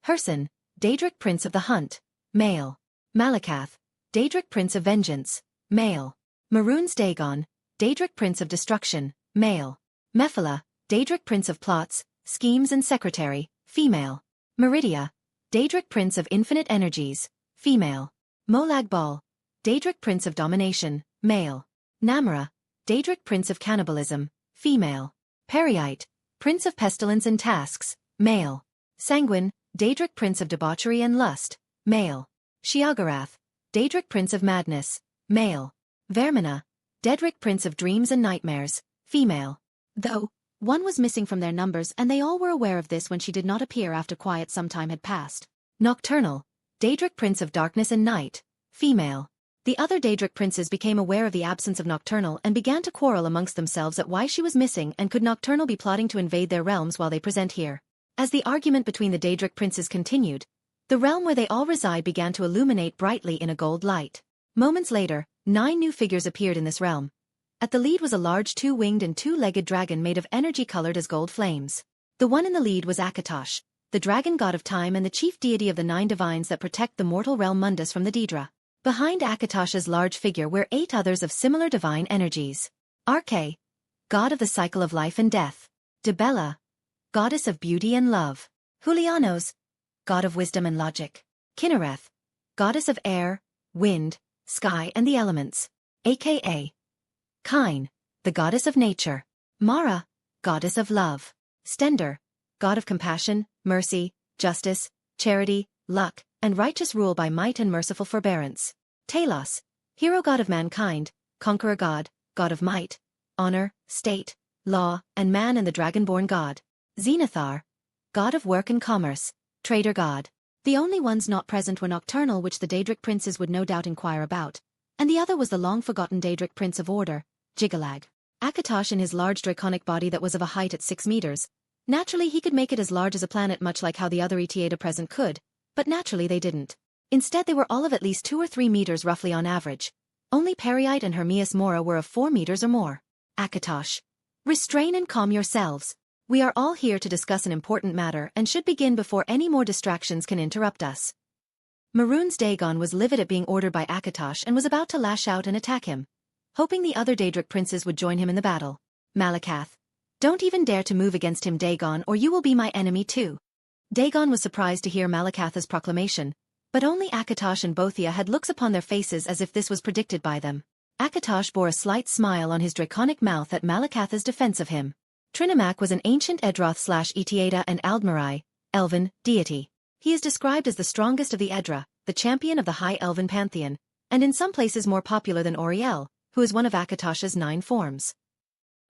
Herson, Daedric Prince of the Hunt, male. Malakath, Daedric Prince of Vengeance, male. Maroons Dagon, Daedric Prince of Destruction, male. Mephala, Daedric Prince of Plots, Schemes and Secretary, female. Meridia, Daedric Prince of Infinite Energies, female. Molag Bal, Daedric Prince of Domination, male. Namara, Daedric Prince of Cannibalism, female. Periite, Prince of Pestilence and Tasks, male. Sanguine, Daedric Prince of Debauchery and Lust, male. Sheogorath, Daedric Prince of Madness, male. Vermina, Daedric Prince of Dreams and Nightmares, female. Though, one was missing from their numbers and they all were aware of this when she did not appear after quiet some time had passed. Nocturnal, Daedric Prince of Darkness and Night, female. The other Daedric princes became aware of the absence of Nocturnal and began to quarrel amongst themselves at why she was missing and could Nocturnal be plotting to invade their realms while they present here. As the argument between the Daedric princes continued, the realm where they all reside began to illuminate brightly in a gold light. Moments later, 9 new figures appeared in this realm. At the lead was a large 2-winged and 2-legged dragon made of energy colored as gold flames. The one in the lead was Akatosh, the dragon god of time and the chief deity of the 9 divines that protect the mortal realm Mundus from the Daedra. Behind Akatosh's large figure were 8 others of similar divine energies. Arche, god of the cycle of life and death. Debella, goddess of beauty and love. Julianos, god of wisdom and logic. Kinnereth, goddess of air, wind, sky and the elements. A.K.A. Kine, the goddess of nature. Mara, goddess of love. Stender, god of compassion, mercy, justice, charity, luck, and righteous rule by might and merciful forbearance. Talos, hero god of mankind, conqueror god, god of might, honor, state, law, and man and the dragonborn god. Zenithar, god of work and commerce, trader god. The only ones not present were Nocturnal, which the Daedric princes would no doubt inquire about, and the other was the long-forgotten Daedric prince of order, Jigalag. Akatosh in his large draconic body that was of a height at 6 meters. Naturally he could make it as large as a planet much like how the other Etiada present could, but naturally they didn't. Instead they were all of at least 2 or 3 meters roughly on average. Only Periite and Hermias Mora were of 4 meters or more. Akatosh. Restrain and calm yourselves. We are all here to discuss an important matter and should begin before any more distractions can interrupt us. Maroon's Dagon was livid at being ordered by Akatosh and was about to lash out and attack him, hoping the other Daedric princes would join him in the battle. Malakath. Don't even dare to move against him, Dagon, or you will be my enemy too. Dagon was surprised to hear Malakath's proclamation, but only Akatosh and Bothia had looks upon their faces as if this was predicted by them. Akatosh bore a slight smile on his draconic mouth at Malakath's defense of him. Trinimac was an ancient Edroth/Etiada and Aldmarai, elven, deity. He is described as the strongest of the Edra, the champion of the High Elven Pantheon, and in some places more popular than Auriel, who is one of Akatosh's 9 forms.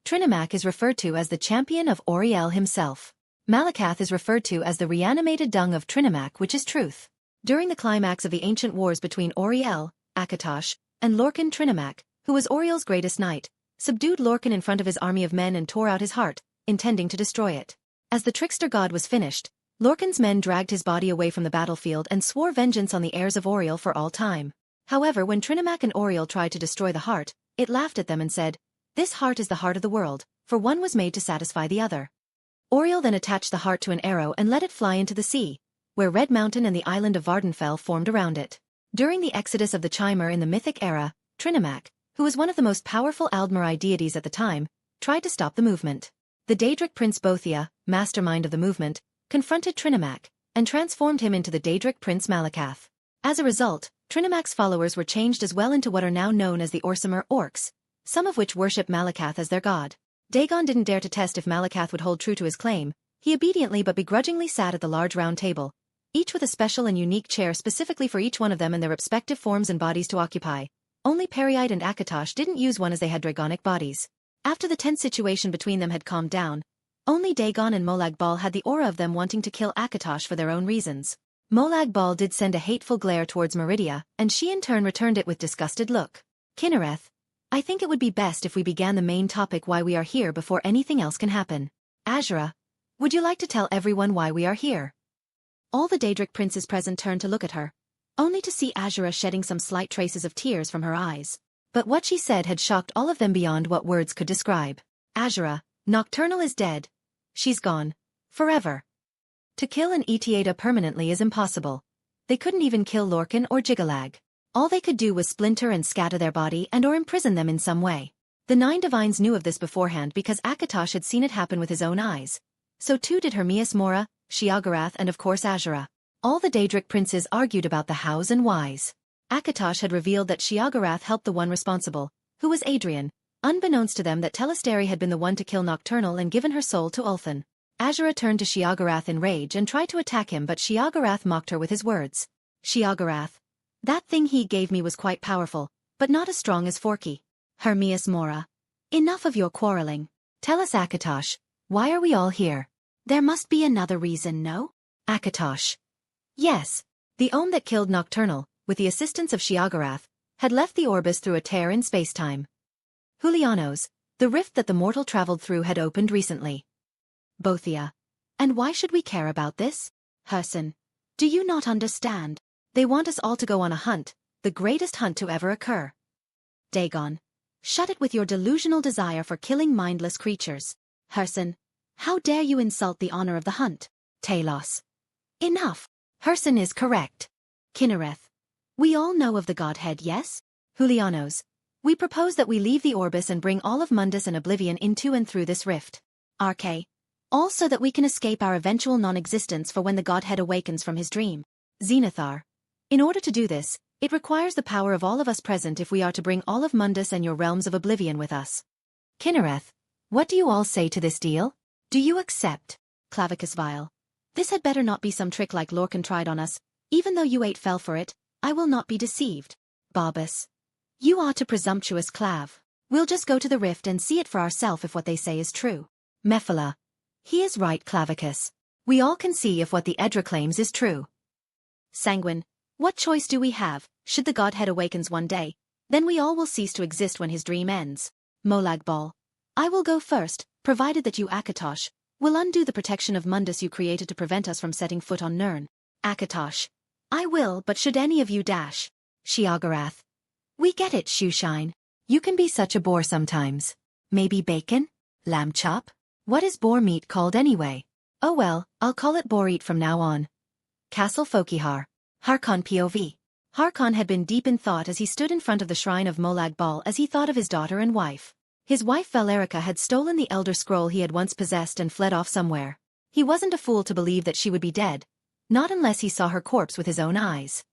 Trinimac is referred to as the champion of Auriel himself. Malakath is referred to as the reanimated dung of Trinimac, which is truth. During the climax of the ancient wars between Auriel, Akatosh, and Lorcan, Trinimac, who was Auriel's greatest knight, subdued Lorcan in front of his army of men and tore out his heart, intending to destroy it. As the trickster god was finished, Lorcan's men dragged his body away from the battlefield and swore vengeance on the heirs of Auriel for all time. However, when Trinimac and Auriel tried to destroy the heart, it laughed at them and said, "This heart is the heart of the world, for one was made to satisfy the other." Auriel then attached the heart to an arrow and let it fly into the sea, where Red Mountain and the island of Vardenfell formed around it. During the exodus of the Chimer in the mythic era, Trinimac, who was one of the most powerful Aldmarai deities at the time, tried to stop the movement. The Daedric prince Bothia, mastermind of the movement, confronted Trinimac, and transformed him into the Daedric prince Malakath. As a result, Trinimac's followers were changed as well into what are now known as the Orsimer Orcs, some of which worship Malakath as their god. Dagon didn't dare to test if Malakath would hold true to his claim. He obediently but begrudgingly sat at the large round table, each with a special and unique chair specifically for each one of them and their respective forms and bodies to occupy. Only Periite and Akatosh didn't use one as they had dragonic bodies. After the tense situation between them had calmed down, only Dagon and Molag Bal had the aura of them wanting to kill Akatosh for their own reasons. Molag Bal did send a hateful glare towards Meridia, and she in turn returned it with disgusted look. Kinnereth, I think it would be best if we began the main topic why we are here before anything else can happen. Azura, would you like to tell everyone why we are here? All the Daedric princes present turned to look at her, only to see Azura shedding some slight traces of tears from her eyes. But what she said had shocked all of them beyond what words could describe. Azura, Nocturnal is dead. She's gone. Forever. To kill an Etiada permanently is impossible. They couldn't even kill Lorcan or Jigalag. All they could do was splinter and scatter their body and or imprison them in some way. The 9 divines knew of this beforehand because Akatosh had seen it happen with his own eyes. So too did Hermias Mora, Sheogorath and of course Azura. All the Daedric princes argued about the hows and whys. Akatosh had revealed that Sheogorath helped the one responsible, who was Adrian, unbeknownst to them that Telesteri had been the one to kill Nocturnal and given her soul to Ulthen. Azura turned to Sheogorath in rage and tried to attack him, but Sheogorath mocked her with his words. Sheogorath. That thing he gave me was quite powerful, but not as strong as Forky. Hermias Mora. Enough of your quarreling. Tell us, Akatosh, why are we all here? There must be another reason, no? Akatosh. Yes. The Ohm that killed Nocturnal, with the assistance of Sheogorath, had left the Orbis through a tear in spacetime. Julianos, the rift that the mortal traveled through had opened recently. Bothia. And why should we care about this? Herson. Do you not understand? They want us all to go on a hunt, the greatest hunt to ever occur. Dagon. Shut it with your delusional desire for killing mindless creatures. Herson. How dare you insult the honor of the hunt? Talos. Enough. Herson is correct. Kinnereth. We all know of the Godhead, yes? Julianos. We propose that we leave the Orbis and bring all of Mundus and Oblivion into and through this rift. RK. All so that we can escape our eventual non-existence for when the Godhead awakens from his dream. Zenithar. In order to do this, it requires the power of all of us present if we are to bring all of Mundus and your realms of Oblivion with us. Kinnereth. What do you all say to this deal? Do you accept? Clavicus Vile. This had better not be some trick like Lorcan tried on us. Even though you 8 fell for it, I will not be deceived. Barbas. You are too presumptuous, Clav. We'll just go to the rift and see it for ourselves if what they say is true. Mephala. He is right, Clavicus. We all can see if what the Edra claims is true. Sanguine. What choice do we have? Should the Godhead awakens one day, then we all will cease to exist when his dream ends. Molag Bal. I will go first, provided that you, Akatosh, will undo the protection of Mundus you created to prevent us from setting foot on Nirn. Akatosh. I will, but should any of you dash? Sheogorath. We get it, Shoeshine. You can be such a bore sometimes. Maybe bacon? Lamb chop? What is boar meat called anyway? Oh well, I'll call it boar eat from now on. Castle Fokihar. Harkon POV. Harkon had been deep in thought as he stood in front of the shrine of Molag Bal as he thought of his daughter and wife. His wife Valerica had stolen the Elder Scroll he had once possessed and fled off somewhere. He wasn't a fool to believe that she would be dead, not unless he saw her corpse with his own eyes.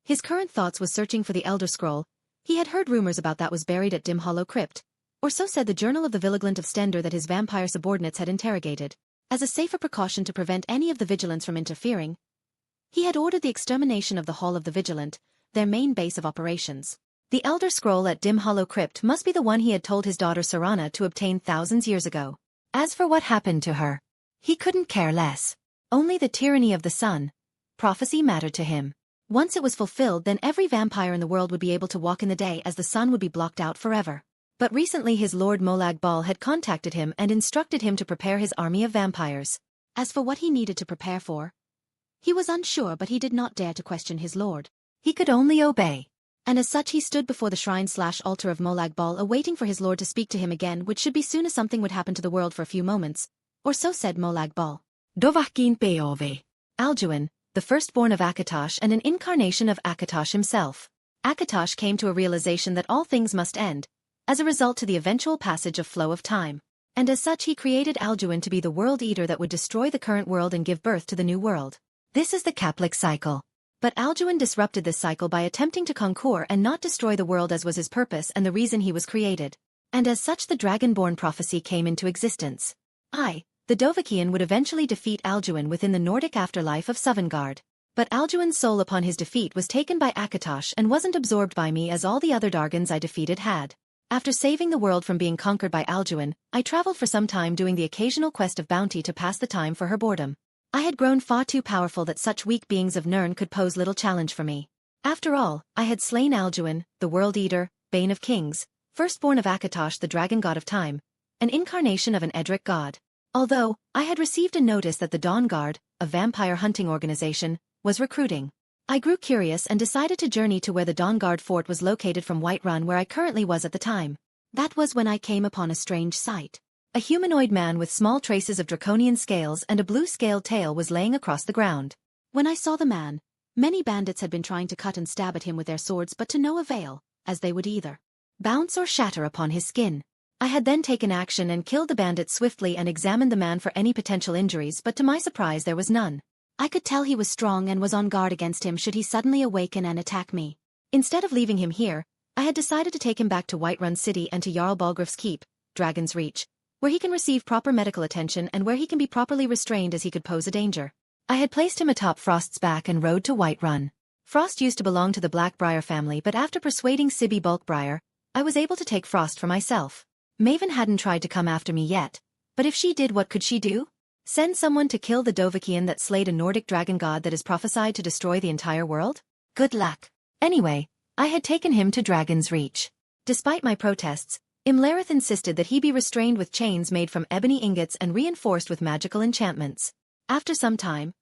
His current thoughts was searching for the Elder Scroll. He had heard rumors about that was buried at Dim Hollow Crypt, or so said the Journal of the Vigilant of Stender that his vampire subordinates had interrogated. As a safer precaution to prevent any of the vigilants from interfering, he had ordered the extermination of the Hall of the Vigilant, their main base of operations. The Elder Scroll at Dim Hollow Crypt must be the one he had told his daughter Sarana to obtain thousands years ago. As for what happened to her, he couldn't care less. Only the tyranny of the sun. Prophecy mattered to him. Once it was fulfilled, then every vampire in the world would be able to walk in the day as the sun would be blocked out forever. But recently his lord Molag Bal had contacted him and instructed him to prepare his army of vampires. As for what he needed to prepare for, he was unsure, but he did not dare to question his lord. He could only obey. And as such he stood before the shrine/altar of Molag Bal awaiting for his lord to speak to him again, which should be soon as something would happen to the world for a few moments. Or so said Molag Bal. Dovahkiin POV. Alduin, the firstborn of Akatosh and an incarnation of Akatosh himself. Akatosh came to a realization that all things must end, as a result to the eventual passage of flow of time. And as such he created Alduin to be the world eater that would destroy the current world and give birth to the new world. This is the Caplic cycle. But Alduin disrupted this cycle by attempting to conquer and not destroy the world, as was his purpose and the reason he was created. And as such the Dragonborn prophecy came into existence. The Dovahkiin would eventually defeat Alduin within the Nordic afterlife of Sovngarde. But Alduin's soul upon his defeat was taken by Akatosh and wasn't absorbed by me as all the other Dargans I defeated had. After saving the world from being conquered by Alduin, I traveled for some time doing the occasional quest of bounty to pass the time for her boredom. I had grown far too powerful that such weak beings of Nirn could pose little challenge for me. After all, I had slain Alduin, the World Eater, Bane of Kings, firstborn of Akatosh the Dragon God of Time, an incarnation of an Edric god. Although, I had received a notice that the Dawn Guard, a vampire hunting organization, was recruiting. I grew curious and decided to journey to where the Dawn Guard fort was located from Whiterun, where I currently was at the time. That was when I came upon a strange sight. A humanoid man with small traces of draconian scales and a blue-scaled tail was laying across the ground. When I saw the man, many bandits had been trying to cut and stab at him with their swords, but to no avail, as they would either bounce or shatter upon his skin. I had then taken action and killed the bandit swiftly and examined the man for any potential injuries, but to my surprise there was none. I could tell he was strong and was on guard against him should he suddenly awaken and attack me. Instead of leaving him here, I had decided to take him back to Whiterun City and to Jarl Balgruuf's keep, Dragon's Reach, where he can receive proper medical attention and where he can be properly restrained as he could pose a danger. I had placed him atop Frost's back and rode to Whiterun. Frost used to belong to the Blackbriar family, but after persuading Sibby Bulkbriar, I was able to take Frost for myself. Maven hadn't tried to come after me yet, but if she did, what could she do? Send someone to kill the Dovahkiin that slayed a Nordic dragon god that is prophesied to destroy the entire world? Good luck. Anyway, I had taken him to Dragon's Reach. Despite my protests, Imlerith insisted that he be restrained with chains made from ebony ingots and reinforced with magical enchantments. After some time,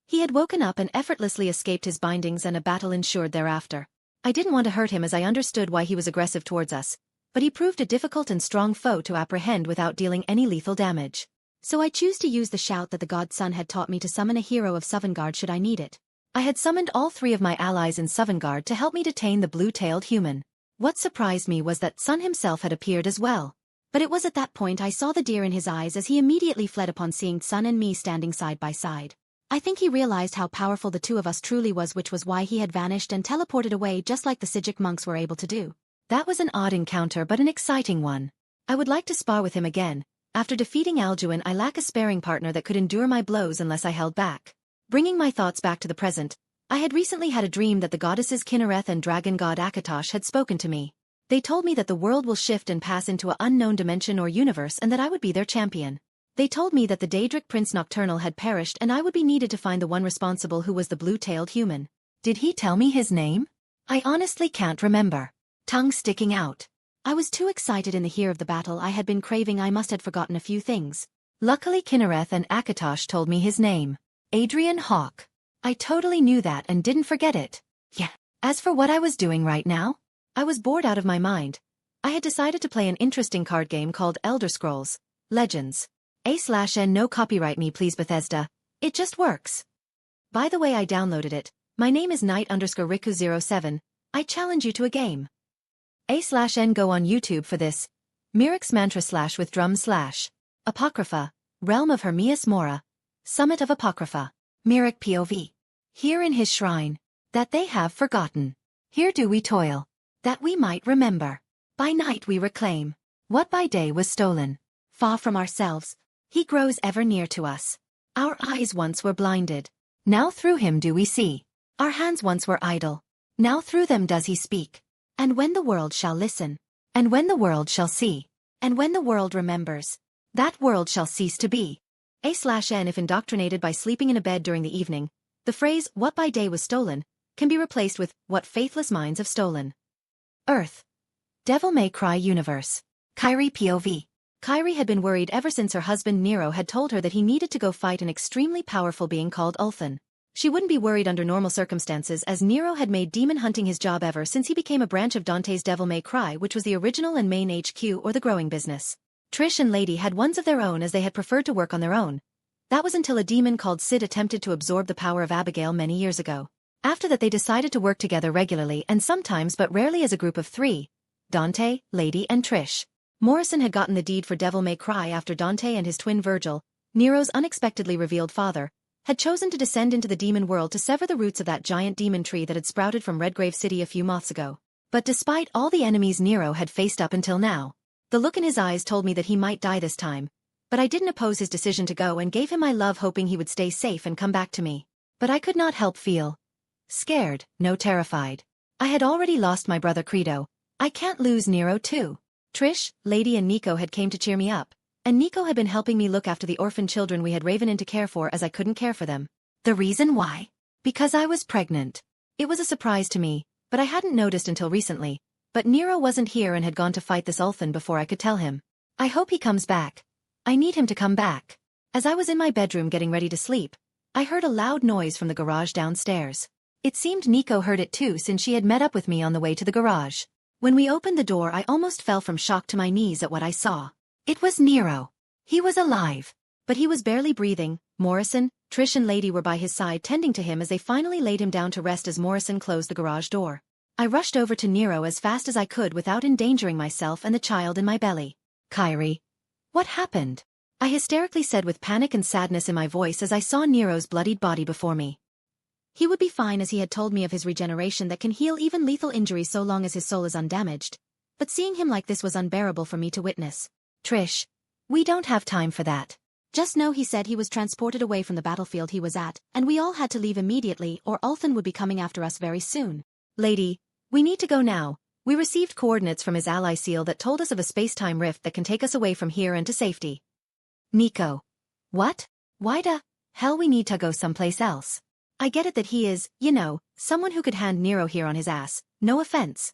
he had woken up and effortlessly escaped his bindings, and a battle ensued thereafter. I didn't want to hurt him as I understood why he was aggressive towards us, but he proved a difficult and strong foe to apprehend without dealing any lethal damage. So I choose to use the shout that the god Sun had taught me to summon a hero of Sovngarde should I need it. I had summoned all 3 of my allies in Sovngarde to help me detain the blue-tailed human. What surprised me was that Sun himself had appeared as well. But it was at that point I saw the deer in his eyes as he immediately fled upon seeing Sun and me standing side by side. I think he realized how powerful the 2 of us truly was, which was why he had vanished and teleported away just like the Sijic monks were able to do. That was an odd encounter but an exciting one. I would like to spar with him again. After defeating Alduin, I lack a sparring partner that could endure my blows unless I held back. Bringing my thoughts back to the present, I had recently had a dream that the goddesses Kinnereth and dragon god Akatosh had spoken to me. They told me that the world will shift and pass into an unknown dimension or universe and that I would be their champion. They told me that the Daedric Prince Nocturnal had perished and I would be needed to find the one responsible, who was the blue-tailed human. Did he tell me his name? I honestly can't remember. Tongue sticking out. I was too excited in the heat of the battle I had been craving. I must have forgotten a few things. Luckily Kinnereth and Akatosh told me his name. Adrian Hawke. I totally knew that and didn't forget it. Yeah. As for what I was doing right now, I was bored out of my mind. I had decided to play an interesting card game called Elder Scrolls Legends. A/N no copyright me please Bethesda. It just works. By the way, I downloaded it. My name is Knight_Riku07. I challenge you to a game. A/N go on YouTube for this. Myric's Mantra / with drum / Apocrypha, Realm of Hermias Mora, Summit of Apocrypha, Myric POV. Here in his shrine, that they have forgotten. Here do we toil, that we might remember. By night we reclaim what by day was stolen. Far from ourselves, he grows ever near to us. Our eyes once were blinded, now through him do we see. Our hands once were idle, now through them does he speak. And when the world shall listen, and when the world shall see, and when the world remembers, that world shall cease to be. A/N if indoctrinated by sleeping in a bed during the evening, the phrase, what by day was stolen, can be replaced with, what faithless minds have stolen. Earth. Devil May Cry Universe. Kyrie POV. Kyrie had been worried ever since her husband Nero had told her that he needed to go fight an extremely powerful being called Ulthen. She wouldn't be worried under normal circumstances, as Nero had made demon hunting his job ever since he became a branch of Dante's Devil May Cry, which was the original and main HQ or the growing business. Trish and Lady had ones of their own as they had preferred to work on their own. That was until a demon called Sid attempted to absorb the power of Abigail many years ago. After that they decided to work together regularly and sometimes but rarely as a group of 3. Dante, Lady and Trish. Morrison had gotten the deed for Devil May Cry after Dante and his twin Virgil, Nero's unexpectedly revealed father, had chosen to descend into the demon world to sever the roots of that giant demon tree that had sprouted from Redgrave City a few months ago. But despite all the enemies Nero had faced up until now, the look in his eyes told me that he might die this time. But I didn't oppose his decision to go and gave him my love, hoping he would stay safe and come back to me. But I could not help feel scared, no terrified. I had already lost my brother Credo. I can't lose Nero too. Trish, Lady and Nico had came to cheer me up. And Nico had been helping me look after the orphan children we had raven in to care for, as I couldn't care for them. The reason why? Because I was pregnant. It was a surprise to me, but I hadn't noticed until recently. But Nero wasn't here and had gone to fight this Ulthen before I could tell him. I hope he comes back. I need him to come back. As I was in my bedroom getting ready to sleep, I heard a loud noise from the garage downstairs. It seemed Nico heard it too, since she had met up with me on the way to the garage. When we opened the door, I almost fell from shock to my knees at what I saw. It was Nero. He was alive. But he was barely breathing. Morrison, Trish and Lady were by his side tending to him as they finally laid him down to rest as Morrison closed the garage door. I rushed over to Nero as fast as I could without endangering myself and the child in my belly. Kyrie. What happened? I hysterically said with panic and sadness in my voice as I saw Nero's bloodied body before me. He would be fine as he had told me of his regeneration that can heal even lethal injuries so long as his soul is undamaged. But seeing him like this was unbearable for me to witness. Trish, we don't have time for that. Just know he said he was transported away from the battlefield he was at, and we all had to leave immediately or Olen would be coming after us very soon. Lady, we need to go now. We received coordinates from his ally seal that told us of a space-time rift that can take us away from here and to safety. Nico. What? Why the hell we need to go someplace else? I get it that he is, someone who could hand Nero here on his ass, no offense.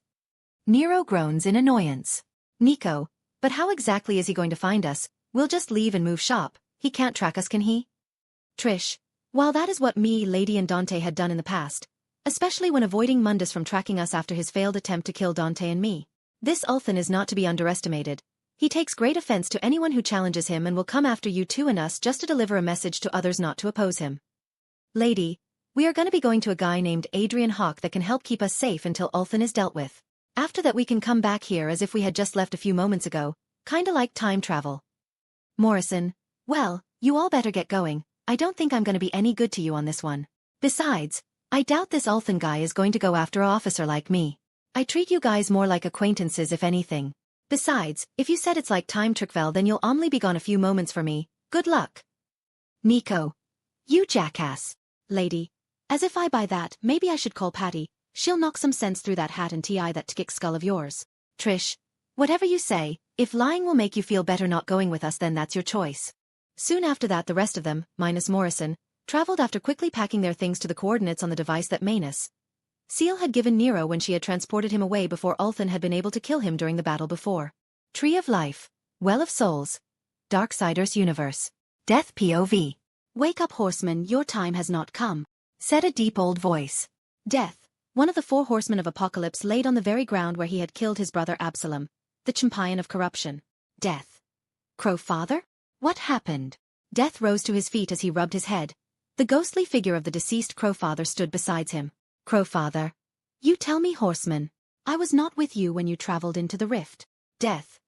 Nero groans in annoyance. Nico, but how exactly is he going to find us? We'll just leave and move shop. He can't track us, can he? Trish, while that is what me, Lady and Dante had done in the past, especially when avoiding Mundus from tracking us after his failed attempt to kill Dante and me, this Olen is not to be underestimated. He takes great offense to anyone who challenges him and will come after you two and us just to deliver a message to others not to oppose him. Lady, we are going to be going to a guy named Adrian Hawke that can help keep us safe until Olen is dealt with. After that we can come back here as if we had just left a few moments ago, kinda like time travel. Morrison, well, you all better get going. I don't think I'm going to be any good to you on this one. Besides, I doubt this Olen guy is going to go after an officer like me. I treat you guys more like acquaintances if anything. Besides, if you said it's like time trickvel then you'll only be gone a few moments for me. Good luck. Nico. You jackass. Lady. As if I buy that, maybe I should call Patty. She'll knock some sense through that hat and TI that tick skull of yours. Trish. Whatever you say, if lying will make you feel better not going with us then that's your choice. Soon after that the rest of them, minus Morrison, traveled after quickly packing their things to the coordinates on the device that Manus Seal had given Nero when she had transported him away before Olen had been able to kill him during the battle before. Tree of Life, Well of Souls, Darksiders Universe, Death POV. Wake up, horseman, your time has not come, said a deep old voice. Death, one of the 4 horsemen of Apocalypse, laid on the very ground where he had killed his brother Absalom, the champion of corruption. Death. Crowfather? What happened? Death rose to his feet as he rubbed his head. The ghostly figure of the deceased Crowfather stood beside him. Crowfather. You tell me, horseman. I was not with you when you traveled into the rift. Death.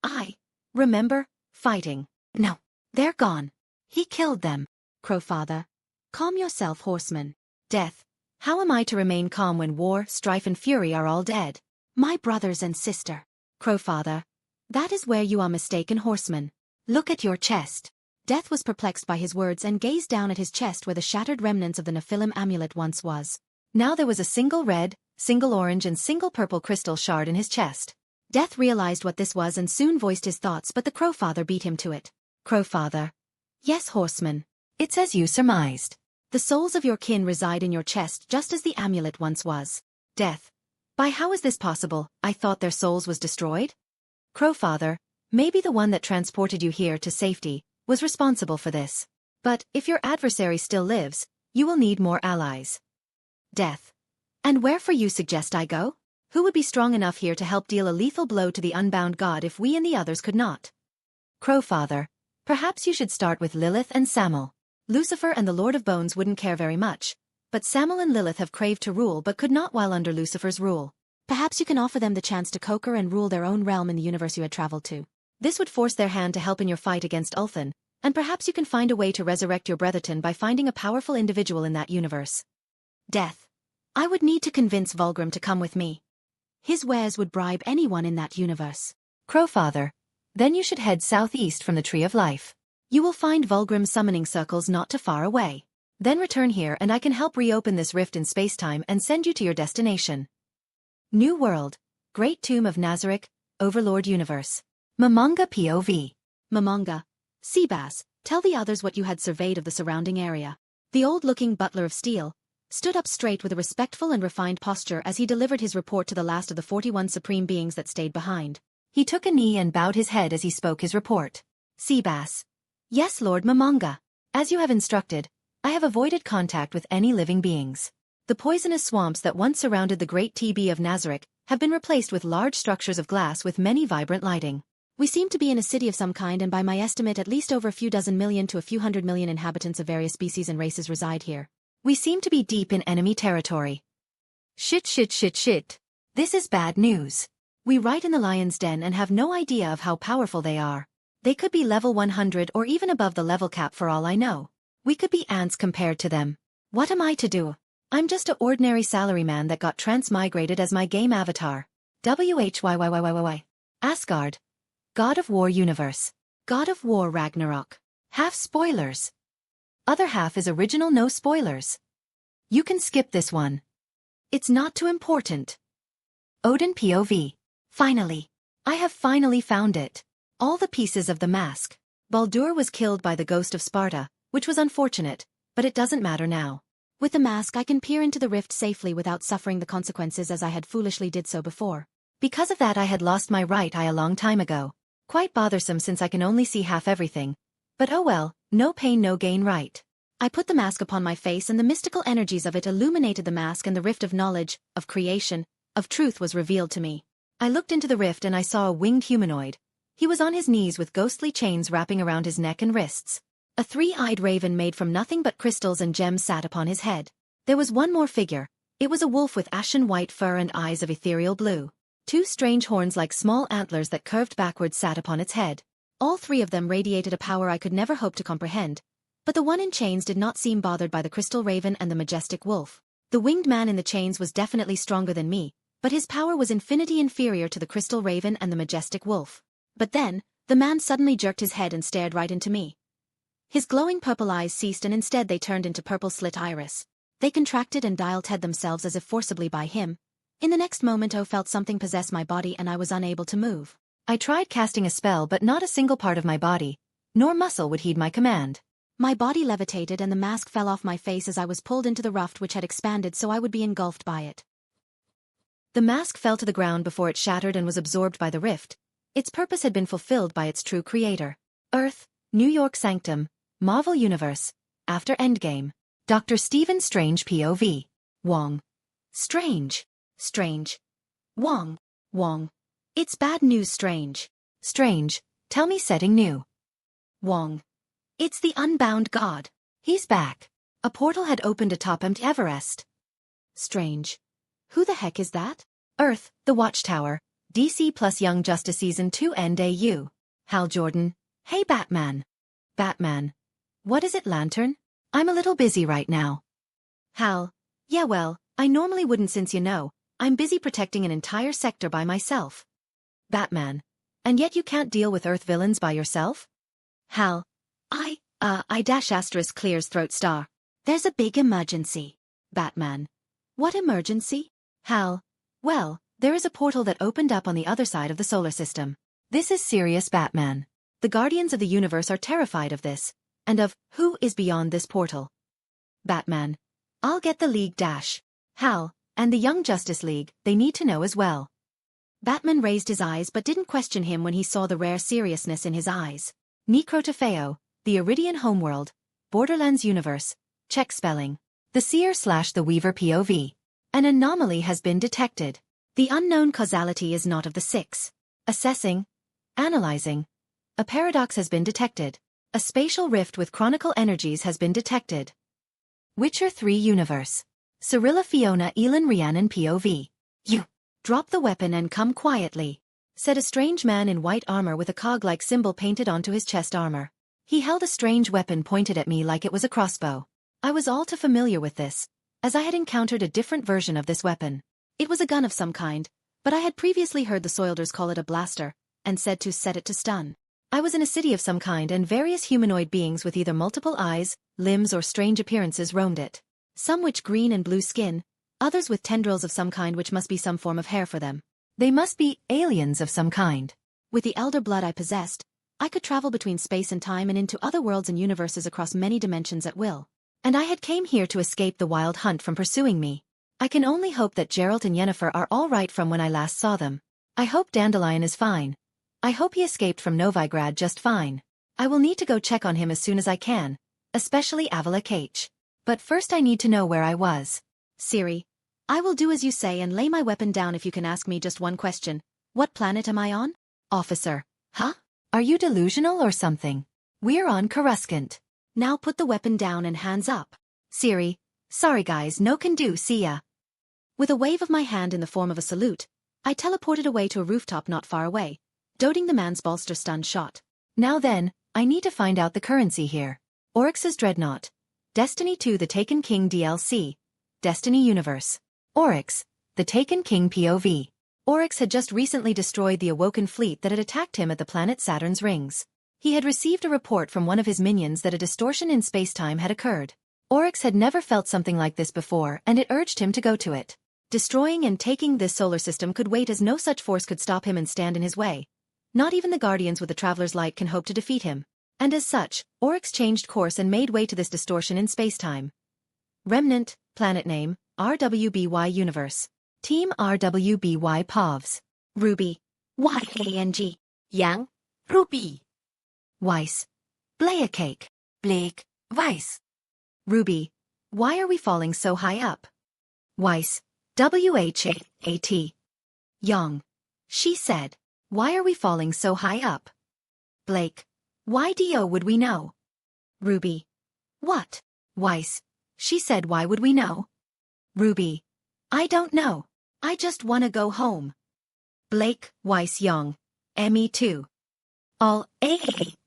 I remember fighting. No, they're gone. He killed them. Crowfather. Calm yourself, horseman. Death. How am I to remain calm when war, strife and fury are all dead? My brothers and sister. Crowfather. That is where you are mistaken, horseman. Look at your chest. Death was perplexed by his words and gazed down at his chest where the shattered remnants of the Nephilim amulet once was. Now there was a single red, single orange and single purple crystal shard in his chest. Death realized what this was and soon voiced his thoughts, but the Crowfather beat him to it. Crowfather. Yes, horseman. It's as you surmised. The souls of your kin reside in your chest just as the amulet once was. Death. By how is this possible? I thought their souls was destroyed? Crowfather. Maybe the one that transported you here to safety was responsible for this. But if your adversary still lives, you will need more allies. Death. And where for you suggest I go? Who would be strong enough here to help deal a lethal blow to the unbound god if we and the others could not? Crowfather. Perhaps you should start with Lilith and Samel. Lucifer and the Lord of Bones wouldn't care very much, but Samel and Lilith have craved to rule but could not while under Lucifer's rule. Perhaps you can offer them the chance to conquer and rule their own realm in the universe you had traveled to. This would force their hand to help in your fight against Olen, and perhaps you can find a way to resurrect your brethren by finding a powerful individual in that universe. Death. I would need to convince Vulgrim to come with me. His wares would bribe anyone in that universe. Crowfather. Then you should head southeast from the Tree of Life. You will find Vulgrim summoning circles not too far away. Then return here and I can help reopen this rift in spacetime and send you to your destination. New World. Great Tomb of Nazarick, Overlord Universe. Momonga POV. Momonga. Seabass, tell the others what you had surveyed of the surrounding area. The old-looking butler of steel stood up straight with a respectful and refined posture as he delivered his report to the last of the 41 supreme beings that stayed behind. He took a knee and bowed his head as he spoke his report. Seabass. Yes, Lord Momonga. As you have instructed, I have avoided contact with any living beings. The poisonous swamps that once surrounded the great TB of Nazarick have been replaced with large structures of glass with many vibrant lighting. We seem to be in a city of some kind, and by my estimate at least over a few dozen million to a few 100 million inhabitants of various species and races reside here. We seem to be deep in enemy territory. Shit. This is bad news. We write in the lion's den and have no idea of how powerful they are. They could be level 100 or even above the level cap for all I know. We could be ants compared to them. What am I to do? I'm just a ordinary salaryman that got transmigrated as my game avatar. WHYYYYY. Asgard. God of War Universe. God of War Ragnarok. Half spoilers. Other half is original no spoilers. You can skip this one. It's not too important. Odin POV. Finally. I have finally found it. All the pieces of the mask. Baldur was killed by the ghost of Sparta, which was unfortunate, but it doesn't matter now. With the mask I can peer into the rift safely without suffering the consequences as I had foolishly did so before. Because of that I had lost my right eye a long time ago. Quite bothersome since I can only see half everything. But oh well, no pain no gain, right? I put the mask upon my face and the mystical energies of it illuminated the mask, and the rift of knowledge, of creation, of truth was revealed to me. I looked into the rift and I saw a winged humanoid. He was on his knees with ghostly chains wrapping around his neck and wrists. A three-eyed raven made from nothing but crystals and gems sat upon his head. There was one more figure. It was a wolf with ashen white fur and eyes of ethereal blue. Two strange horns like small antlers that curved backwards sat upon its head. All three of them radiated a power I could never hope to comprehend. But the one in chains did not seem bothered by the crystal raven and the majestic wolf. The winged man in the chains was definitely stronger than me, but his power was infinity inferior to the crystal raven and the majestic wolf. But then, the man suddenly jerked his head and stared right into me. His glowing purple eyes ceased and instead they turned into purple slit iris. They contracted and dilated themselves as if forcibly by him. In the next moment I felt something possess my body and I was unable to move. I tried casting a spell but not a single part of my body, nor muscle would heed my command. My body levitated and the mask fell off my face as I was pulled into the raft which had expanded so I would be engulfed by it. The mask fell to the ground before it shattered and was absorbed by the rift. Its purpose had been fulfilled by its true creator. Earth, New York Sanctum, Marvel Universe, after Endgame. Dr. Stephen Strange POV. Wong. Strange. Strange. Wong. Wong. It's bad news, Strange. Strange. Tell me setting new. Wong. It's the unbound god. He's back. A portal had opened atop Mount Everest. Strange. Who the heck is that? Earth, the Watchtower, DC plus Young Justice Season 2 End AU. Hal Jordan. Hey Batman. Batman. What is it, Lantern? I'm a little busy right now. Hal. Yeah well, I normally wouldn't since you know, I'm busy protecting an entire sector by myself. Batman. And yet you can't deal with Earth villains by yourself? Hal. I dash asterisk clears throat star. There's a big emergency. Batman. What emergency? Hal. Well, there is a portal that opened up on the other side of the solar system. This is serious, Batman. The Guardians of the Universe are terrified of this, and of who is beyond this portal. Batman. I'll get the League dash. Hal, and the Young Justice League, they need to know as well. Batman raised his eyes but didn't question him when he saw the rare seriousness in his eyes. Necrotafeo, the Iridian Homeworld, Borderlands Universe, check spelling. The Seer/the Weaver POV. An anomaly has been detected. The unknown causality is not of the six. Assessing. Analyzing. A paradox has been detected. A spatial rift with chronicle energies has been detected. Witcher 3 Universe. Cyrilla Fiona Elin Rhiannon POV. You. Drop the weapon and come quietly, said a strange man in white armor with a cog-like symbol painted onto his chest armor. He held a strange weapon pointed at me like it was a crossbow. I was all too familiar with this, as I had encountered a different version of this weapon. It was a gun of some kind, but I had previously heard the Soilders call it a blaster, and said to set it to stun. I was in a city of some kind and various humanoid beings with either multiple eyes, limbs or strange appearances roamed it. Some with green and blue skin, others with tendrils of some kind which must be some form of hair for them. They must be aliens of some kind. With the elder blood I possessed, I could travel between space and time and into other worlds and universes across many dimensions at will. And I had came here to escape the wild hunt from pursuing me. I can only hope that Geralt and Yennefer are all right from when I last saw them. I hope Dandelion is fine. I hope he escaped from Novigrad just fine. I will need to go check on him as soon as I can, especially Avila Cage. But first I need to know where I was. Siri, I will do as you say and lay my weapon down if you can ask me just one question. What planet am I on? Officer. Huh? Are you delusional or something? We're on Coruscant. Now put the weapon down and hands up. Siri. Sorry guys, no can do, see ya. With a wave of my hand in the form of a salute, I teleported away to a rooftop not far away, doting the man's bolster stun shot. Now then, I need to find out the currency here. Oryx's Dreadnought. Destiny 2 The Taken King DLC. Destiny Universe. Oryx, the Taken King POV. Oryx had just recently destroyed the Awoken fleet that had attacked him at the planet Saturn's rings. He had received a report from one of his minions that a distortion in space-time had occurred. Oryx had never felt something like this before, and it urged him to go to it. Destroying and taking this solar system could wait, as no such force could stop him and stand in his way. Not even the Guardians with the Traveler's Light can hope to defeat him. And as such, Oryx changed course and made way to this distortion in space-time. Remnant, planet name, RWBY Universe. Team RWBY POVs. Ruby. Y-A-N-G. Yang. Ruby. Weiss. Cake. Blake. Weiss. Ruby. Why are we falling so high up? Weiss. WHAT. Yang. She said. Why are we falling so high up? Blake. Why would we know? Ruby. What? Weiss. She said why would we know? Ruby. I don't know. I just wanna go home. Blake, Weiss, Young. Me too. All H.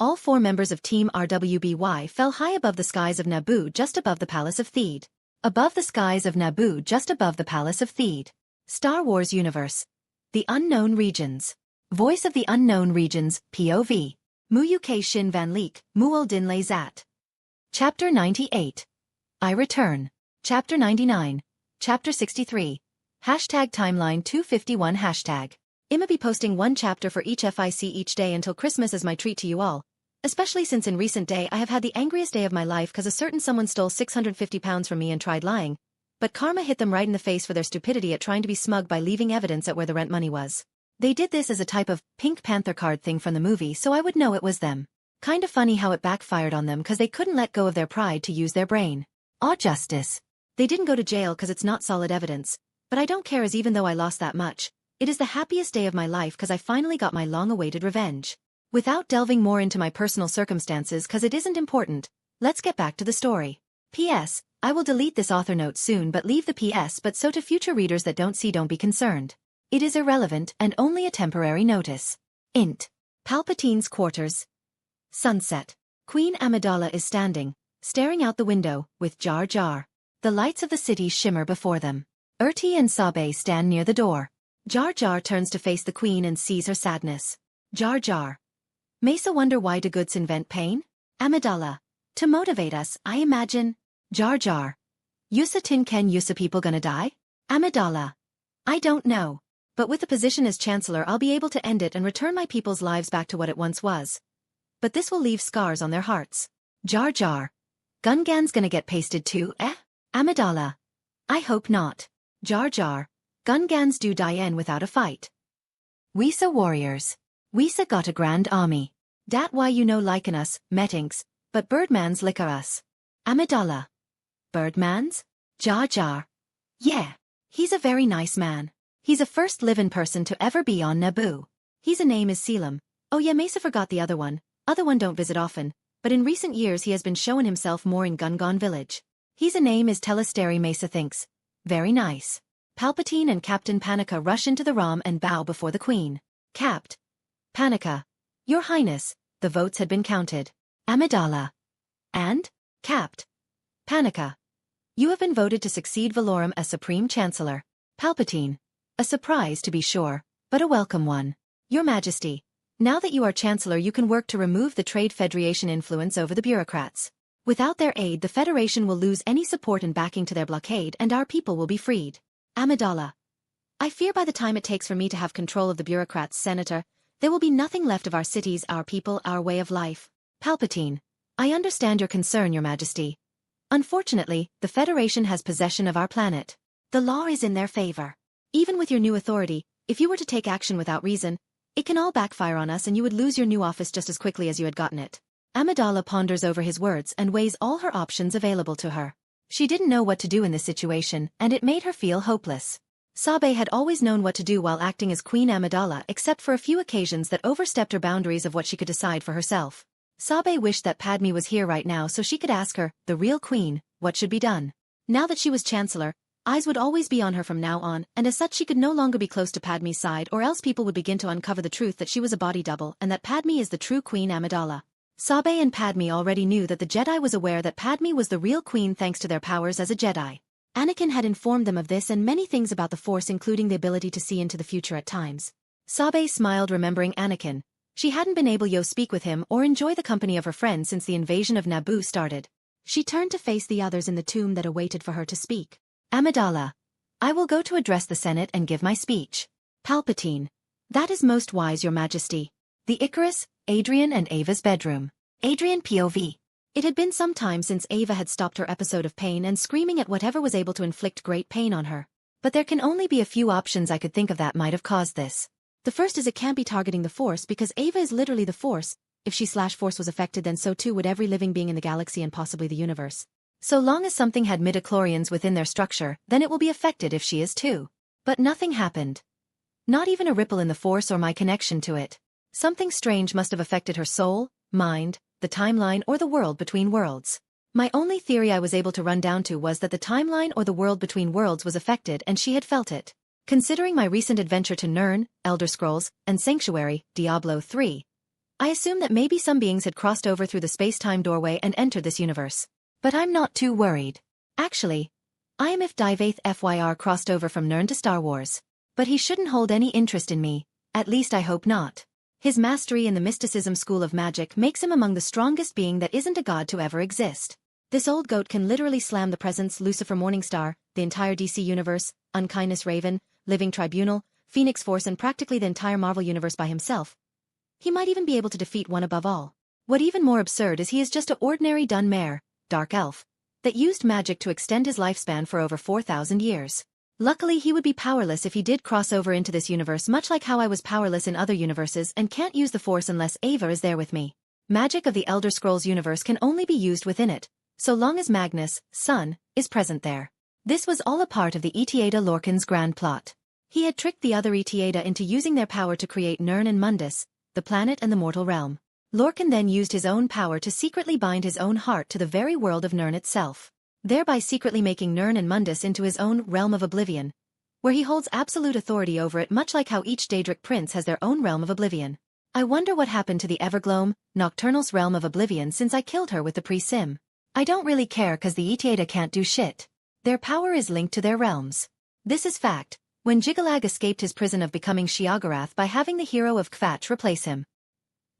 All 4 members of Team RWBY fell high above the skies of Naboo, just above the Palace of Theed. Above the skies of Naboo, just above the Palace of Theed. Star Wars Universe. The Unknown Regions. Voice of the Unknown Regions, POV. Muyuke Shin Van Leek, Muol Din Le Zat. Chapter 98. I Return. Chapter 99. Chapter 63. Hashtag Timeline 251 Hashtag. I'ma be posting 1 chapter for each FIC each day until Christmas as my treat to you all. Especially since in recent day I have had the angriest day of my life cause a certain someone stole £650 from me and tried lying. But karma hit them right in the face for their stupidity at trying to be smug by leaving evidence at where the rent money was. They did this as a type of Pink Panther card thing from the movie, so I would know it was them. Kinda funny how it backfired on them cause they couldn't let go of their pride to use their brain. Aw, justice. They didn't go to jail cause it's not solid evidence. But I don't care, as even though I lost that much, it is the happiest day of my life cause I finally got my long-awaited revenge. Without delving more into my personal circumstances cause it isn't important, let's get back to the story. P.S. I will delete this author note soon but leave the P.S. but so to future readers that don't see, don't be concerned. It is irrelevant and only a temporary notice. Int. Palpatine's quarters. Sunset. Queen Amidala is standing, staring out the window, with Jar Jar. The lights of the city shimmer before them. Urti and Sabe stand near the door. Jar Jar turns to face the queen and sees her sadness. Jar Jar. Mesa wonder why do goods invent pain? Amidala. To motivate us, I imagine. Jar Jar. Yusa Tin Ken Yusa people gonna die? Amidala. I don't know. But with the position as Chancellor I'll be able to end it and return my people's lives back to what it once was. But this will leave scars on their hearts. Jar Jar. Gungan's gonna get pasted too, eh? Amidala. I hope not. Jar Jar. Gungans do die without a fight. Weesa warriors. Weesa got a grand army. Dat why you know liken us, Metinks, but Birdman's liquor us. Amidala. Birdman's? Jar Jar. Yeah. He's a very nice man. He's a first living person to ever be on Naboo. His name is Selim. Oh yeah, Mesa forgot the other one. Other one don't visit often, but in recent years he has been showing himself more in Gungan village. His name is Telesteri, Mesa thinks. Very nice. Palpatine and Captain Panika rush into the Ram and bow before the Queen. Capt. Panika. Your Highness, the votes had been counted. Amidala. And? Capt. Panika. You have been voted to succeed Valorum as Supreme Chancellor. Palpatine. A surprise to be sure, but a welcome one. Your Majesty. Now that you are Chancellor you can work to remove the Trade Federation influence over the bureaucrats. Without their aid the Federation will lose any support and backing to their blockade and our people will be freed. Amidala. I fear by the time it takes for me to have control of the bureaucrats, Senator, there will be nothing left of our cities, our people, our way of life. Palpatine. I understand your concern, Your Majesty. Unfortunately, the Federation has possession of our planet. The law is in their favor. Even with your new authority, if you were to take action without reason, it can all backfire on us and you would lose your new office just as quickly as you had gotten it. Amidala ponders over his words and weighs all her options available to her. She didn't know what to do in this situation, and it made her feel hopeless. Sabe had always known what to do while acting as Queen Amidala except for a few occasions that overstepped her boundaries of what she could decide for herself. Sabe wished that Padme was here right now so she could ask her, the real queen, what should be done. Now that she was Chancellor, Eyes would always be on her from now on, and as such she could no longer be close to Padme's side, or else people would begin to uncover the truth that she was a body double and that Padme is the true Queen Amidala. Sabe and Padme already knew that the Jedi was aware that Padme was the real queen thanks to their powers as a Jedi. Anakin had informed them of this and many things about the Force, including the ability to see into the future at times. Sabe smiled, remembering Anakin. She hadn't been able to speak with him or enjoy the company of her friends since the invasion of Naboo started. She turned to face the others in the tomb that awaited for her to speak. Amidala. I will go to address the Senate and give my speech. Palpatine. That is most wise, Your Majesty. The Icarus, Adrian and Ava's bedroom. Adrian POV. It had been some time since Ava had stopped her episode of pain and screaming at whatever was able to inflict great pain on her. But there can only be a few options I could think of that might have caused this. The first is it can't be targeting the Force because Ava is literally the Force. If she/Force was affected, then so too would every living being in the galaxy and possibly the universe. So long as something had midichlorians within their structure, then it will be affected if she is too. But nothing happened. Not even a ripple in the Force or my connection to it. Something strange must have affected her soul, mind, the timeline or the world between worlds. My only theory I was able to run down to was that the timeline or the world between worlds was affected and she had felt it. Considering my recent adventure to Nirn, Elder Scrolls, and Sanctuary, Diablo 3, I assumed that maybe some beings had crossed over through the space-time doorway and entered this universe. But I'm not too worried. Actually, I am if Divath FYR crossed over from Nirn to Star Wars. But he shouldn't hold any interest in me, at least I hope not. His mastery in the mysticism school of magic makes him among the strongest being that isn't a god to ever exist. This old goat can literally slam the Presence, Lucifer Morningstar, the entire DC universe, Unkindness Raven, Living Tribunal, Phoenix Force and practically the entire Marvel universe by himself. He might even be able to defeat one above all. What even more absurd is he is just an ordinary Dunmare, dark elf, that used magic to extend his lifespan for over 4,000 years. Luckily he would be powerless if he did cross over into this universe, much like how I was powerless in other universes and can't use the Force unless Ava is there with me. Magic of the Elder Scrolls universe can only be used within it, so long as Magnus, son, is present there. This was all a part of the Etiada Lorcan's grand plot. He had tricked the other Etiada into using their power to create Nirn and Mundus, the planet and the mortal realm. Lorcan then used his own power to secretly bind his own heart to the very world of Nirn itself, thereby secretly making Nirn and Mundus into his own realm of oblivion, where he holds absolute authority over it, much like how each Daedric prince has their own realm of oblivion. I wonder what happened to the Evergloam, Nocturnal's realm of oblivion since I killed her with the pre-sim. I don't really care cause the Etiada can't do shit. Their power is linked to their realms. This is fact, when Jigalag escaped his prison of becoming Shiagarath by having the hero of Kvatch replace him.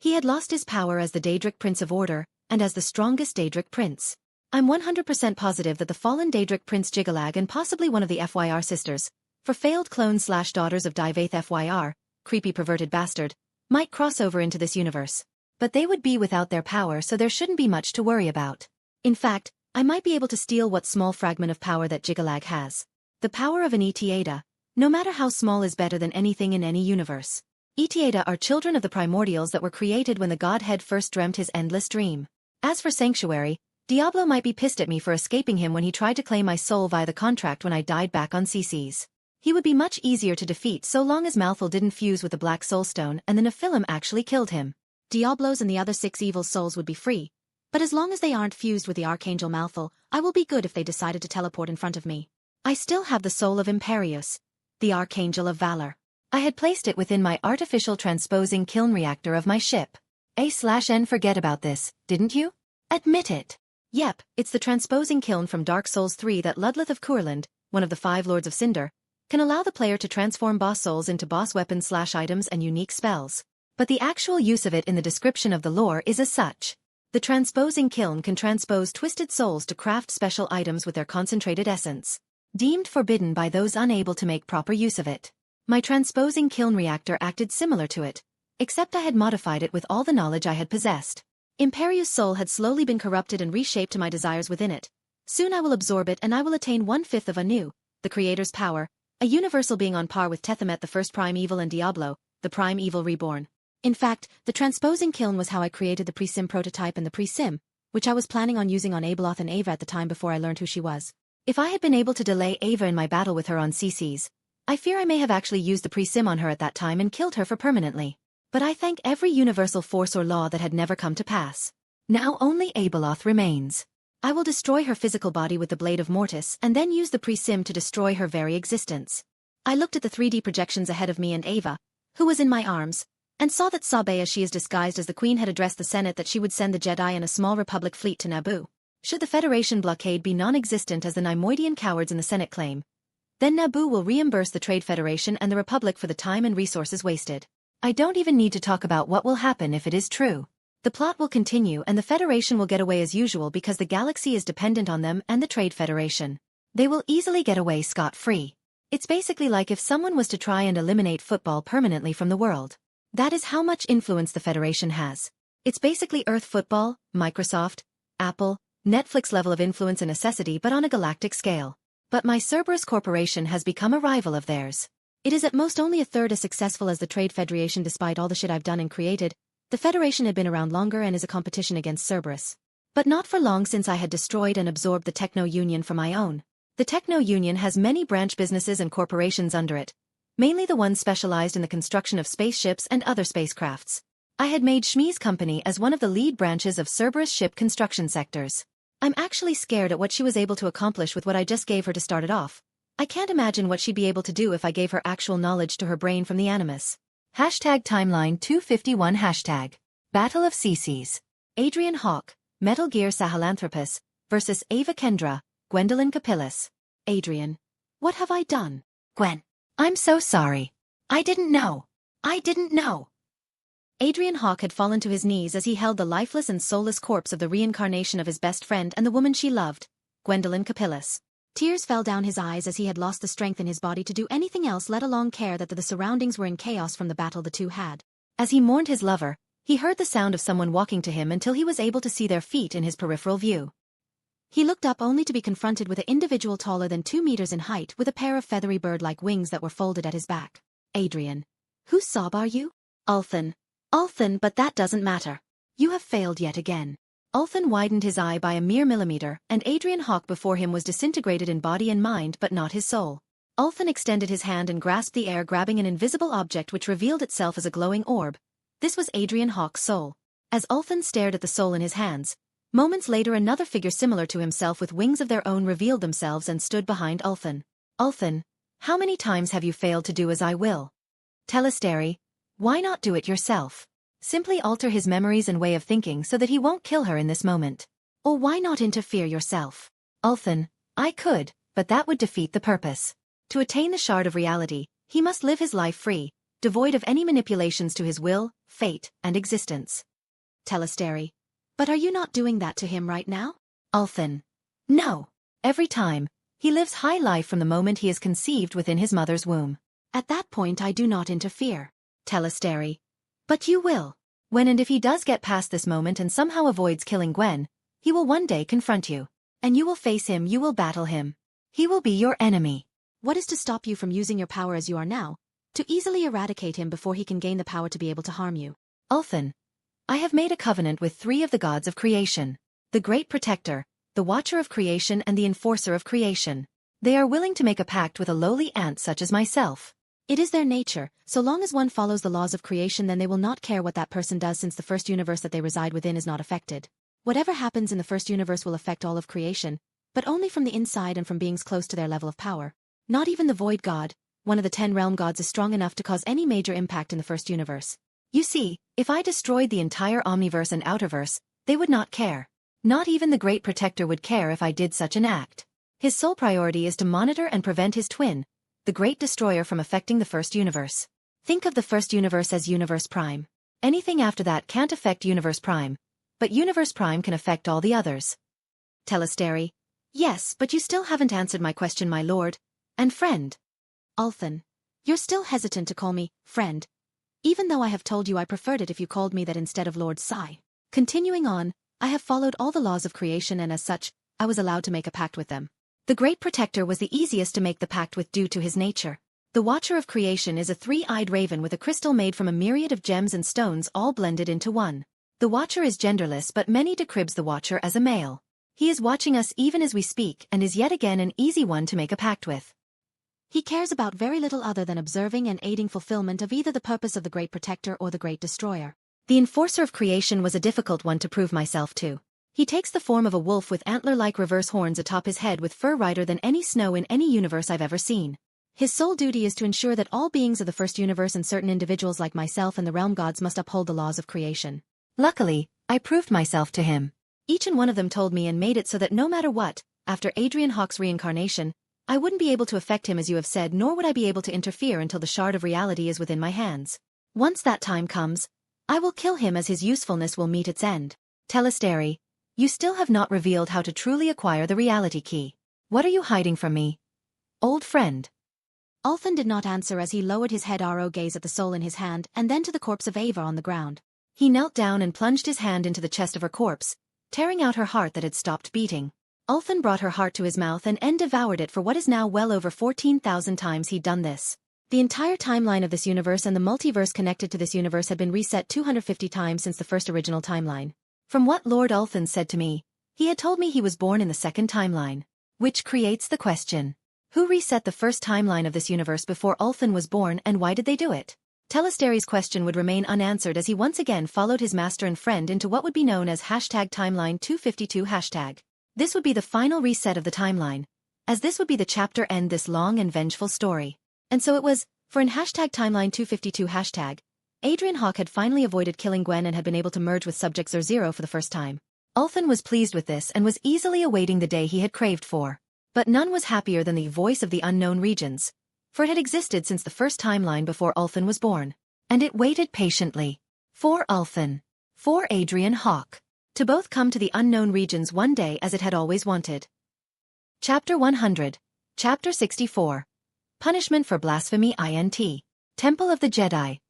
He had lost his power as the Daedric Prince of Order, and as the strongest Daedric Prince. I'm 100% positive that the fallen Daedric Prince Jigalag and possibly one of the FYR sisters, for failed clones/daughters of Divath FYR, creepy perverted bastard, might cross over into this universe. But they would be without their power, so there shouldn't be much to worry about. In fact, I might be able to steal what small fragment of power that Jigalag has. The power of an Etiada, no matter how small, is better than anything in any universe. Etiada are children of the primordials that were created when the Godhead first dreamt his endless dream. As for Sanctuary, Diablo might be pissed at me for escaping him when he tried to claim my soul via the contract when I died back on CC's. He would be much easier to defeat so long as Malthal didn't fuse with the Black Soulstone and the Nephilim actually killed him. Diablos and the other 6 evil souls would be free. But as long as they aren't fused with the Archangel Malthal, I will be good if they decided to teleport in front of me. I still have the soul of Imperius, the Archangel of Valor. I had placed it within my artificial transposing kiln reactor of my ship. A/N forget about this, didn't you? Admit it. Yep, it's the transposing kiln from Dark Souls 3 that Ludleth of Courland, one of the 5 Lords of Cinder, can allow the player to transform boss souls into boss weapons/items and unique spells. But the actual use of it in the description of the lore is as such. The transposing kiln can transpose twisted souls to craft special items with their concentrated essence, deemed forbidden by those unable to make proper use of it. My transposing kiln reactor acted similar to it, except I had modified it with all the knowledge I had possessed. Imperius' soul had slowly been corrupted and reshaped to my desires within it. Soon I will absorb it and I will attain 1/5 of Anu, the Creator's power, a universal being on par with Tethamet the first prime evil and Diablo, the prime evil reborn. In fact, the transposing kiln was how I created the pre-sim prototype and the pre-sim, which I was planning on using on Abeloth and Ava at the time before I learned who she was. If I had been able to delay Ava in my battle with her on CC's, I fear I may have actually used the pre-sim on her at that time and killed her for permanently. But I thank every universal force or law that had never come to pass. Now only Abeloth remains. I will destroy her physical body with the blade of Mortis and then use the pre-sim to destroy her very existence. I looked at the 3D projections ahead of me and Ava, who was in my arms, and saw that Sabe, as she is disguised as the Queen, had addressed the Senate that she would send the Jedi and a small Republic fleet to Naboo. Should the Federation blockade be non-existent as the Neimoidian cowards in the Senate claim, then Naboo will reimburse the Trade Federation and the Republic for the time and resources wasted. I don't even need to talk about what will happen if it is true. The plot will continue and the Federation will get away as usual because the galaxy is dependent on them and the Trade Federation. They will easily get away scot-free. It's basically like if someone was to try and eliminate football permanently from the world. That is how much influence the Federation has. It's basically Earth football, Microsoft, Apple, Netflix level of influence and necessity, but on a galactic scale. But my Cerberus Corporation has become a rival of theirs. It is at most only a third as successful as the Trade Federation. Despite all the shit I've done and created, the Federation had been around longer and is a competition against Cerberus. But not for long, since I had destroyed and absorbed the Techno Union for my own. The Techno Union has many branch businesses and corporations under it, mainly the ones specialized in the construction of spaceships and other spacecrafts. I had made Shmi's company as one of the lead branches of Cerberus ship construction sectors. I'm actually scared at what she was able to accomplish with what I just gave her to start it off. I can't imagine what she'd be able to do if I gave her actual knowledge to her brain from the Animus. #Timeline 251 Battle of CCs. Adrian Hawke, Metal Gear Sahelanthropus, versus Ava Kendra, Gwendolyn Capillis. Adrian. What have I done? Gwen. I'm so sorry. I didn't know. Adrian Hawke had fallen to his knees as he held the lifeless and soulless corpse of the reincarnation of his best friend and the woman she loved, Gwendolyn Capillis. Tears fell down his eyes as he had lost the strength in his body to do anything else, let alone care that the surroundings were in chaos from the battle the two had. As he mourned his lover, he heard the sound of someone walking to him until he was able to see their feet in his peripheral view. He looked up only to be confronted with an individual taller than 2 meters in height with a pair of feathery bird-like wings that were folded at his back. Adrian. Whose sob are you? Ulthan. Ulthan, but that doesn't matter. You have failed yet again. Ulthan widened his eye by a mere millimeter, and Adrian Hawke before him was disintegrated in body and mind but not his soul. Ulthan extended his hand and grasped the air, grabbing an invisible object which revealed itself as a glowing orb. This was Adrian Hawke's soul. As Ulthan stared at the soul in his hands, moments later another figure similar to himself with wings of their own revealed themselves and stood behind Ulthan. Ulthan, how many times have you failed to do as I will? Telesteri, why not do it yourself? Simply alter his memories and way of thinking so that he won't kill her in this moment. Or why not interfere yourself? Ulthan, I could, but that would defeat the purpose. To attain the shard of reality, he must live his life free, devoid of any manipulations to his will, fate, and existence. Telesteri, but are you not doing that to him right now? Ulthan, no. Every time, he lives high life from the moment he is conceived within his mother's womb. At that point I do not interfere. Telesteri, but you will. When and if he does get past this moment and somehow avoids killing Gwen, he will one day confront you. And you will face him, you will battle him. He will be your enemy. What is to stop you from using your power as you are now, to easily eradicate him before he can gain the power to be able to harm you? Ulthan, I have made a covenant with 3 of the gods of creation. The Great Protector, the Watcher of Creation and the Enforcer of Creation. They are willing to make a pact with a lowly ant such as myself. It is their nature. So long as one follows the laws of creation, then they will not care what that person does, since the first universe that they reside within is not affected. Whatever happens in the first universe will affect all of creation, but only from the inside and from beings close to their level of power. Not even the Void God, one of the 10 realm gods, is strong enough to cause any major impact in the first universe. You see, if I destroyed the entire Omniverse and Outerverse, they would not care. Not even the Great Protector would care if I did such an act. His sole priority is to monitor and prevent his twin, the Great Destroyer, from affecting the first universe. Think of the first universe as Universe Prime. Anything after that can't affect Universe Prime, but Universe Prime can affect all the others. Telesteri, yes, but you still haven't answered my question, my lord and friend. Ulthan, you're still hesitant to call me friend, even though I have told you I preferred it if you called me that instead of Lord Sai. Continuing on, I have followed all the laws of creation, and as such, I was allowed to make a pact with them. The Great Protector was the easiest to make the pact with due to his nature. The Watcher of Creation is a 3-eyed raven with a crystal made from a myriad of gems and stones all blended into one. The Watcher is genderless, but many decrypts the Watcher as a male. He is watching us even as we speak and is yet again an easy one to make a pact with. He cares about very little other than observing and aiding fulfillment of either the purpose of the Great Protector or the Great Destroyer. The Enforcer of Creation was a difficult one to prove myself to. He takes the form of a wolf with antler-like reverse horns atop his head with fur whiter than any snow in any universe I've ever seen. His sole duty is to ensure that all beings of the first universe and certain individuals like myself and the realm gods must uphold the laws of creation. Luckily, I proved myself to him. Each and one of them told me and made it so that no matter what, after Adrian Hawke's reincarnation, I wouldn't be able to affect him as you have said, nor would I be able to interfere until the shard of reality is within my hands. Once that time comes, I will kill him as his usefulness will meet its end. Telesteri, you still have not revealed how to truly acquire the reality key. What are you hiding from me, old friend? Ulfen did not answer as he lowered his head gaze at the soul in his hand and then to the corpse of Ava on the ground. He knelt down and plunged his hand into the chest of her corpse, tearing out her heart that had stopped beating. Ulfen brought her heart to his mouth and devoured it for what is now well over 14,000 times he'd done this. The entire timeline of this universe and the multiverse connected to this universe had been reset 250 times since the first original timeline. From what Lord Ulfen said to me, he had told me he was born in the second timeline. Which creates the question. Who reset the first timeline of this universe before Ulfen was born and why did they do it? Telesteri's question would remain unanswered as he once again followed his master and friend into what would be known as #timeline252#. This would be the final reset of the timeline, as this would be the chapter end this long and vengeful story. And so it was, for in #timeline252#, Adrian Hawke had finally avoided killing Gwen and had been able to merge with Subject 00 for the first time. Ulfen was pleased with this and was easily awaiting the day he had craved for. But none was happier than the voice of the unknown regions, for it had existed since the first timeline before Ulfen was born. And it waited patiently. For Ulfen. For Adrian Hawke. To both come to the unknown regions one day as it had always wanted. Chapter 100. Chapter 64. Punishment for Blasphemy INT. Temple of the Jedi.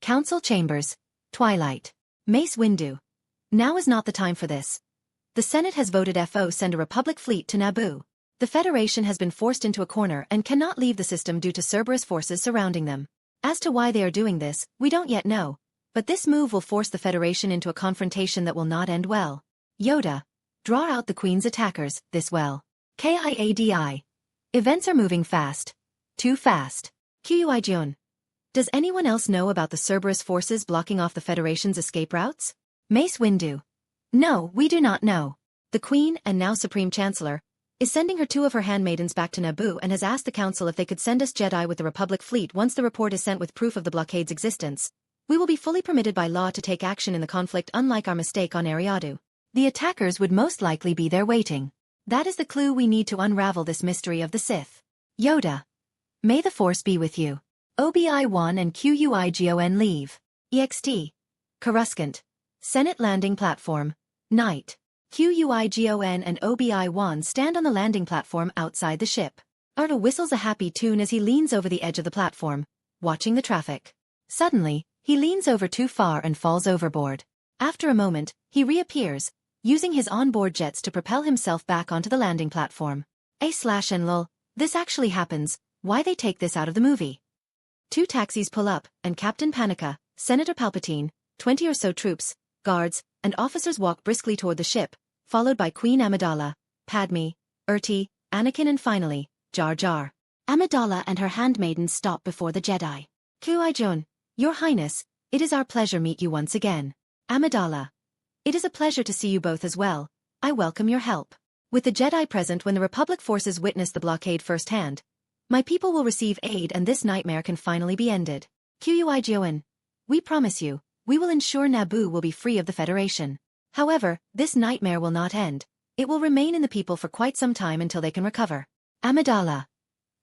Council Chambers. Twilight. Mace Windu. Now is not the time for this. The Senate has voted FO send a Republic fleet to Naboo. The Federation has been forced into a corner and cannot leave the system due to Cerberus forces surrounding them. As to why they are doing this, we don't yet know, but this move will force the Federation into a confrontation that will not end well. Yoda. Draw out the Queen's attackers, this well. KIADI. Events are moving fast. Too fast. QUIJUN. Does anyone else know about the Cerberus forces blocking off the Federation's escape routes? Mace Windu. No, we do not know. The Queen, and now Supreme Chancellor, is sending her 2 of her handmaidens back to Naboo and has asked the Council if they could send us Jedi with the Republic fleet once the report is sent with proof of the blockade's existence. We will be fully permitted by law to take action in the conflict unlike our mistake on Eriadu. The attackers would most likely be there waiting. That is the clue we need to unravel this mystery of the Sith. Yoda. May the Force be with you. OBI-1 and QUIGON leave. EXT. Coruscant. Senate landing platform. Night. QUIGON and OBI-1 stand on the landing platform outside the ship. Arda whistles a happy tune as he leans over the edge of the platform, watching the traffic. Suddenly, he leans over too far and falls overboard. After a moment, he reappears, using his onboard jets to propel himself back onto the landing platform. /and lol, this actually happens, why they take this out of the movie. 2 taxis pull up, and Captain Panica, Senator Palpatine, 20 or so troops, guards, and officers walk briskly toward the ship, followed by Queen Amidala, Padme, Anakin and finally, Jar Jar. Amidala and her handmaidens stop before the Jedi. Qui-Gon, Your Highness, it is our pleasure meet you once again. Amidala. It is a pleasure to see you both as well, I welcome your help. With the Jedi present when the Republic forces witness the blockade firsthand, my people will receive aid and this nightmare can finally be ended. Qui-Gon. We promise you, we will ensure Naboo will be free of the Federation. However, this nightmare will not end. It will remain in the people for quite some time until they can recover. Amidala.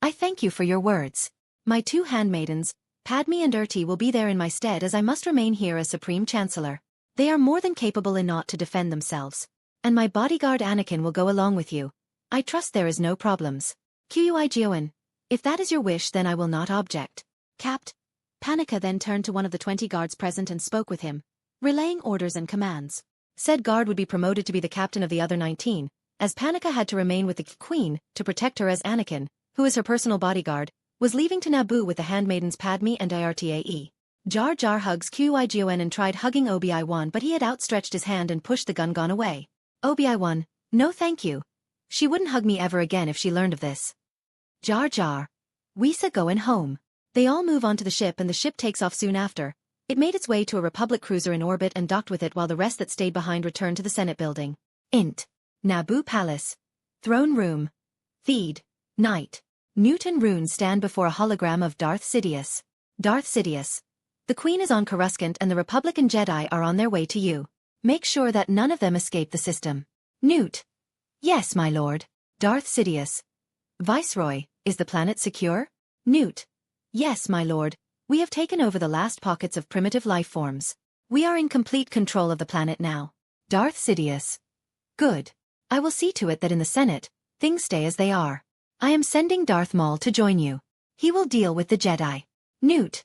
I thank you for your words. My 2 handmaidens, Padme and will be there in my stead as I must remain here as Supreme Chancellor. They are more than capable enough to defend themselves. And my bodyguard Anakin will go along with you. I trust there is no problems. Qui-Gon. If that is your wish then I will not object. Capt. Panica then turned to one of the 20 guards present and spoke with him, relaying orders and commands. Said guard would be promoted to be the captain of the other 19, as Panica had to remain with the Queen to protect her as Anakin, who is her personal bodyguard, was leaving to Naboo with the handmaidens Padme and Irtae. Jar Jar hugs Qui-Gon and tried hugging Obi-Wan but he had outstretched his hand and pushed the gun away. Obi-Wan, no thank you. She wouldn't hug me ever again if she learned of this. Jar Jar. Weesa going home. They all move onto the ship and the ship takes off soon after. It made its way to a Republic cruiser in orbit and docked with it while the rest that stayed behind returned to the Senate building. Int. Naboo Palace. Throne Room. Theed. Night. Newton runes stand before a hologram of Darth Sidious. Darth Sidious. The Queen is on Coruscant and the Republican Jedi are on their way to you. Make sure that none of them escape the system. Newt. Yes, my lord. Darth Sidious. Viceroy, is the planet secure? Newt. Yes, my lord. We have taken over the last pockets of primitive life forms. We are in complete control of the planet now. Darth Sidious. Good. I will see to it that in the Senate, things stay as they are. I am sending Darth Maul to join you. He will deal with the Jedi. Newt.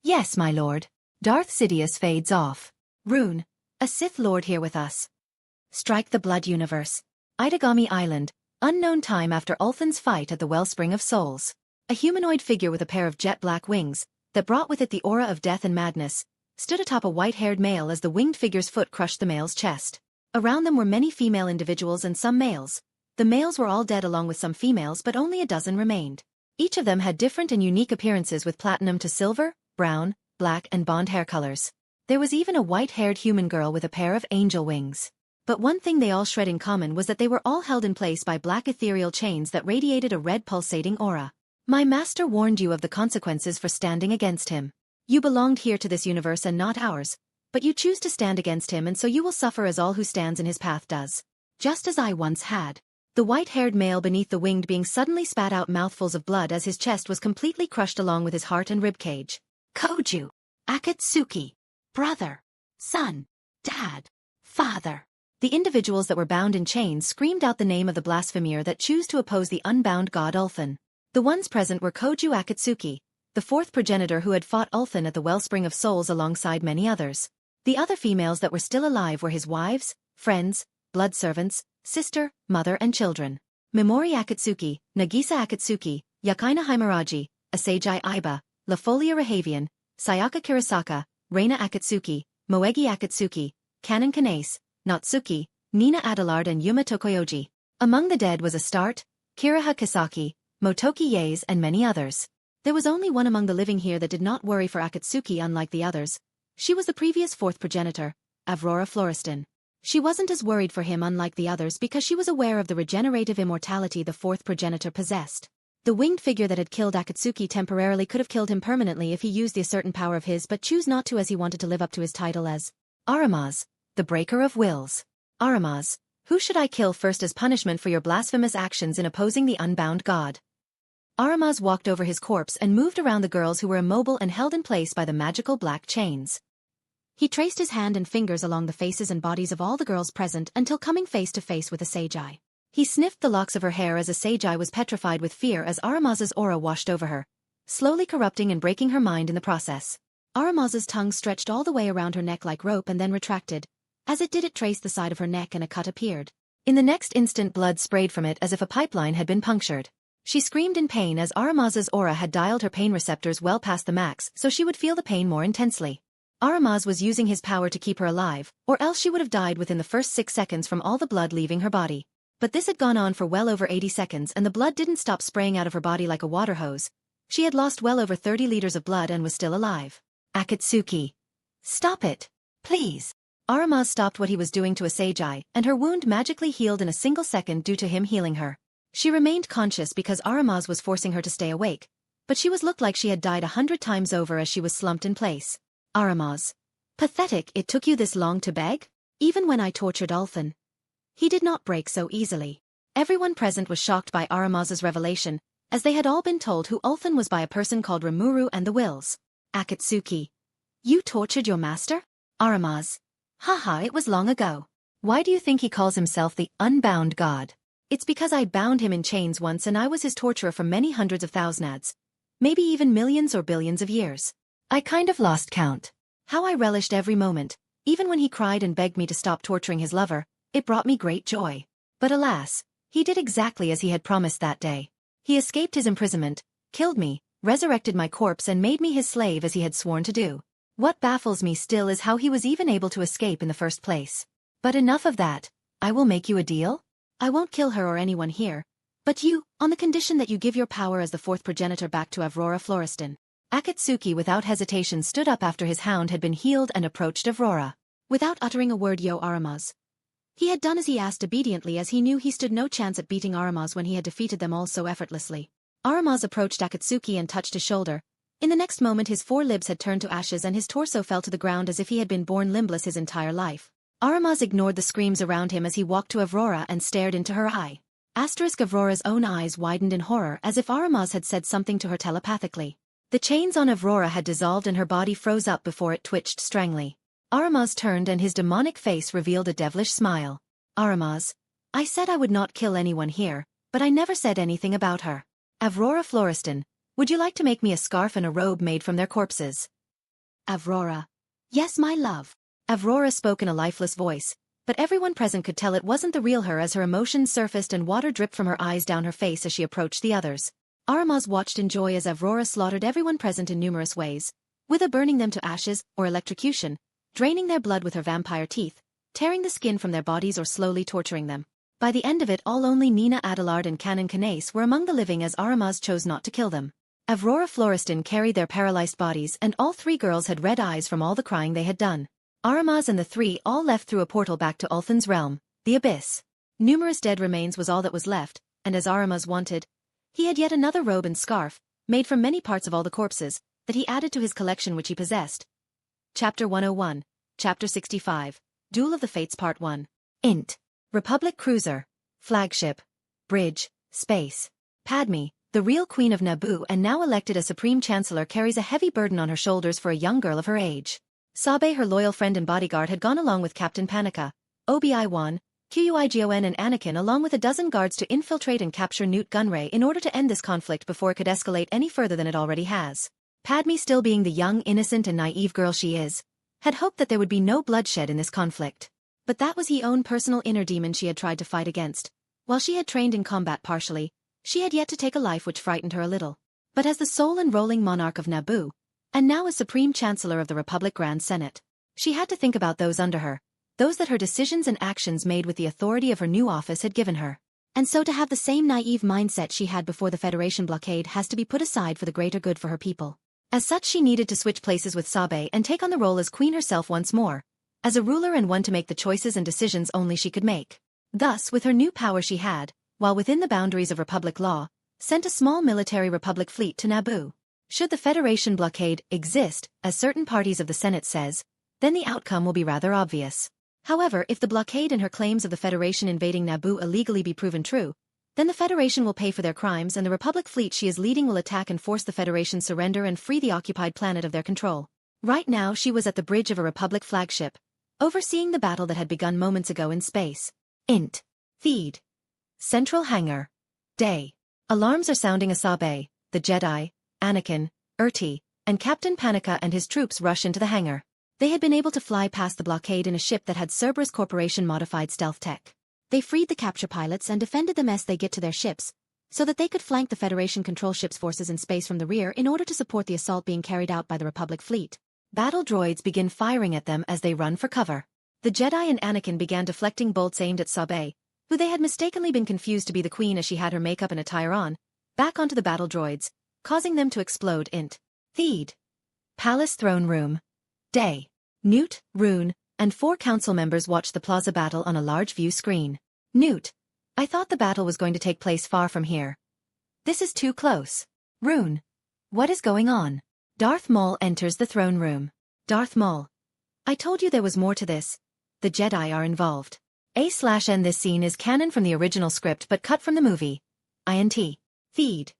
Yes, my lord. Darth Sidious fades off. Rune. A Sith Lord here with us. Strike the Blood Universe. Itagami Island. Unknown time after Ulthan's fight at the Wellspring of Souls. A humanoid figure with a pair of jet-black wings, that brought with it the aura of death and madness, stood atop a white-haired male as the winged figure's foot crushed the male's chest. Around them were many female individuals and some males. The males were all dead along with some females, but only a dozen remained. Each of them had different and unique appearances with platinum to silver, brown, black and blonde hair colors. There was even a white-haired human girl with a pair of angel wings. But one thing they all shared in common was that they were all held in place by black ethereal chains that radiated a red pulsating aura. My master warned you of the consequences for standing against him. You belonged here to this universe and not ours, but you choose to stand against him and so you will suffer as all who stands in his path does. Just as I once had. The white-haired male beneath the winged being suddenly spat out mouthfuls of blood as his chest was completely crushed along with his heart and ribcage. Koju. Akatsuki. Brother. Son. Dad. Father. The individuals that were bound in chains screamed out the name of the blasphemer that chose to oppose the unbound god Ulthan. The ones present were Koju Akatsuki, the fourth progenitor who had fought Ulthan at the Wellspring of Souls alongside many others. The other females that were still alive were his wives, friends, blood servants, sister, mother and children. Memori Akatsuki, Nagisa Akatsuki, Yakaina Himuraji, Asagi Aiba, Lafolia Rahavian, Sayaka Kirasaka, Reina Akatsuki, Moegi Akatsuki, Kanon Kanase, Natsuki, Nina Adelard and Yuma Tokoyoji. Among the dead was Astarte, Kiraha Kisaki, Motoki Yaes and many others. There was only one among the living here that did not worry for Akatsuki unlike the others. She was the previous fourth progenitor, Avrora Florestan. She wasn't as worried for him unlike the others because she was aware of the regenerative immortality the fourth progenitor possessed. The winged figure that had killed Akatsuki temporarily could have killed him permanently if he used the certain power of his but chose not to as he wanted to live up to his title as Aramaz, the Breaker of Wills. Aramaz, who should I kill first as punishment for your blasphemous actions in opposing the unbound god? Aramaz walked over his corpse and moved around the girls who were immobile and held in place by the magical black chains. He traced his hand and fingers along the faces and bodies of all the girls present until coming face to face with Asagi. He sniffed the locks of her hair as Asagi was petrified with fear as Aramaz's aura washed over her, slowly corrupting and breaking her mind in the process. Aramaz's tongue stretched all the way around her neck like rope and then retracted. As it did, it traced the side of her neck and a cut appeared. In the next instant, blood sprayed from it as if a pipeline had been punctured. She screamed in pain as Aramaz's aura had dialed her pain receptors well past the max so she would feel the pain more intensely. Aramaz was using his power to keep her alive, or else she would have died within the first 6 seconds from all the blood leaving her body. But this had gone on for well over 80 seconds and the blood didn't stop spraying out of her body like a water hose. She had lost well over 30 liters of blood and was still alive. Akatsuki. Stop it. Please. Aramaz stopped what he was doing to Asagi, and her wound magically healed in a single second due to him healing her. She remained conscious because Aramaz was forcing her to stay awake, but she looked like she had died 100 times over as she was slumped in place. Aramaz. Pathetic, it took you this long to beg? Even when I tortured Ulthan. He did not break so easily. Everyone present was shocked by Aramaz's revelation, as they had all been told who Ulthan was by a person called Rimuru and the Wills. Akatsuki. You tortured your master? Aramaz. Haha, it was long ago. Why do you think he calls himself the unbound god? It's because I bound him in chains once and I was his torturer for many hundreds of thousands, maybe even millions or billions of years. I kind of lost count. How I relished every moment, even when he cried and begged me to stop torturing his lover, it brought me great joy. But alas, he did exactly as he had promised that day. He escaped his imprisonment, killed me, resurrected my corpse and made me his slave as he had sworn to do. What baffles me still is how he was even able to escape in the first place. But enough of that. I will make you a deal. I won't kill her or anyone here. But you, on the condition that you give your power as the fourth progenitor back to Avrora Florestan. Akatsuki without hesitation stood up after his hound had been healed and approached Avrora. Without uttering a word, Aramaz. He had done as he asked obediently, as he knew he stood no chance at beating Aramaz when he had defeated them all so effortlessly. Aramaz approached Akatsuki and touched his shoulder. In the next moment his four limbs had turned to ashes and his torso fell to the ground as if he had been born limbless his entire life. Aramaz ignored the screams around him as he walked to Aurora and stared into her eye. Aurora's own eyes widened in horror as if Aramaz had said something to her telepathically. The chains on Aurora had dissolved and her body froze up before it twitched strangely. Aramaz turned and his demonic face revealed a devilish smile. Aramaz, I said I would not kill anyone here, but I never said anything about her. Aurora Florestan, would you like to make me a scarf and a robe made from their corpses? Aurora. Yes, my love. Aurora spoke in a lifeless voice, but everyone present could tell it wasn't the real her as her emotions surfaced and water dripped from her eyes down her face as she approached the others. Aramaz watched in joy as Aurora slaughtered everyone present in numerous ways, whether burning them to ashes or electrocution, draining their blood with her vampire teeth, tearing the skin from their bodies or slowly torturing them. By the end of it all only Nina Adelard and Canon Canase were among the living as Aramaz chose not to kill them. Aurora Florestan carried their paralyzed bodies and all three girls had red eyes from all the crying they had done. Aramaz and the three all left through a portal back to Ulthan's realm, the Abyss. Numerous dead remains was all that was left, and as Aramaz wanted, he had yet another robe and scarf, made from many parts of all the corpses, that he added to his collection which he possessed. Chapter 101, Chapter 65, Duel of the Fates Part 1. Int. Republic Cruiser. Flagship. Bridge. Space. Padme, the real Queen of Naboo and now elected a Supreme Chancellor, carries a heavy burden on her shoulders for a young girl of her age. Sabe, her loyal friend and bodyguard, had gone along with Captain Panika, Obi-Wan, Qui-Gon and Anakin along with a dozen guards to infiltrate and capture Newt Gunray in order to end this conflict before it could escalate any further than it already has. Padme, still being the young, innocent and naive girl she is, had hoped that there would be no bloodshed in this conflict. But that was her own personal inner demon she had tried to fight against. While she had trained in combat partially, she had yet to take a life which frightened her a little. But as the sole and ruling monarch of Naboo, and now as Supreme Chancellor of the Republic Grand Senate, she had to think about those under her, those that her decisions and actions made with the authority of her new office had given her. And so to have the same naive mindset she had before the Federation blockade has to be put aside for the greater good for her people. As such, she needed to switch places with Sabe and take on the role as queen herself once more, as a ruler and one to make the choices and decisions only she could make. Thus, with her new power she had, while within the boundaries of Republic law, sent a small military Republic fleet to Naboo. Should the Federation blockade exist, as certain parties of the Senate says, then the outcome will be rather obvious. However, if the blockade and her claims of the Federation invading Naboo illegally be proven true, then the Federation will pay for their crimes and the Republic fleet she is leading will attack and force the Federation surrender and free the occupied planet of their control. Right now she was at the bridge of a Republic flagship, overseeing the battle that had begun moments ago in space. Int. Feed. Central Hangar. Day. Alarms are sounding as Sabe, the Jedi, Anakin, Urti, and Captain Panika and his troops rush into the hangar. They had been able to fly past the blockade in a ship that had Cerberus Corporation modified stealth tech. They freed the capture pilots and defended them as they get to their ships, so that they could flank the Federation control ships' forces in space from the rear in order to support the assault being carried out by the Republic fleet. Battle droids begin firing at them as they run for cover. The Jedi and Anakin began deflecting bolts aimed at Sabe, who they had mistakenly been confused to be the queen as she had her makeup and attire on, back onto the battle droids, causing them to explode. Int. Feed. Palace Throne Room. Day. Newt, Rune, and 4 council members watched the plaza battle on a large view screen. Newt. I thought the battle was going to take place far from here. This is too close. Rune. What is going on? Darth Maul enters the throne room. Darth Maul. I told you there was more to this. The Jedi are involved. A/N This scene is canon from the original script but cut from the movie. INT. Feed.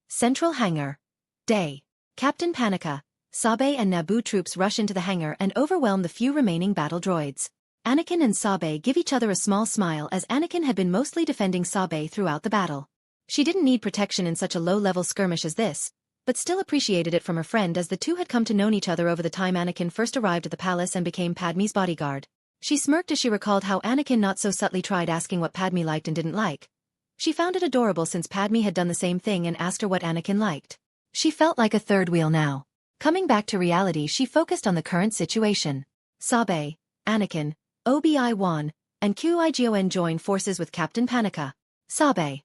Central Hangar. Day. Captain Panika, Sabe and Naboo troops rush into the hangar and overwhelm the few remaining battle droids. Anakin and Sabe give each other a small smile as Anakin had been mostly defending Sabe throughout the battle. She didn't need protection in such a low-level skirmish as this, but still appreciated it from her friend as the two had come to know each other over the time Anakin first arrived at the palace and became Padme's bodyguard. She smirked as she recalled how Anakin not so subtly tried asking what Padme liked and didn't like. She found it adorable since Padme had done the same thing and asked her what Anakin liked. She felt like a third wheel now. Coming back to reality, she focused on the current situation. Sabe, Anakin, Obi-Wan, and Qui-Gon join forces with Captain Panika. Sabe.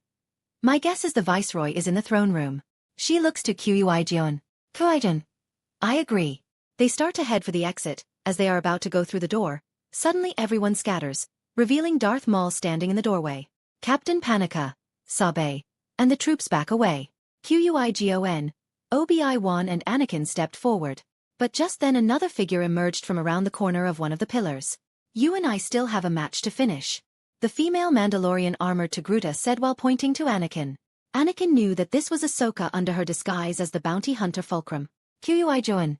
My guess is the Viceroy is in the throne room. She looks to Qui-Gon. Qui-Gon. I agree. They start to head for the exit. As they are about to go through the door, suddenly everyone scatters, revealing Darth Maul standing in the doorway. Captain Panika, Sabe, and the troops back away. Qui-Gon, Obi-Wan and Anakin stepped forward. But just then another figure emerged from around the corner of one of the pillars. "You and I still have a match to finish," the female Mandalorian armored Togruta said while pointing to Anakin. Anakin knew that this was Ahsoka under her disguise as the bounty hunter Fulcrum. "Qui-Gon,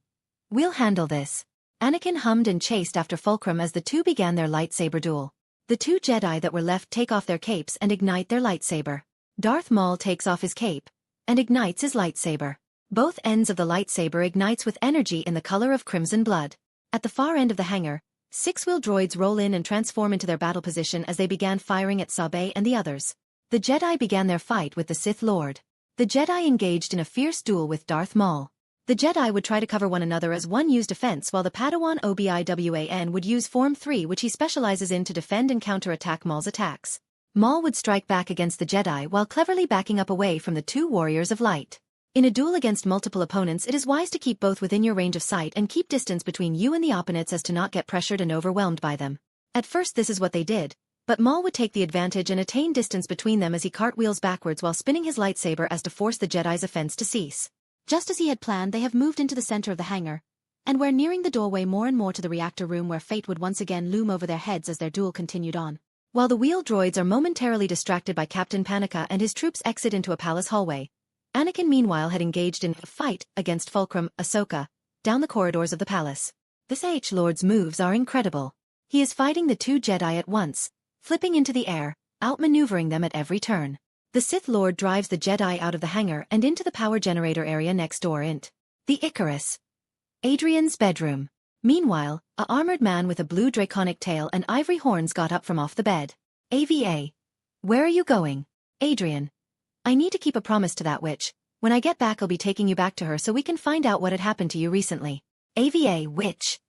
we'll handle this." Anakin hummed and chased after Fulcrum as the two began their lightsaber duel. The two Jedi that were left take off their capes and ignite their lightsaber. Darth Maul takes off his cape and ignites his lightsaber. Both ends of the lightsaber ignites with energy in the color of crimson blood. At the far end of the hangar, 6-wheel droids roll in and transform into their battle position as they began firing at Sabe and the others. The Jedi began their fight with the Sith Lord. The Jedi engaged in a fierce duel with Darth Maul. The Jedi would try to cover one another as one used defense while the Padawan Obi-Wan would use Form 3, which he specializes in, to defend and counterattack Maul's attacks. Maul would strike back against the Jedi while cleverly backing up away from the two warriors of light. In a duel against multiple opponents, it is wise to keep both within your range of sight and keep distance between you and the opponents as to not get pressured and overwhelmed by them. At first this is what they did, but Maul would take the advantage and attain distance between them as he cartwheels backwards while spinning his lightsaber as to force the Jedi's offense to cease. Just as he had planned, they have moved into the center of the hangar, and were nearing the doorway more and more to the reactor room where fate would once again loom over their heads as their duel continued on. While the wheel droids are momentarily distracted by Captain Panika and his troops exit into a palace hallway, Anakin meanwhile had engaged in a fight against Fulcrum, Ahsoka, down the corridors of the palace. This Lord's moves are incredible. He is fighting the two Jedi at once, flipping into the air, outmaneuvering them at every turn. The Sith Lord drives the Jedi out of the hangar and into the power generator area next door the Icarus. Adrian's bedroom. Meanwhile, a armored man with a blue draconic tail and ivory horns got up from off the bed. "Ava. Where are you going?" "Adrian. I need to keep a promise to that witch. When I get back I'll be taking you back to her so we can find out what had happened to you recently." "Ava, witch?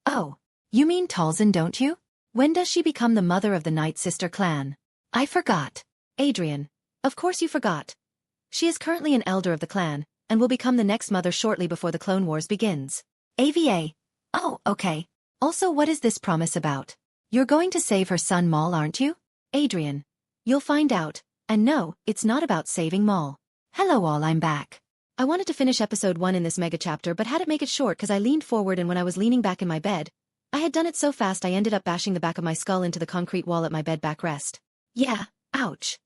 Oh, you mean Talzin, don't you? When does she become the mother of the Night Sister clan?" "I forgot." "Adrian, of course you forgot. She is currently an elder of the clan, and will become the next mother shortly before the Clone Wars begins." "Ava. Oh, okay. Also, what is this promise about? You're going to save her son Maul, aren't you?" "Adrian, you'll find out. And no, it's not about saving Maul." "Hello all, I'm back. I wanted to finish episode 1 in this mega chapter but had it make it short because I leaned forward, and when I was leaning back in my bed, I had done it so fast I ended up bashing the back of my skull into the concrete wall at my bed backrest. Yeah, ouch.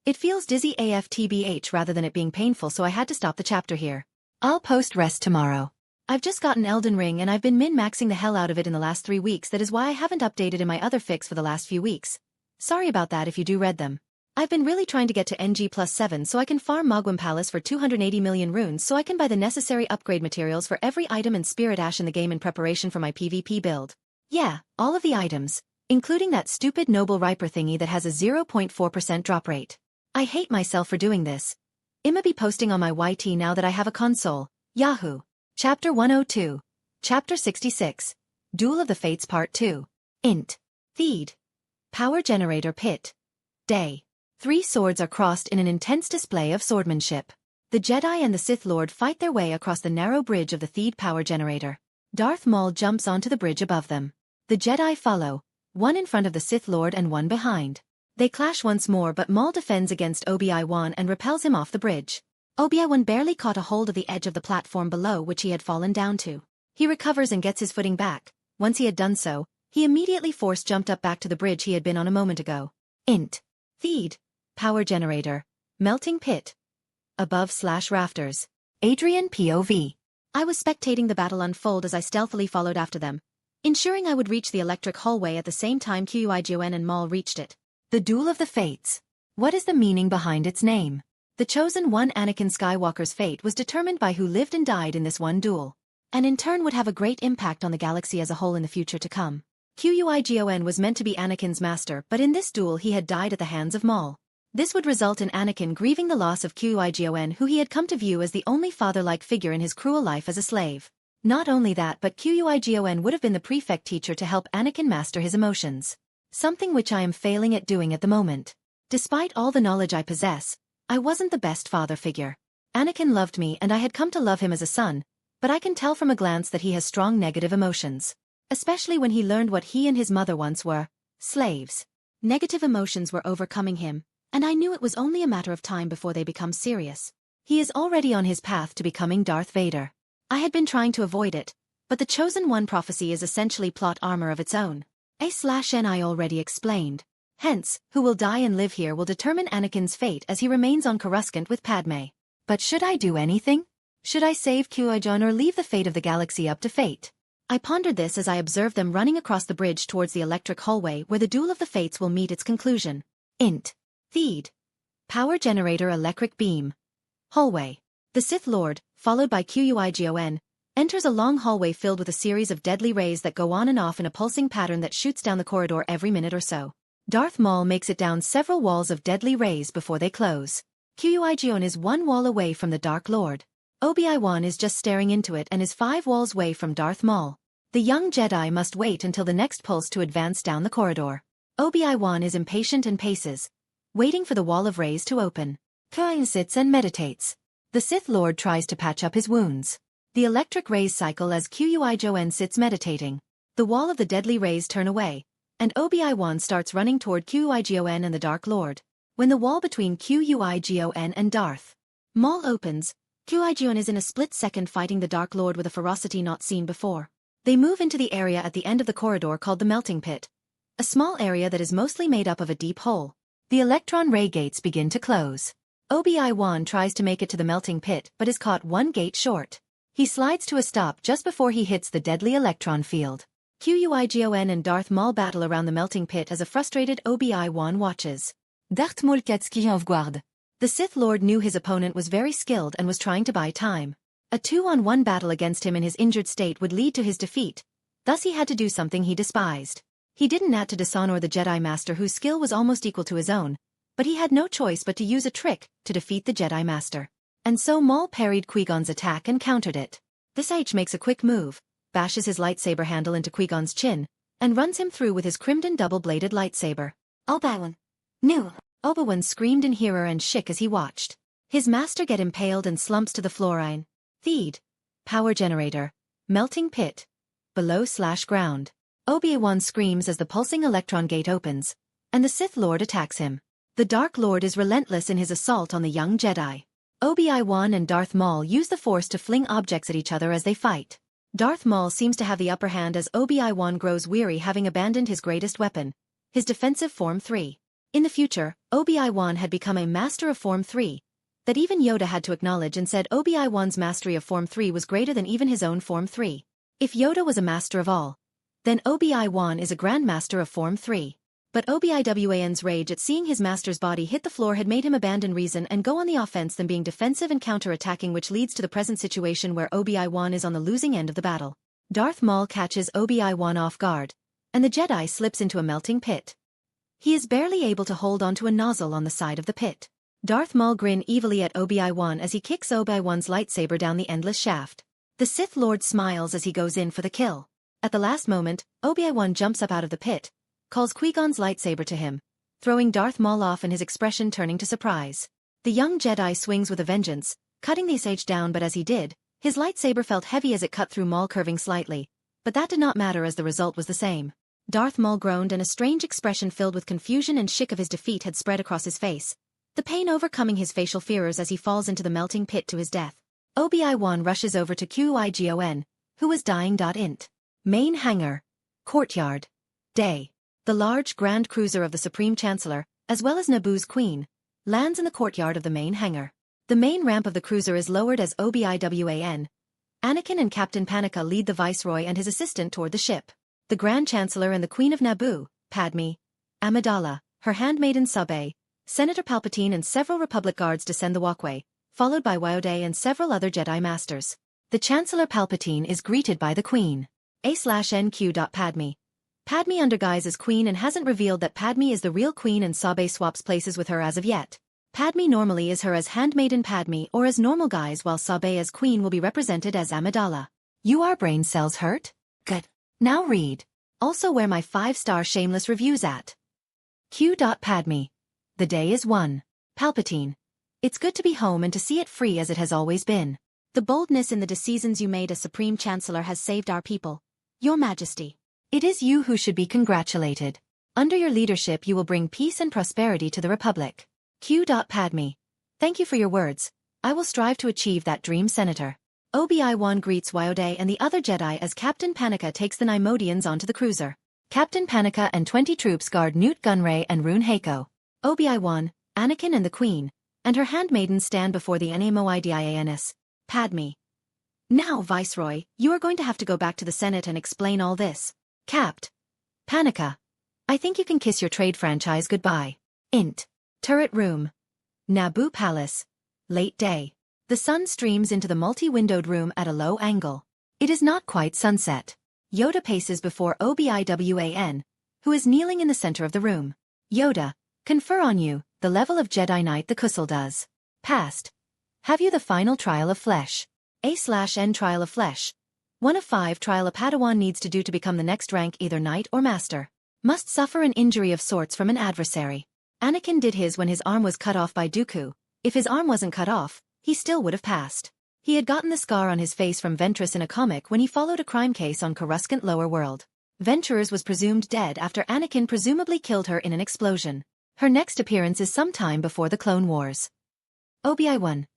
It feels dizzy AF TBH rather than it being painful, so I had to stop the chapter here. I'll post rest tomorrow. I've just gotten Elden Ring and I've been min-maxing the hell out of it in the last 3 weeks. That is why I haven't updated in my other fics for the last few weeks. Sorry about that if you do read them. I've been really trying to get to NG+7 so I can farm Mogwim Palace for 280 million runes so I can buy the necessary upgrade materials for every item and spirit ash in the game in preparation for my PvP build. Yeah, all of the items, including that stupid Noble Riper thingy that has a 0.4% drop rate. I hate myself for doing this. I'ma be posting on my YT now that I have a console. Yahoo! Chapter 102. Chapter 66. Duel of the Fates Part 2. Int. Feed. Power Generator Pit. Day. 3 swords are crossed in an intense display of swordsmanship. The Jedi and the Sith Lord fight their way across the narrow bridge of the Theed power generator. Darth Maul jumps onto the bridge above them. The Jedi follow, one in front of the Sith Lord and one behind. They clash once more, but Maul defends against Obi-Wan and repels him off the bridge. Obi-Wan barely caught a hold of the edge of the platform below which he had fallen down to. He recovers and gets his footing back. Once he had done so, he immediately force-jumped up back to the bridge he had been on a moment ago. Int. Feed. Power generator. Melting pit. Above/rafters. Adrian POV. I was spectating the battle unfold as I stealthily followed after them, ensuring I would reach the electric hallway at the same time Qui-Gon and Maul reached it. The Duel of the Fates. What is the meaning behind its name? The chosen one, Anakin Skywalker's fate was determined by who lived and died in this one duel, and in turn would have a great impact on the galaxy as a whole in the future to come. Qui-Gon was meant to be Anakin's master, but in this duel he had died at the hands of Maul. This would result in Anakin grieving the loss of Qui-Gon, who he had come to view as the only father-like figure in his cruel life as a slave. Not only that, but Qui-Gon would have been the prefect teacher to help Anakin master his emotions. Something which I am failing at doing at the moment. Despite all the knowledge I possess, I wasn't the best father figure. Anakin loved me and I had come to love him as a son, but I can tell from a glance that he has strong negative emotions. Especially when he learned what he and his mother once were. Slaves. Negative emotions were overcoming him, and I knew it was only a matter of time before they become serious. He is already on his path to becoming Darth Vader. I had been trying to avoid it, but the Chosen One prophecy is essentially plot armor of its own. A/N I already explained. Hence, who will die and live here will determine Anakin's fate as he remains on Coruscant with Padme. But should I do anything? Should I save Qui-Gon or leave the fate of the galaxy up to fate? I pondered this as I observed them running across the bridge towards the electric hallway where the duel of the fates will meet its conclusion. Feed. Power generator electric beam. Hallway. The Sith Lord, followed by Qui-Gon, enters a long hallway filled with a series of deadly rays that go on and off in a pulsing pattern that shoots down the corridor every minute or so. Darth Maul makes it down several walls of deadly rays before they close. Qui-Gon is one wall away from the Dark Lord. Obi-Wan is just staring into it and is 5 walls away from Darth Maul. The young Jedi must wait until the next pulse to advance down the corridor. Obi-Wan is impatient and paces, waiting for the wall of rays to open. Qui-Gon sits and meditates. The Sith Lord tries to patch up his wounds. The electric rays cycle as Qui-Gon sits meditating. The wall of the deadly rays turn away, and Obi-Wan starts running toward Qui-Gon and the Dark Lord. When the wall between Qui-Gon and Darth Maul opens, Qui-Gon is in a split second fighting the Dark Lord with a ferocity not seen before. They move into the area at the end of the corridor called the Melting Pit, a small area that is mostly made up of a deep hole. The electron ray gates begin to close. Obi-Wan tries to make it to the Melting Pit but is caught one gate short. He slides to a stop just before he hits the deadly electron field. Qui-Gon and Darth Maul battle around the Melting Pit as a frustrated Obi-Wan watches. Darth Maul qui en garde. The Sith Lord knew his opponent was very skilled and was trying to buy time. A 2-on-1 battle against him in his injured state would lead to his defeat, thus he had to do something he despised. He didn't add to dishonor the Jedi Master whose skill was almost equal to his own, but he had no choice but to use a trick to defeat the Jedi Master. And so Maul parried Qui-Gon's attack and countered it. This H makes a quick move, bashes his lightsaber handle into Qui-Gon's chin, and runs him through with his crimson double-bladed lightsaber. Obi-Wan. No. Obi-Wan screamed in horror and shook as he watched his master get impaled and slumps to the floor. Feed. Power generator. Melting pit. Below/ground. Obi-Wan screams as the pulsing electron gate opens, and the Sith Lord attacks him. The Dark Lord is relentless in his assault on the young Jedi. Obi-Wan and Darth Maul use the Force to fling objects at each other as they fight. Darth Maul seems to have the upper hand as Obi-Wan grows weary having abandoned his greatest weapon, his defensive Form 3. In the future, Obi-Wan had become a master of Form 3, that even Yoda had to acknowledge and said Obi-Wan's mastery of Form 3 was greater than even his own Form 3. If Yoda was a master of all, then Obi-Wan is a grandmaster of Form 3. But Obi-Wan's rage at seeing his master's body hit the floor had made him abandon reason and go on the offense than being defensive and counter-attacking, which leads to the present situation where Obi-Wan is on the losing end of the battle. Darth Maul catches Obi-Wan off guard, and the Jedi slips into a melting pit. He is barely able to hold onto a nozzle on the side of the pit. Darth Maul grins evilly at Obi-Wan as he kicks Obi-Wan's lightsaber down the endless shaft. The Sith Lord smiles as he goes in for the kill. At the last moment, Obi-Wan jumps up out of the pit, calls Qui-Gon's lightsaber to him, throwing Darth Maul off and his expression turning to surprise. The young Jedi swings with a vengeance, cutting the sage down, but as he did, his lightsaber felt heavy as it cut through Maul, curving slightly, but that did not matter as the result was the same. Darth Maul groaned and a strange expression filled with confusion and shock of his defeat had spread across his face, the pain overcoming his facial fears as he falls into the melting pit to his death. Obi-Wan rushes over to Qui-Gon, who was dying. Main hangar. Courtyard. Day. The large Grand Cruiser of the Supreme Chancellor, as well as Naboo's Queen, lands in the courtyard of the main hangar. The main ramp of the cruiser is lowered as Obi-Wan, Anakin and Captain Panaka lead the Viceroy and his assistant toward the ship. The Grand Chancellor and the Queen of Naboo, Padme, Amidala, her handmaiden Sabe, Senator Palpatine and several Republic guards descend the walkway, followed by Wyoday and several other Jedi Masters. The Chancellor Palpatine is greeted by the Queen. A/NQ. Padme. Padme underguises as Queen and hasn't revealed that Padme is the real Queen, and Sabe swaps places with her as of yet. Padme normally is her as handmaiden Padme or as normal guise, while Sabe as Queen will be represented as Amidala. You are brain cells hurt? Good. Now read. Also where my 5-star shameless reviews at. Padme. The day is won. Palpatine. It's good to be home and to see it free as it has always been. The boldness in the decisions you made as Supreme Chancellor has saved our people. Your Majesty. It is you who should be congratulated. Under your leadership you will bring peace and prosperity to the Republic. Q.Padme. Thank you for your words. I will strive to achieve that dream, Senator. Obi-Wan greets Wyoday and the other Jedi as Captain Panika takes the Nimodians onto the cruiser. Captain Panika and 20 troops guard Newt Gunray and Rune Haco. Obi-Wan, Anakin and the Queen, and her handmaidens stand before the Nemoidians. Padme. Now, Viceroy, you are going to have to go back to the Senate and explain all this. Capt. Panika. I think you can kiss your trade franchise goodbye. Int. Turret room. Naboo Palace. Late day. The sun streams into the multi-windowed room at a low angle. It is not quite sunset. Yoda paces before Obi-Wan, who is kneeling in the center of the room. Yoda, confer on you, the level of Jedi Knight the Kussel does. Passed. Have you the final trial of flesh? A/N trial of flesh. 1 of 5 trial a Padawan needs to do to become the next rank, either Knight or Master. Must suffer an injury of sorts from an adversary. Anakin did his when his arm was cut off by Dooku. If his arm wasn't cut off, he still would have passed. He had gotten the scar on his face from Ventress in a comic when he followed a crime case on Coruscant Lower World. Ventress was presumed dead after Anakin presumably killed her in an explosion. Her next appearance is sometime before the Clone Wars. Obi-Wan.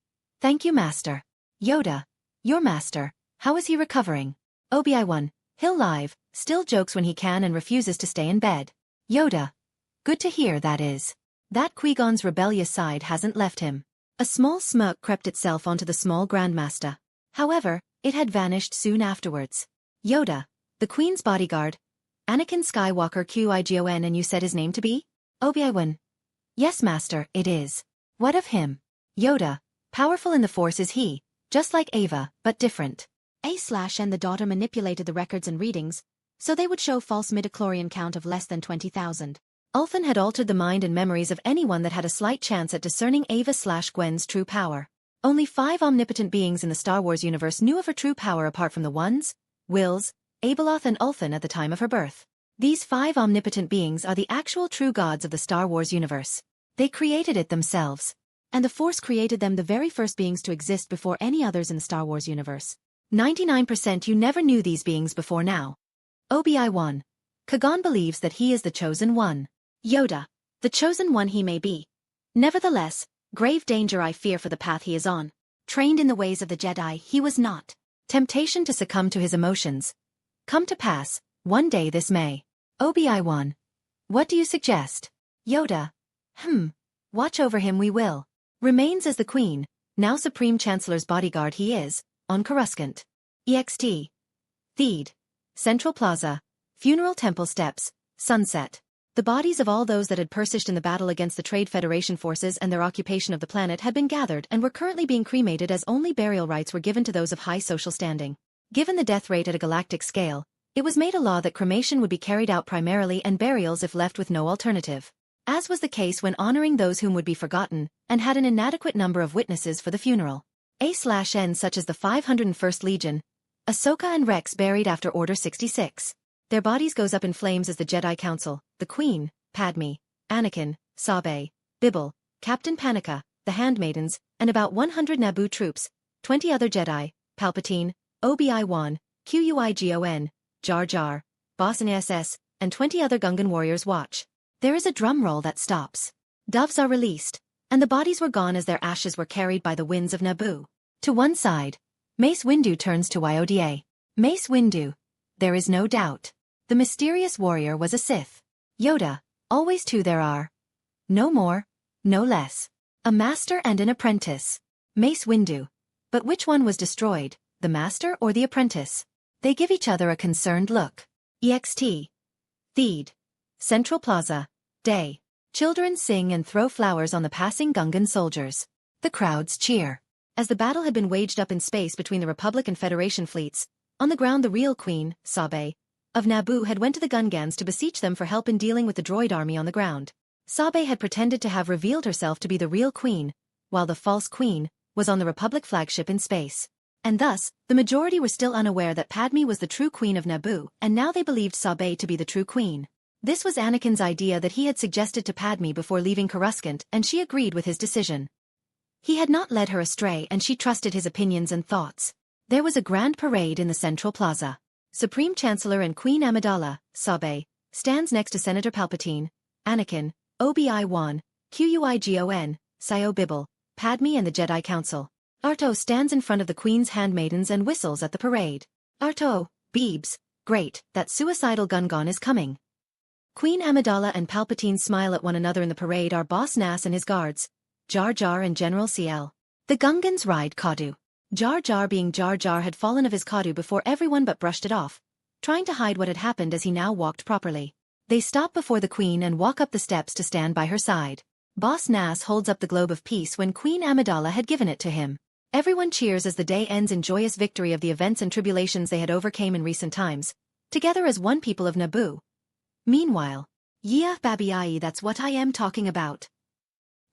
Thank you, Master. Yoda. Your Master. How is he recovering? Obi-Wan. He'll live, still jokes when he can and refuses to stay in bed. Yoda. Good to hear, that is. That Qui-Gon's rebellious side hasn't left him. A small smirk crept itself onto the small Grandmaster. However, it had vanished soon afterwards. Yoda. The Queen's bodyguard. Anakin Skywalker Qui-Gon, and you said his name to be? Obi-Wan. Yes, Master, it is. What of him? Yoda. Powerful in the Force is he, just like Ava, but different. A/N the daughter manipulated the records and readings, so they would show false midichlorian count of less than 20,000. Ulthan had altered the mind and memories of anyone that had a slight chance at discerning Ava/Gwen's true power. Only 5 omnipotent beings in the Star Wars universe knew of her true power apart from the Ones, Wills, Abeloth and Ulthan at the time of her birth. These 5 omnipotent beings are the actual true gods of the Star Wars universe. They created it themselves. And the Force created them, the very first beings to exist before any others in the Star Wars universe. 99% you never knew these beings before now. Obi-Wan. Qui-Gon believes that he is the Chosen One. Yoda. The Chosen One he may be. Nevertheless, grave danger I fear for the path he is on. Trained in the ways of the Jedi, he was not. Temptation to succumb to his emotions. Come to pass, one day this may. Obi-Wan. What do you suggest? Yoda. Watch over him we will. Remains as the Queen, now Supreme Chancellor's bodyguard he is, on Coruscant. EXT. Theed. Central Plaza. Funeral Temple Steps. Sunset. The bodies of all those that had perished in the battle against the Trade Federation forces and their occupation of the planet had been gathered and were currently being cremated, as only burial rights were given to those of high social standing. Given the death rate at a galactic scale, it was made a law that cremation would be carried out primarily and burials if left with no alternative. As was the case when honoring those whom would be forgotten, and had an inadequate number of witnesses for the funeral. A/N such as the 501st Legion, Ahsoka and Rex buried after Order 66. Their bodies goes up in flames as the Jedi Council, the Queen, Padme, Anakin, Sabe, Bibble, Captain Panika, the Handmaidens, and about 100 Naboo troops, 20 other Jedi, Palpatine, Obi-Wan, Qui-Gon, Jar Jar, Boss and SS, and 20 other Gungan warriors watch. There is a drum roll that stops. Doves are released, and the bodies were gone as their ashes were carried by the winds of Naboo. To one side, Mace Windu turns to Wyoday. Mace Windu. There is no doubt. The mysterious warrior was a Sith. Yoda. Always 2 there are. No more, no less. A master and an apprentice. Mace Windu. But which one was destroyed, the master or the apprentice? They give each other a concerned look. EXT. Theed. Central Plaza. Day. Children sing and throw flowers on the passing Gungan soldiers. The crowds cheer. As the battle had been waged up in space between the Republic and Federation fleets, on the ground the real Queen, Sabe, of Naboo had went to the Gungans to beseech them for help in dealing with the droid army on the ground. Sabe had pretended to have revealed herself to be the real Queen, while the false Queen was on the Republic flagship in space. And thus, the majority were still unaware that Padme was the true Queen of Naboo, and now they believed Sabe to be the true Queen. This was Anakin's idea that he had suggested to Padme before leaving Coruscant, and she agreed with his decision. He had not led her astray, and she trusted his opinions and thoughts. There was a grand parade in the Central Plaza. Supreme Chancellor and Queen Amidala, Sabe, stands next to Senator Palpatine, Anakin, Obi-Wan, Qui-Gon, Sio Bibble, Padme and the Jedi Council. Arto stands in front of the Queen's handmaidens and whistles at the parade. Arto, Beebs, great, that suicidal Gungan is coming. Queen Amidala and Palpatine smile at one another in the parade are Boss Nass and his guards, Jar Jar and General CL. The Gungans ride Kadu. Jar Jar being Jar Jar had fallen of his Kadu before everyone but brushed it off, trying to hide what had happened as he now walked properly. They stop before the Queen and walk up the steps to stand by her side. Boss Nass holds up the globe of peace when Queen Amidala had given it to him. Everyone cheers as the day ends in joyous victory of the events and tribulations they had overcame in recent times, together as one people of Naboo. Meanwhile, yeah, Babi, that's what I am talking about.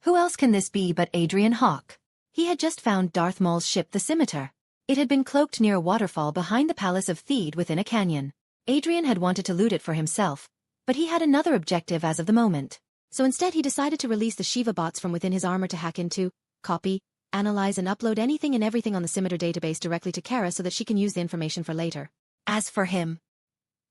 Who else can this be but Adrian Hawke? He had just found Darth Maul's ship the Scimitar. It had been cloaked near a waterfall behind the palace of Theed within a canyon. Adrian had wanted to loot it for himself, but he had another objective as of the moment. So instead he decided to release the Shiva bots from within his armor to hack into, copy, analyze and upload anything and everything on the Scimitar database directly to Kara so that she can use the information for later. As for him,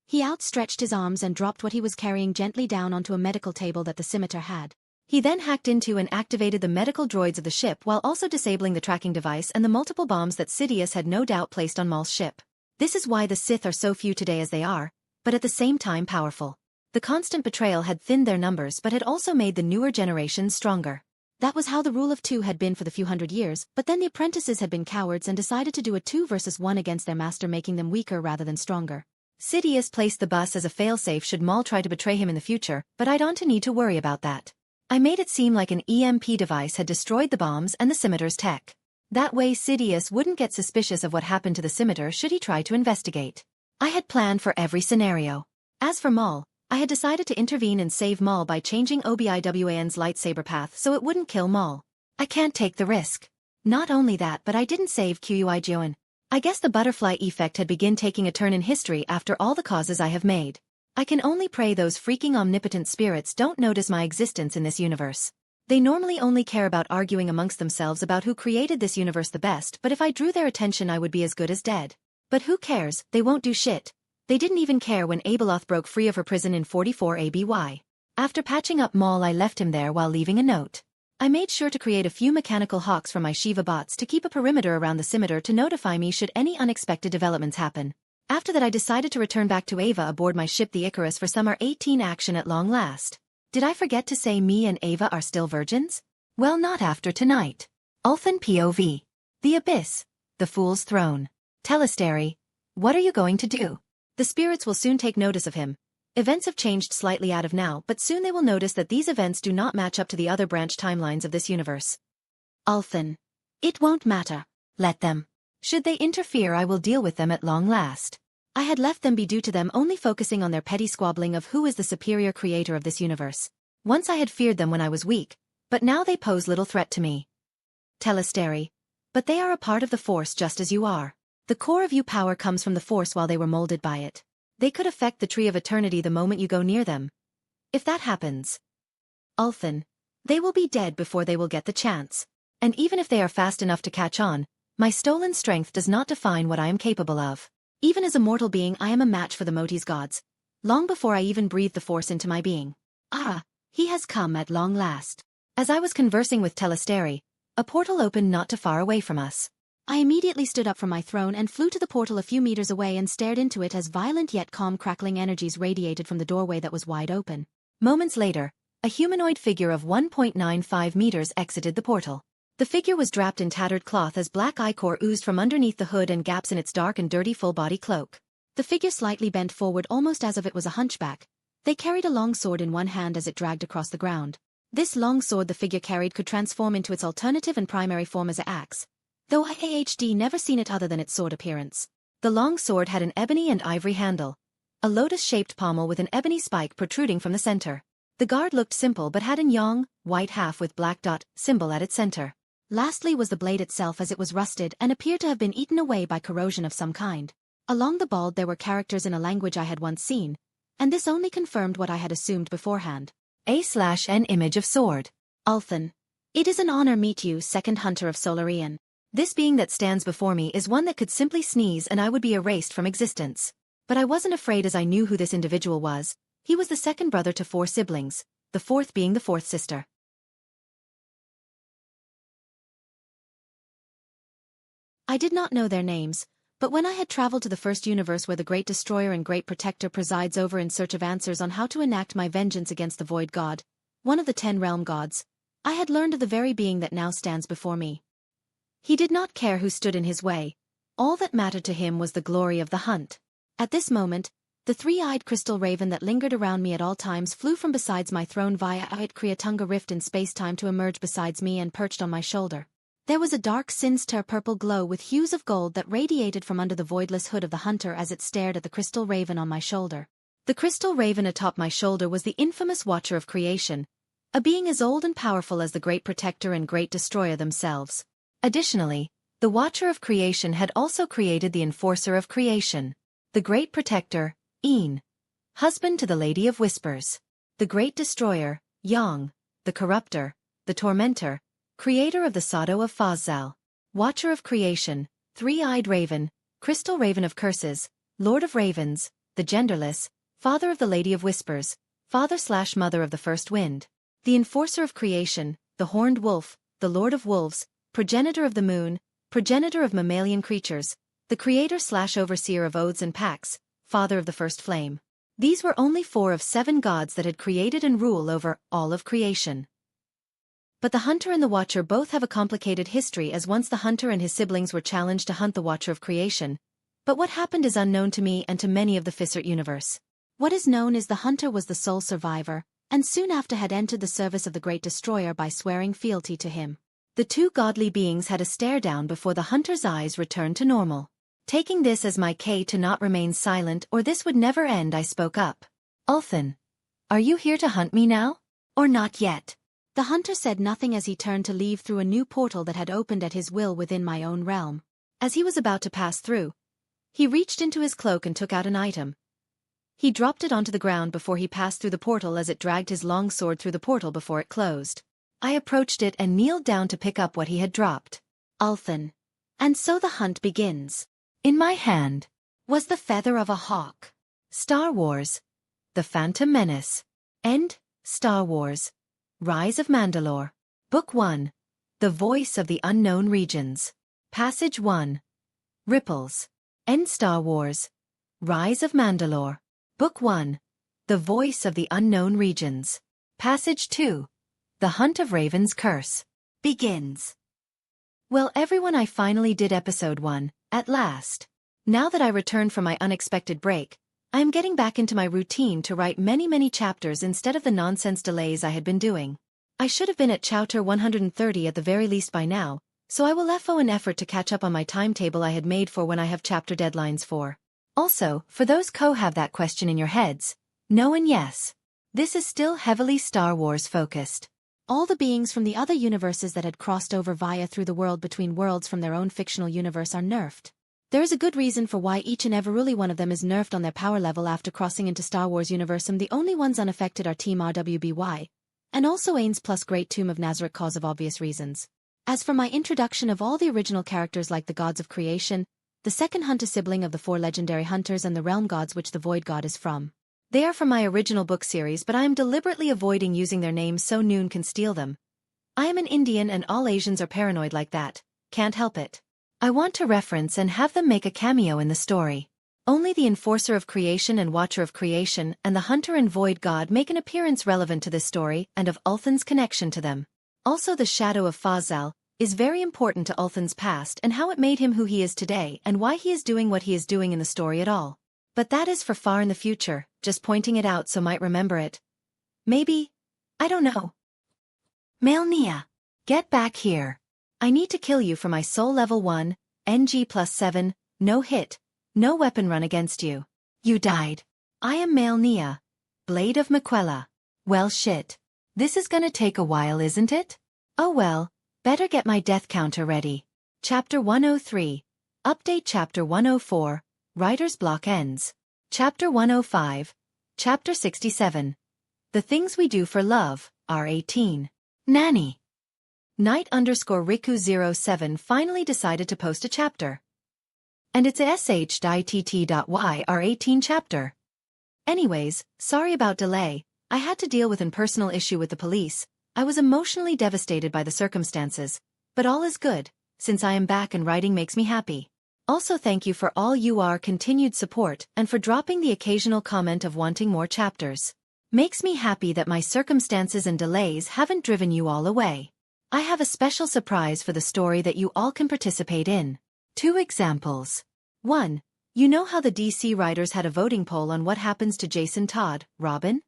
he outstretched his arms and dropped what he was carrying gently down onto a medical table that the Scimitar had. He then hacked into and activated the medical droids of the ship while also disabling the tracking device and the multiple bombs that Sidious had no doubt placed on Maul's ship. This is why the Sith are so few today as they are, but at the same time powerful. The constant betrayal had thinned their numbers but had also made the newer generations stronger. That was how the rule of two had been for the few hundred years, but then the apprentices had been cowards and decided to do a 2 versus 1 against their master, making them weaker rather than stronger. Sidious placed the bus as a failsafe should Maul try to betray him in the future, but I don't need to worry about that. I made it seem like an EMP device had destroyed the bombs and the Scimitar's tech. That way Sidious wouldn't get suspicious of what happened to the Scimitar should he try to investigate. I had planned for every scenario. As for Maul, I had decided to intervene and save Maul by changing Obi-Wan's lightsaber path so it wouldn't kill Maul. I can't take the risk. Not only that, but I didn't save Qui-Gon. I guess the butterfly effect had begun taking a turn in history after all the causes I have made. I can only pray those freaking omnipotent spirits don't notice my existence in this universe. They normally only care about arguing amongst themselves about who created this universe the best, but if I drew their attention I would be as good as dead. But who cares, they won't do shit. They didn't even care when Abeloth broke free of her prison in 44 ABY. After patching up Maul I left him there while leaving a note. I made sure to create a few mechanical hawks from my Shiva bots to keep a perimeter around the Scimitar to notify me should any unexpected developments happen. After that I decided to return back to Ava aboard my ship the Icarus for summer 18 action at long last. Did I forget to say me and Ava are still virgins? Well, not after tonight. Ulthan POV. The Abyss. The Fool's Throne. Telestary. What are you going to do? The spirits will soon take notice of him. Events have changed slightly out of now, but soon they will notice that these events do not match up to the other branch timelines of this universe. Ulthan. It won't matter. Let them. Should they interfere I will deal with them at long last. I had left them be due to them only focusing on their petty squabbling of who is the superior creator of this universe. Once I had feared them when I was weak, but now they pose little threat to me. Telestary. But they are a part of the Force just as you are. The core of you power comes from the Force while they were molded by it. They could affect the Tree of Eternity the moment you go near them. If that happens, Ulthan, they will be dead before they will get the chance. And even if they are fast enough to catch on, my stolen strength does not define what I am capable of. Even as a mortal being I am a match for the Moti's gods. Long before I even breathed the Force into my being. Ah, he has come at long last. As I was conversing with Telestary, a portal opened not too far away from us. I immediately stood up from my throne and flew to the portal a few meters away and stared into it as violent yet calm crackling energies radiated from the doorway that was wide open. Moments later, a humanoid figure of 1.95 meters exited the portal. The figure was draped in tattered cloth as black ichor oozed from underneath the hood and gaps in its dark and dirty full-body cloak. The figure slightly bent forward almost as if it was a hunchback. They carried a long sword in one hand as it dragged across the ground. This long sword the figure carried could transform into its alternative and primary form as an axe, though I had never seen it other than its sword appearance. The long sword had an ebony and ivory handle, a lotus-shaped pommel with an ebony spike protruding from the center. The guard looked simple but had a yang, white half with black dot symbol at its center. Lastly was the blade itself as it was rusted and appeared to have been eaten away by corrosion of some kind. Along the bald there were characters in a language I had once seen, and this only confirmed what I had assumed beforehand. A/N image of sword. Ulthan. It is an honor meet you, second hunter of Solarian. This being that stands before me is one that could simply sneeze and I would be erased from existence. But I wasn't afraid as I knew who this individual was. He was the second brother to 4 siblings, the fourth being the fourth sister. I did not know their names, but when I had traveled to the first universe where the Great Destroyer and Great Protector presides over in search of answers on how to enact my vengeance against the Void God, one of the 10 realm gods, I had learned of the very being that now stands before me. He did not care who stood in his way. All that mattered to him was the glory of the hunt. At this moment, the 3-eyed crystal raven that lingered around me at all times flew from besides my throne via a Kriatunga rift in space-time to emerge besides me and perched on my shoulder. There was a dark sinister purple glow with hues of gold that radiated from under the voidless hood of the hunter as it stared at the crystal raven on my shoulder. The crystal raven atop my shoulder was the infamous Watcher of Creation, a being as old and powerful as the Great Protector and Great Destroyer themselves. Additionally, the Watcher of Creation had also created the Enforcer of Creation, the Great Protector, Een, husband to the Lady of Whispers, the Great Destroyer, Yang, the Corrupter, the Tormentor, creator of the Sado of Fazal, Watcher of Creation, 3-eyed Raven, Crystal Raven of Curses, Lord of Ravens, the Genderless, Father of the Lady of Whispers, Father/Mother of the First Wind, the Enforcer of Creation, the Horned Wolf, the Lord of Wolves, Progenitor of the Moon, Progenitor of Mammalian Creatures, the Creator/Overseer of Oaths and Pacts, Father of the First Flame. These were only 4 of 7 gods that had created and rule over all of creation. But the Hunter and the Watcher both have a complicated history, as once the Hunter and his siblings were challenged to hunt the Watcher of Creation. But what happened is unknown to me and to many of the Fissert universe. What is known is the Hunter was the sole survivor, and soon after had entered the service of the Great Destroyer by swearing fealty to him. The 2 godly beings had a stare down before the Hunter's eyes returned to normal. Taking this as my key to not remain silent or this would never end, I spoke up. Ulthen, are you here to hunt me now? Or not yet? The Hunter said nothing as he turned to leave through a new portal that had opened at his will within my own realm. As he was about to pass through, he reached into his cloak and took out an item. He dropped it onto the ground before he passed through the portal as it dragged his long sword through the portal before it closed. I approached it and kneeled down to pick up what he had dropped. Ulthen. And so the hunt begins. In my hand was the feather of a hawk. Star Wars, The Phantom Menace. End, Star Wars, Rise of Mandalore. Book 1, The Voice of the Unknown Regions. Passage 1, Ripples. End, Star Wars, Rise of Mandalore. Book 1, The Voice of the Unknown Regions. Passage 2, The Hunt of Raven's Curse. Begins. Well everyone, I finally did episode 1, at last. Now that I returned from my unexpected break, I am getting back into my routine to write many chapters instead of the nonsense delays I had been doing. I should have been at chapter 130 at the very least by now, so I will FO an effort to catch up on my timetable I had made for when I have chapter deadlines for. Also, for those have that question in your heads, no and yes. This is still heavily Star Wars focused. All the beings from the other universes that had crossed over via through the world between worlds from their own fictional universe are nerfed. There is a good reason for why each and every one of them is nerfed on their power level after crossing into Star Wars universum. The only ones unaffected are Team RWBY, and also Ains plus Great Tomb of Nazareth cause of obvious reasons. As for my introduction of all the original characters like the gods of creation, the second hunter sibling of the 4 legendary hunters and the realm gods which the Void God is from. They are from my original book series, but I am deliberately avoiding using their names so Noon can steal them. I am an Indian and all Asians are paranoid like that, can't help it. I want to reference and have them make a cameo in the story. Only the Enforcer of Creation and Watcher of Creation and the Hunter and Void God make an appearance relevant to this story and of Ulthen's connection to them. Also the Shadow of Fazal is very important to Ulthen's past and how it made him who he is today and why he is doing what he is doing in the story at all. But that is for far in the future, just pointing it out so might remember it. Maybe. I don't know. Malnia. Get back here. I need to kill you for my soul level 1, NG plus 7, no hit, no weapon run against you. You died. I am Malnia. Blade of Mequella. Well shit. This is gonna take a while, isn't it? Oh well, better get my death counter ready. Chapter 103. Update Chapter 104. Writer's block ends. Chapter 105. Chapter 67. The Things We Do for Love, R18. Nanny. Knight_Riku07 finally decided to post a chapter. And it's a sh.itt.y R18 chapter. Anyways, sorry about delay. I had to deal with an personal issue with the police. I was emotionally devastated by the circumstances. But all is good, since I am back and writing makes me happy. Also thank you for all your continued support and for dropping the occasional comment of wanting more chapters. Makes me happy that my circumstances and delays haven't driven you all away. I have a special surprise for the story that you all can participate in. 2 examples. 1. You know how the DC writers had a voting poll on what happens to Jason Todd, Robin?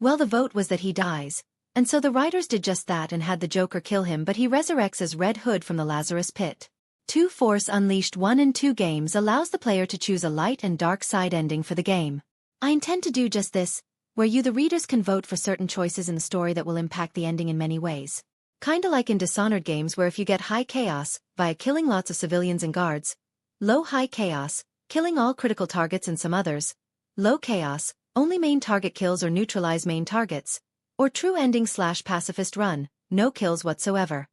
Well, the vote was that he dies, and so the writers did just that and had the Joker kill him, but he resurrects as Red Hood from the Lazarus Pit. 2. Force Unleashed 1 and 2 games allows the player to choose a light and dark side ending for the game. I intend to do just this, where you the readers can vote for certain choices in the story that will impact the ending in many ways. Kinda like in Dishonored games where if you get high chaos, via killing lots of civilians and guards, low-high chaos, killing all critical targets and some others, low chaos, only main target kills or neutralize main targets, or true ending/pacifist run, no kills whatsoever.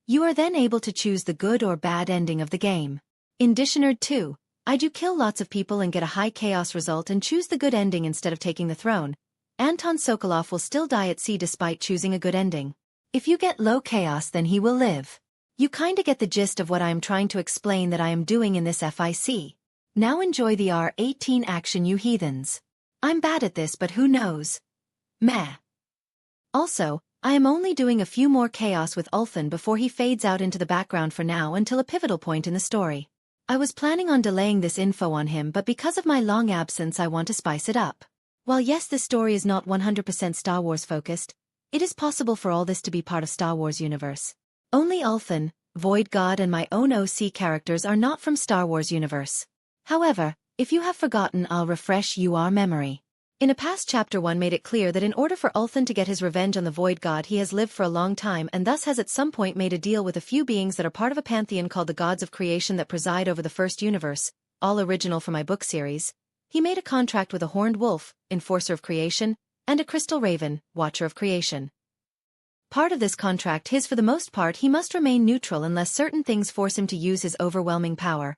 You are then able to choose the good or bad ending of the game. In Dishonored 2, I do kill lots of people and get a high chaos result and choose the good ending instead of taking the throne. Anton Sokolov will still die at sea despite choosing a good ending. If you get low chaos, then he will live. You kinda get the gist of what I am trying to explain that I am doing in this FIC. Now enjoy the R18 action, you heathens. I'm bad at this, but who knows? Meh. Also, I am only doing a few more chaos with Ulfen before he fades out into the background for now until a pivotal point in the story. I was planning on delaying this info on him, but because of my long absence I want to spice it up. While yes, this story is not 100% Star Wars focused, it is possible for all this to be part of Star Wars universe. Only Ulfen, Void God and my own OC characters are not from Star Wars universe. However, if you have forgotten, I'll refresh your memory. In a past chapter 1 made it clear that in order for Ulfen to get his revenge on the Void God, he has lived for a long time and thus has at some point made a deal with a few beings that are part of a pantheon called the Gods of Creation that preside over the first universe, all original for my book series. He made a contract with a horned wolf, enforcer of creation, and a crystal raven, watcher of creation. Part of this contract is for the most part he must remain neutral unless certain things force him to use his overwhelming power.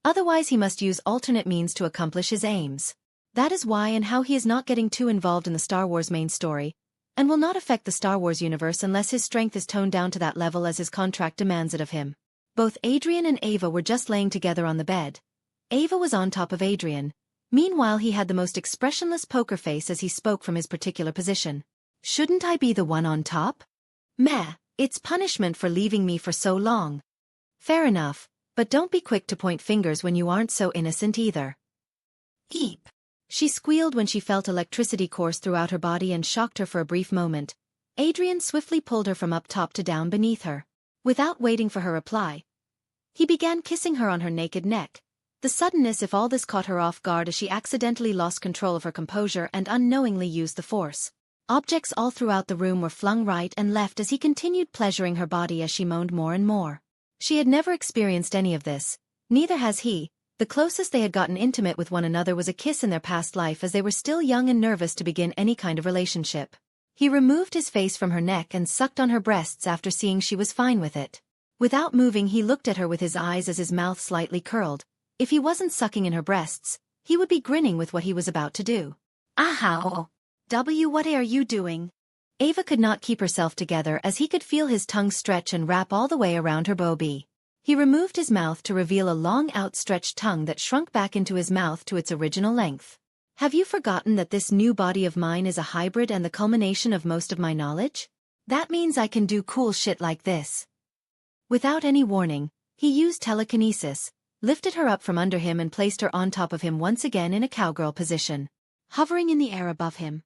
Otherwise he must use alternate means to accomplish his aims. That is why and how he is not getting too involved in the Star Wars main story, and will not affect the Star Wars universe unless his strength is toned down to that level as his contract demands it of him. Both Adrien and Ava were just laying together on the bed. Ava was on top of Adrien. Meanwhile he had the most expressionless poker face as he spoke from his particular position. Shouldn't I be the one on top? Meh, it's punishment for leaving me for so long. Fair enough, but don't be quick to point fingers when you aren't so innocent either. Eep. She squealed when she felt electricity course throughout her body and shocked her for a brief moment. Adrien swiftly pulled her from up top to down beneath her. Without waiting for her reply, he began kissing her on her naked neck. The suddenness of all this caught her off guard as she accidentally lost control of her composure and unknowingly used the force. Objects all throughout the room were flung right and left as he continued pleasuring her body as she moaned more and more. She had never experienced any of this. Neither has he. The closest they had gotten intimate with one another was a kiss in their past life as they were still young and nervous to begin any kind of relationship. He removed his face from her neck and sucked on her breasts after seeing she was fine with it. Without moving, he looked at her with his eyes as his mouth slightly curled. If he wasn't sucking in her breasts, he would be grinning with what he was about to do. Ahow! What are you doing? Ava could not keep herself together as he could feel his tongue stretch and wrap all the way around her bobby. He removed his mouth to reveal a long outstretched tongue that shrunk back into his mouth to its original length. Have you forgotten that this new body of mine is a hybrid and the culmination of most of my knowledge? That means I can do cool shit like this. Without any warning, he used telekinesis, lifted her up from under him and placed her on top of him once again in a cowgirl position. Hovering in the air above him,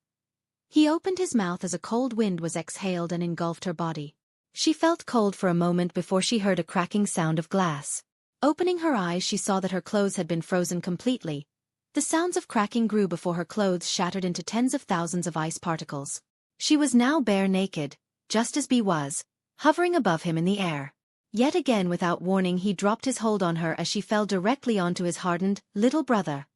he opened his mouth as a cold wind was exhaled and engulfed her body. She felt cold for a moment before she heard a cracking sound of glass. Opening her eyes, she saw that her clothes had been frozen completely. The sounds of cracking grew before her clothes shattered into tens of thousands of ice particles. She was now bare naked, just as B was, hovering above him in the air. Yet again without warning he dropped his hold on her as she fell directly onto his hardened, little brother.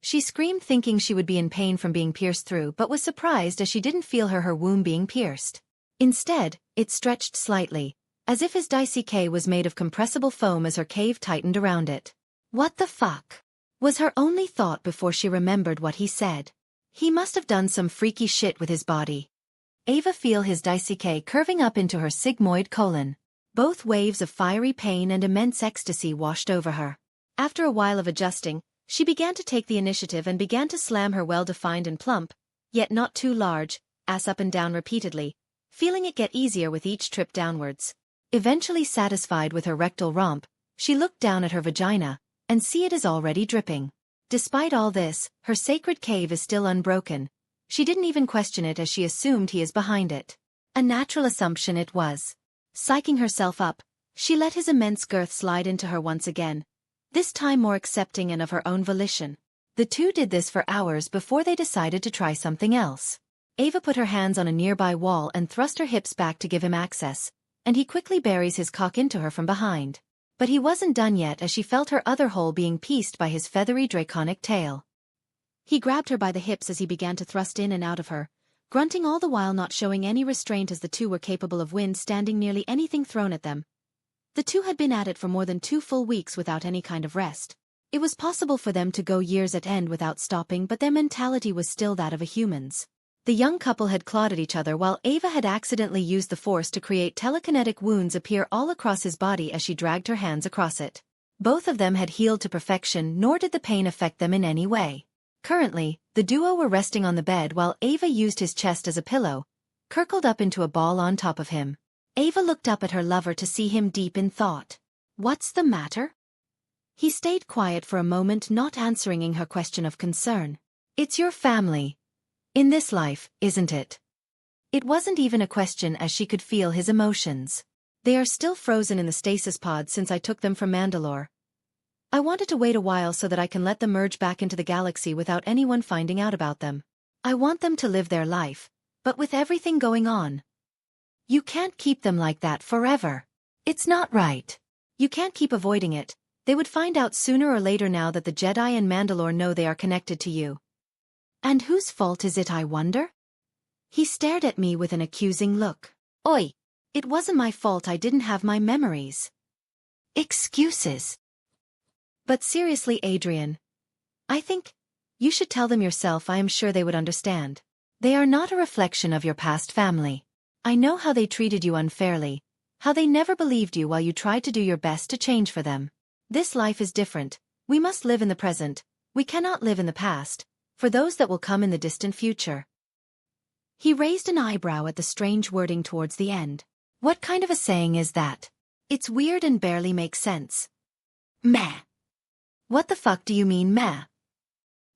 She screamed thinking she would be in pain from being pierced through but was surprised as she didn't feel her womb being pierced. Instead, it stretched slightly, as if his dicey K was made of compressible foam as her cave tightened around it. What the fuck? was her only thought before she remembered what he said. He must have done some freaky shit with his body. Ava feel his dicey curving up into her sigmoid colon. Both waves of fiery pain and immense ecstasy washed over her. After a while of adjusting, she began to take the initiative and began to slam her well-defined and plump, yet not too large, ass up and down repeatedly, feeling it get easier with each trip downwards. Eventually satisfied with her rectal romp, she looked down at her vagina, and see it is already dripping. Despite all this, her sacred cave is still unbroken. She didn't even question it as she assumed he is behind it. A natural assumption it was. Psyching herself up, she let his immense girth slide into her once again, this time more accepting and of her own volition. The two did this for hours before they decided to try something else. Ava put her hands on a nearby wall and thrust her hips back to give him access, and he quickly buries his cock into her from behind. But he wasn't done yet as she felt her other hole being pieced by his feathery draconic tail. He grabbed her by the hips as he began to thrust in and out of her, grunting all the while not showing any restraint as the two were capable of withstanding nearly anything thrown at them. The two had been at it for more than 2 full weeks without any kind of rest. It was possible for them to go years at end without stopping, but their mentality was still that of a human's. The young couple had clawed at each other while Ava had accidentally used the force to create telekinetic wounds appear all across his body as she dragged her hands across it. Both of them had healed to perfection, nor did the pain affect them in any way. Currently, the duo were resting on the bed while Ava used his chest as a pillow, curled up into a ball on top of him. Ava looked up at her lover to see him deep in thought. "What's the matter?" He stayed quiet for a moment, not answering her question of concern. "It's your family. In this life, isn't it?" It wasn't even a question as she could feel his emotions. "They are still frozen in the stasis pod since I took them from Mandalore. I wanted to wait a while so that I can let them merge back into the galaxy without anyone finding out about them. I want them to live their life, but with everything going on. You can't keep them like that forever. It's not right. You can't keep avoiding it. They would find out sooner or later now that the Jedi and Mandalore know they are connected to you. And whose fault is it, I wonder?" He stared at me with an accusing look. "Oi! It wasn't my fault I didn't have my memories." "Excuses." "But seriously, Adrian. I think you should tell them yourself. I am sure they would understand. They are not a reflection of your past family. I know how they treated you unfairly, how they never believed you while you tried to do your best to change for them. This life is different. We must live in the present. We cannot live in the past, for those that will come in the distant future." He raised an eyebrow at the strange wording towards the end. "What kind of a saying is that? It's weird and barely makes sense." "Meh." "What the fuck do you mean, meh?"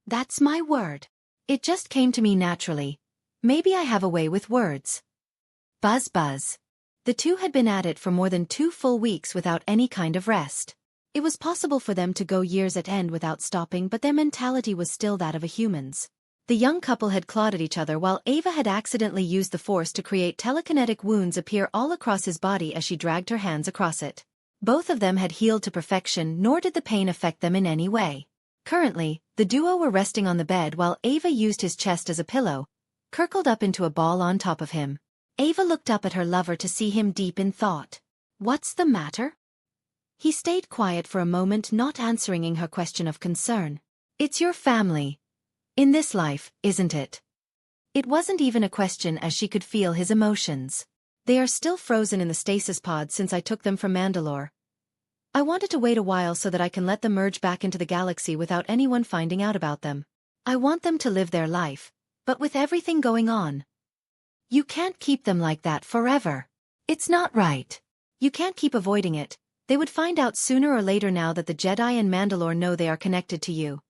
"That's my word. It just came to me naturally. Maybe I have a way with words." Buzz buzz. The two had been at it for more than 2 full weeks without any kind of rest. It was possible for them to go years at end without stopping, but their mentality was still that of a human's. The young couple had clawed at each other while Ava had accidentally used the force to create telekinetic wounds appear all across his body as she dragged her hands across it. Both of them had healed to perfection, nor did the pain affect them in any way. Currently, the duo were resting on the bed while Ava used his chest as a pillow, curled up into a ball on top of him. Ava looked up at her lover to see him deep in thought. "What's the matter?" He stayed quiet for a moment, not answering her question of concern. "It's your family. In this life, isn't it?" It wasn't even a question as she could feel his emotions. "They are still frozen in the stasis pod since I took them from Mandalore. I wanted to wait a while so that I can let them merge back into the galaxy without anyone finding out about them. I want them to live their life, but with everything going on. You can't keep them like that forever. It's not right. You can't keep avoiding it. They would find out sooner or later now that the Jedi and Mandalore know they are connected to you.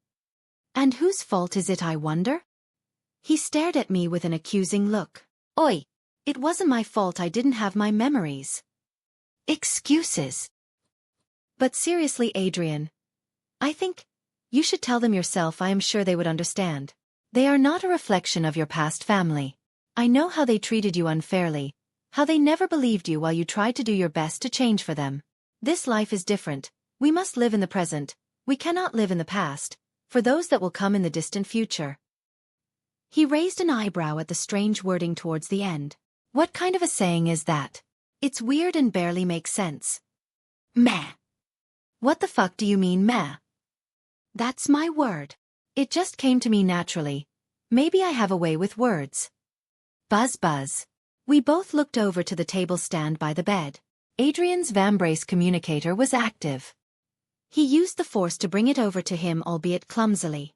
And whose fault is it, I wonder?" He stared at me with an accusing look. "Oi! It wasn't my fault I didn't have my memories." "Excuses." "But seriously, Adrian. I think you should tell them yourself. I am sure they would understand. They are not a reflection of your past family. I know how they treated you unfairly, how they never believed you while you tried to do your best to change for them. This life is different. We must live in the present. We cannot live in the past, for those that will come in the distant future." He raised an eyebrow at the strange wording towards the end. "What kind of a saying is that? It's weird and barely makes sense." "Meh." "What the fuck do you mean, meh?" That's my word. It just came to me naturally. Maybe I have a way with words. Buzz buzz. We both looked over to the table stand by the bed. Adrian's Vambrace communicator was active. He used the force to bring it over to him, albeit clumsily.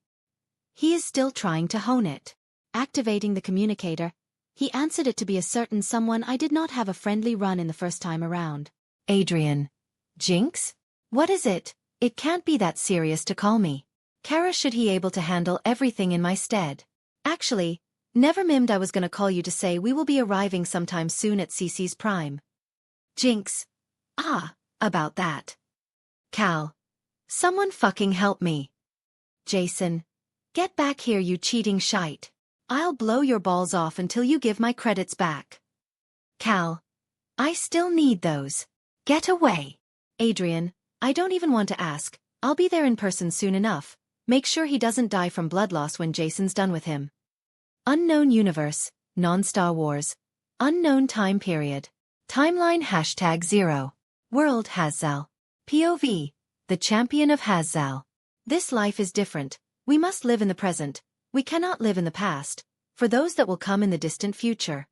He is still trying to hone it. Activating the communicator, he answered it to be a certain someone I did not have a friendly run in the first time around. Adrian. Jinx? What is it? It can't be that serious to call me. Kara should he able to handle everything in my stead. Actually, never mimed I was gonna call you to say we will be arriving sometime soon at CC's Prime. Jinx. Ah, about that. Cal. Someone fucking help me. Jason. Get back here, you cheating shite. I'll blow your balls off until you give my credits back. Cal. I still need those. Get away. Adrian, I don't even want to ask. I'll be there in person soon enough. Make sure he doesn't die from blood loss when Jason's done with him. Unknown universe, non-Star Wars. Unknown time period. Timeline #0. World Hazal. POV. The champion of Hazal. This life is different. We must live in the present. We cannot live in the past. For those that will come in the distant future.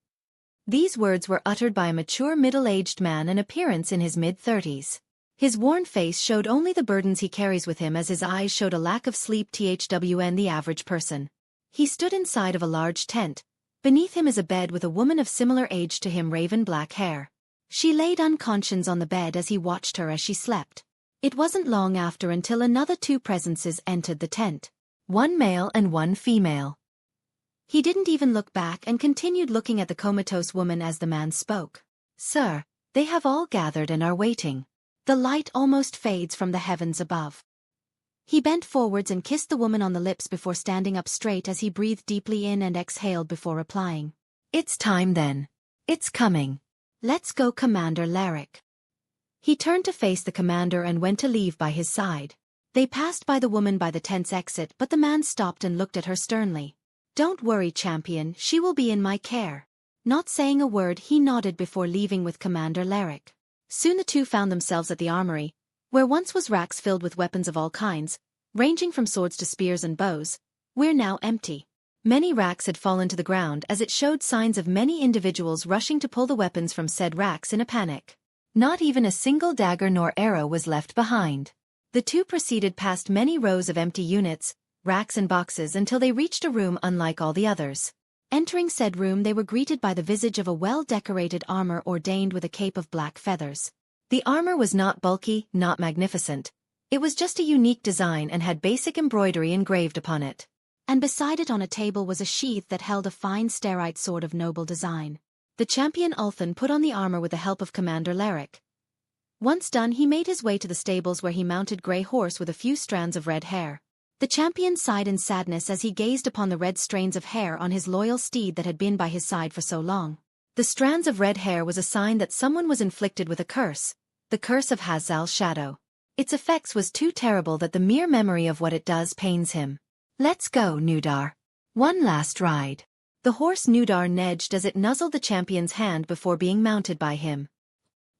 These words were uttered by a mature middle-aged man, in appearance in his mid-30s. His worn face showed only the burdens he carries with him, as his eyes showed a lack of sleep than the average person. He stood inside of a large tent. Beneath him is a bed with a woman of similar age to him, raven black hair. She laid unconscious on the bed as he watched her as she slept. It wasn't long after until another two presences entered the tent. One male and one female. He didn't even look back and continued looking at the comatose woman as the man spoke. Sir, they have all gathered and are waiting. The light almost fades from the heavens above. He bent forwards and kissed the woman on the lips before standing up straight as he breathed deeply in and exhaled before replying. It's time then. It's coming. Let's go, Commander Larrick. He turned to face the commander and went to leave by his side. They passed by the woman by the tent's exit, but the man stopped and looked at her sternly. Don't worry, champion, she will be in my care. Not saying a word, he nodded before leaving with Commander Larrick. Soon the two found themselves at the armory, where once was racks filled with weapons of all kinds, ranging from swords to spears and bows, were now empty. Many racks had fallen to the ground, as it showed signs of many individuals rushing to pull the weapons from said racks in a panic. Not even a single dagger nor arrow was left behind. The two proceeded past many rows of empty units, racks and boxes until they reached a room unlike all the others. Entering said room, they were greeted by the visage of a well-decorated armor ordained with a cape of black feathers. The armor was not bulky, not magnificent. It was just a unique design and had basic embroidery engraved upon it. And beside it on a table was a sheath that held a fine starite sword of noble design. The champion Ulthan put on the armor with the help of Commander Larrick. Once done, he made his way to the stables where he mounted Grey Horse with a few strands of red hair. The champion sighed in sadness as he gazed upon the red strands of hair on his loyal steed that had been by his side for so long. The strands of red hair was a sign that someone was inflicted with a curse, the curse of Hazal's shadow. Its effects was too terrible that the mere memory of what it does pains him. Let's go, Nudar. One last ride. The horse Nudar nudged as it nuzzled the champion's hand before being mounted by him.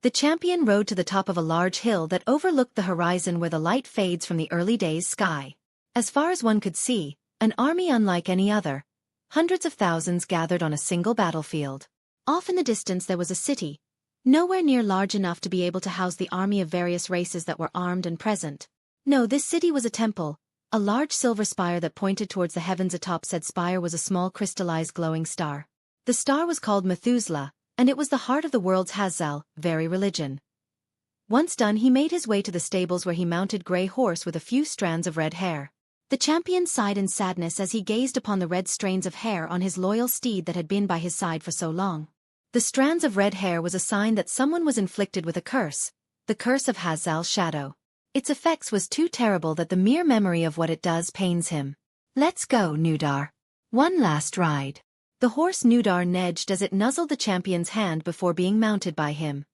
The champion rode to the top of a large hill that overlooked the horizon where the light fades from the early day's sky. As far as one could see, an army unlike any other. Hundreds of thousands gathered on a single battlefield. Off in the distance there was a city, nowhere near large enough to be able to house the army of various races that were armed and present. No, this city was a temple, a large silver spire that pointed towards the heavens. Atop said spire was a small crystallized glowing star. The star was called Methuselah, and it was the heart of the world's Hazal, very religion. Once done, he made his way to the stables where he mounted Grey Horse with a few strands of red hair. The champion sighed in sadness as he gazed upon the red strands of hair on his loyal steed that had been by his side for so long. The strands of red hair was a sign that someone was inflicted with a curse, the curse of Hazal's shadow. Its effects was too terrible that the mere memory of what it does pains him. Let's go, Nudar. One last ride. The horse Nudar nudged as it nuzzled the champion's hand before being mounted by him.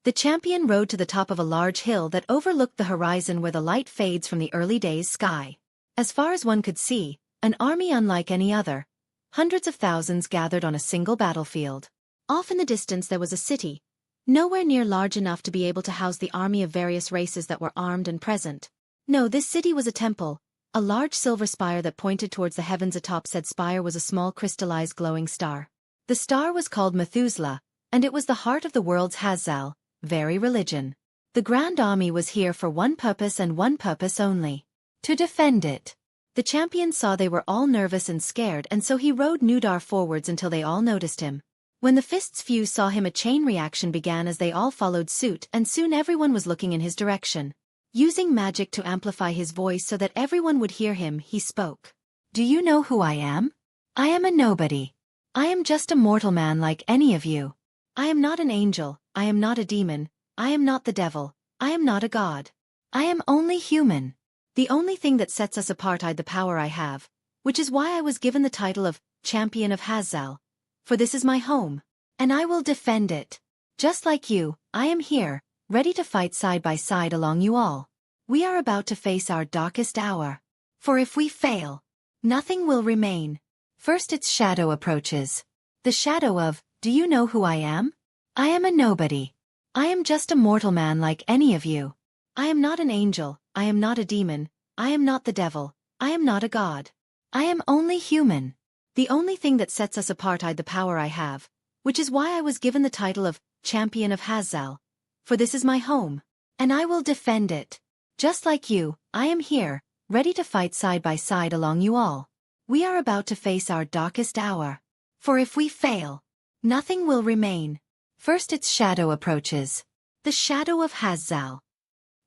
The champion rode to the top of a large hill that overlooked the horizon where the light fades from the early day's sky. As far as one could see, an army unlike any other. Hundreds of thousands gathered on a single battlefield. Off in the distance there was a city, nowhere near large enough to be able to house the army of various races that were armed and present. No, this city was a temple, A large silver spire that pointed towards the heavens atop said spire was a small crystallized glowing star. The star was called Methuselah, and it was the heart of the world's Hazal, very religion. The Grand Army was here for one purpose and one purpose only. To defend it. The champion saw they were all nervous and scared, and so he rode Nudar forwards until they all noticed him. When the Fist's few saw him, a chain reaction began as they all followed suit, and soon everyone was looking in his direction. Using magic to amplify his voice so that everyone would hear him, he spoke. Do you know who I am? I am a nobody. I am just a mortal man like any of you. I am not an angel, I am not a demon, I am not the devil, I am not a god. I am only human. The only thing that sets us apart is the power I have, which is why I was given the title of Champion of Hazal. For this is my home, and I will defend it. Just like you, I am here, ready to fight side by side along you all. We are about to face our darkest hour. For if we fail, nothing will remain. First its shadow approaches. The shadow of, do you know who I am? I am a nobody. I am just a mortal man like any of you. I am not an angel, I am not a demon, I am not the devil, I am not a god. I am only human. The only thing that sets us apart is the power I have, which is why I was given the title of Champion of Hazal. For this is my home, and I will defend it. Just like you, I am here, ready to fight side by side along you all. We are about to face our darkest hour. For if we fail, nothing will remain. First its shadow approaches. The shadow of Hazal.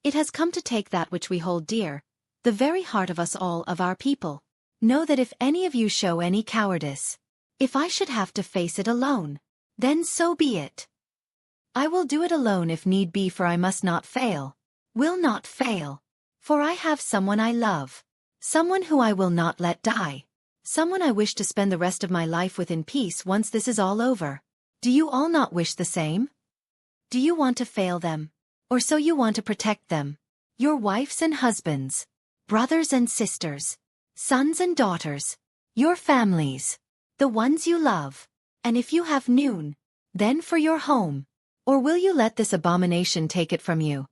It has come to take that which we hold dear, the very heart of us all, of our people. Know that if any of you show any cowardice, if I should have to face it alone, then so be it. I will do it alone if need be, for I must not fail. Will not fail. For I have someone I love. Someone who I will not let die. Someone I wish to spend the rest of my life with in peace once this is all over. Do you all not wish the same? Do you want to fail them? Or so you want to protect them? Your wives and husbands, brothers and sisters, sons and daughters, your families, the ones you love. And if you have noon, then for your home. Or will you let this abomination take it from you?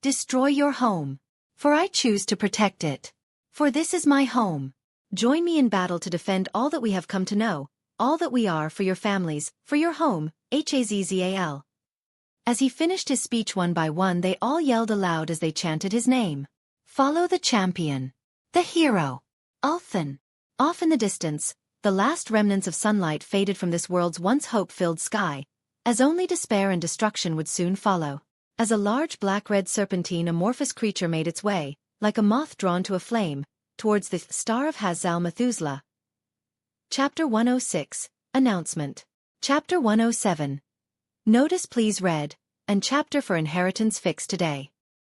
Destroy your home. For I choose to protect it. For this is my home. Join me in battle to defend all that we have come to know, all that we are, for your families, for your home, Hazzal. As he finished his speech, one by one they all yelled aloud as they chanted his name. Follow the champion. The hero. Ulthan. Off in the distance, the last remnants of sunlight faded from this world's once hope-filled sky, as only despair and destruction would soon follow. As a large black-red serpentine amorphous creature made its way, like a moth drawn to a flame, towards the Star of Hazal Methuselah. Chapter 106, Announcement. Chapter 107. Notice please read, and chapter for inheritance fixed today.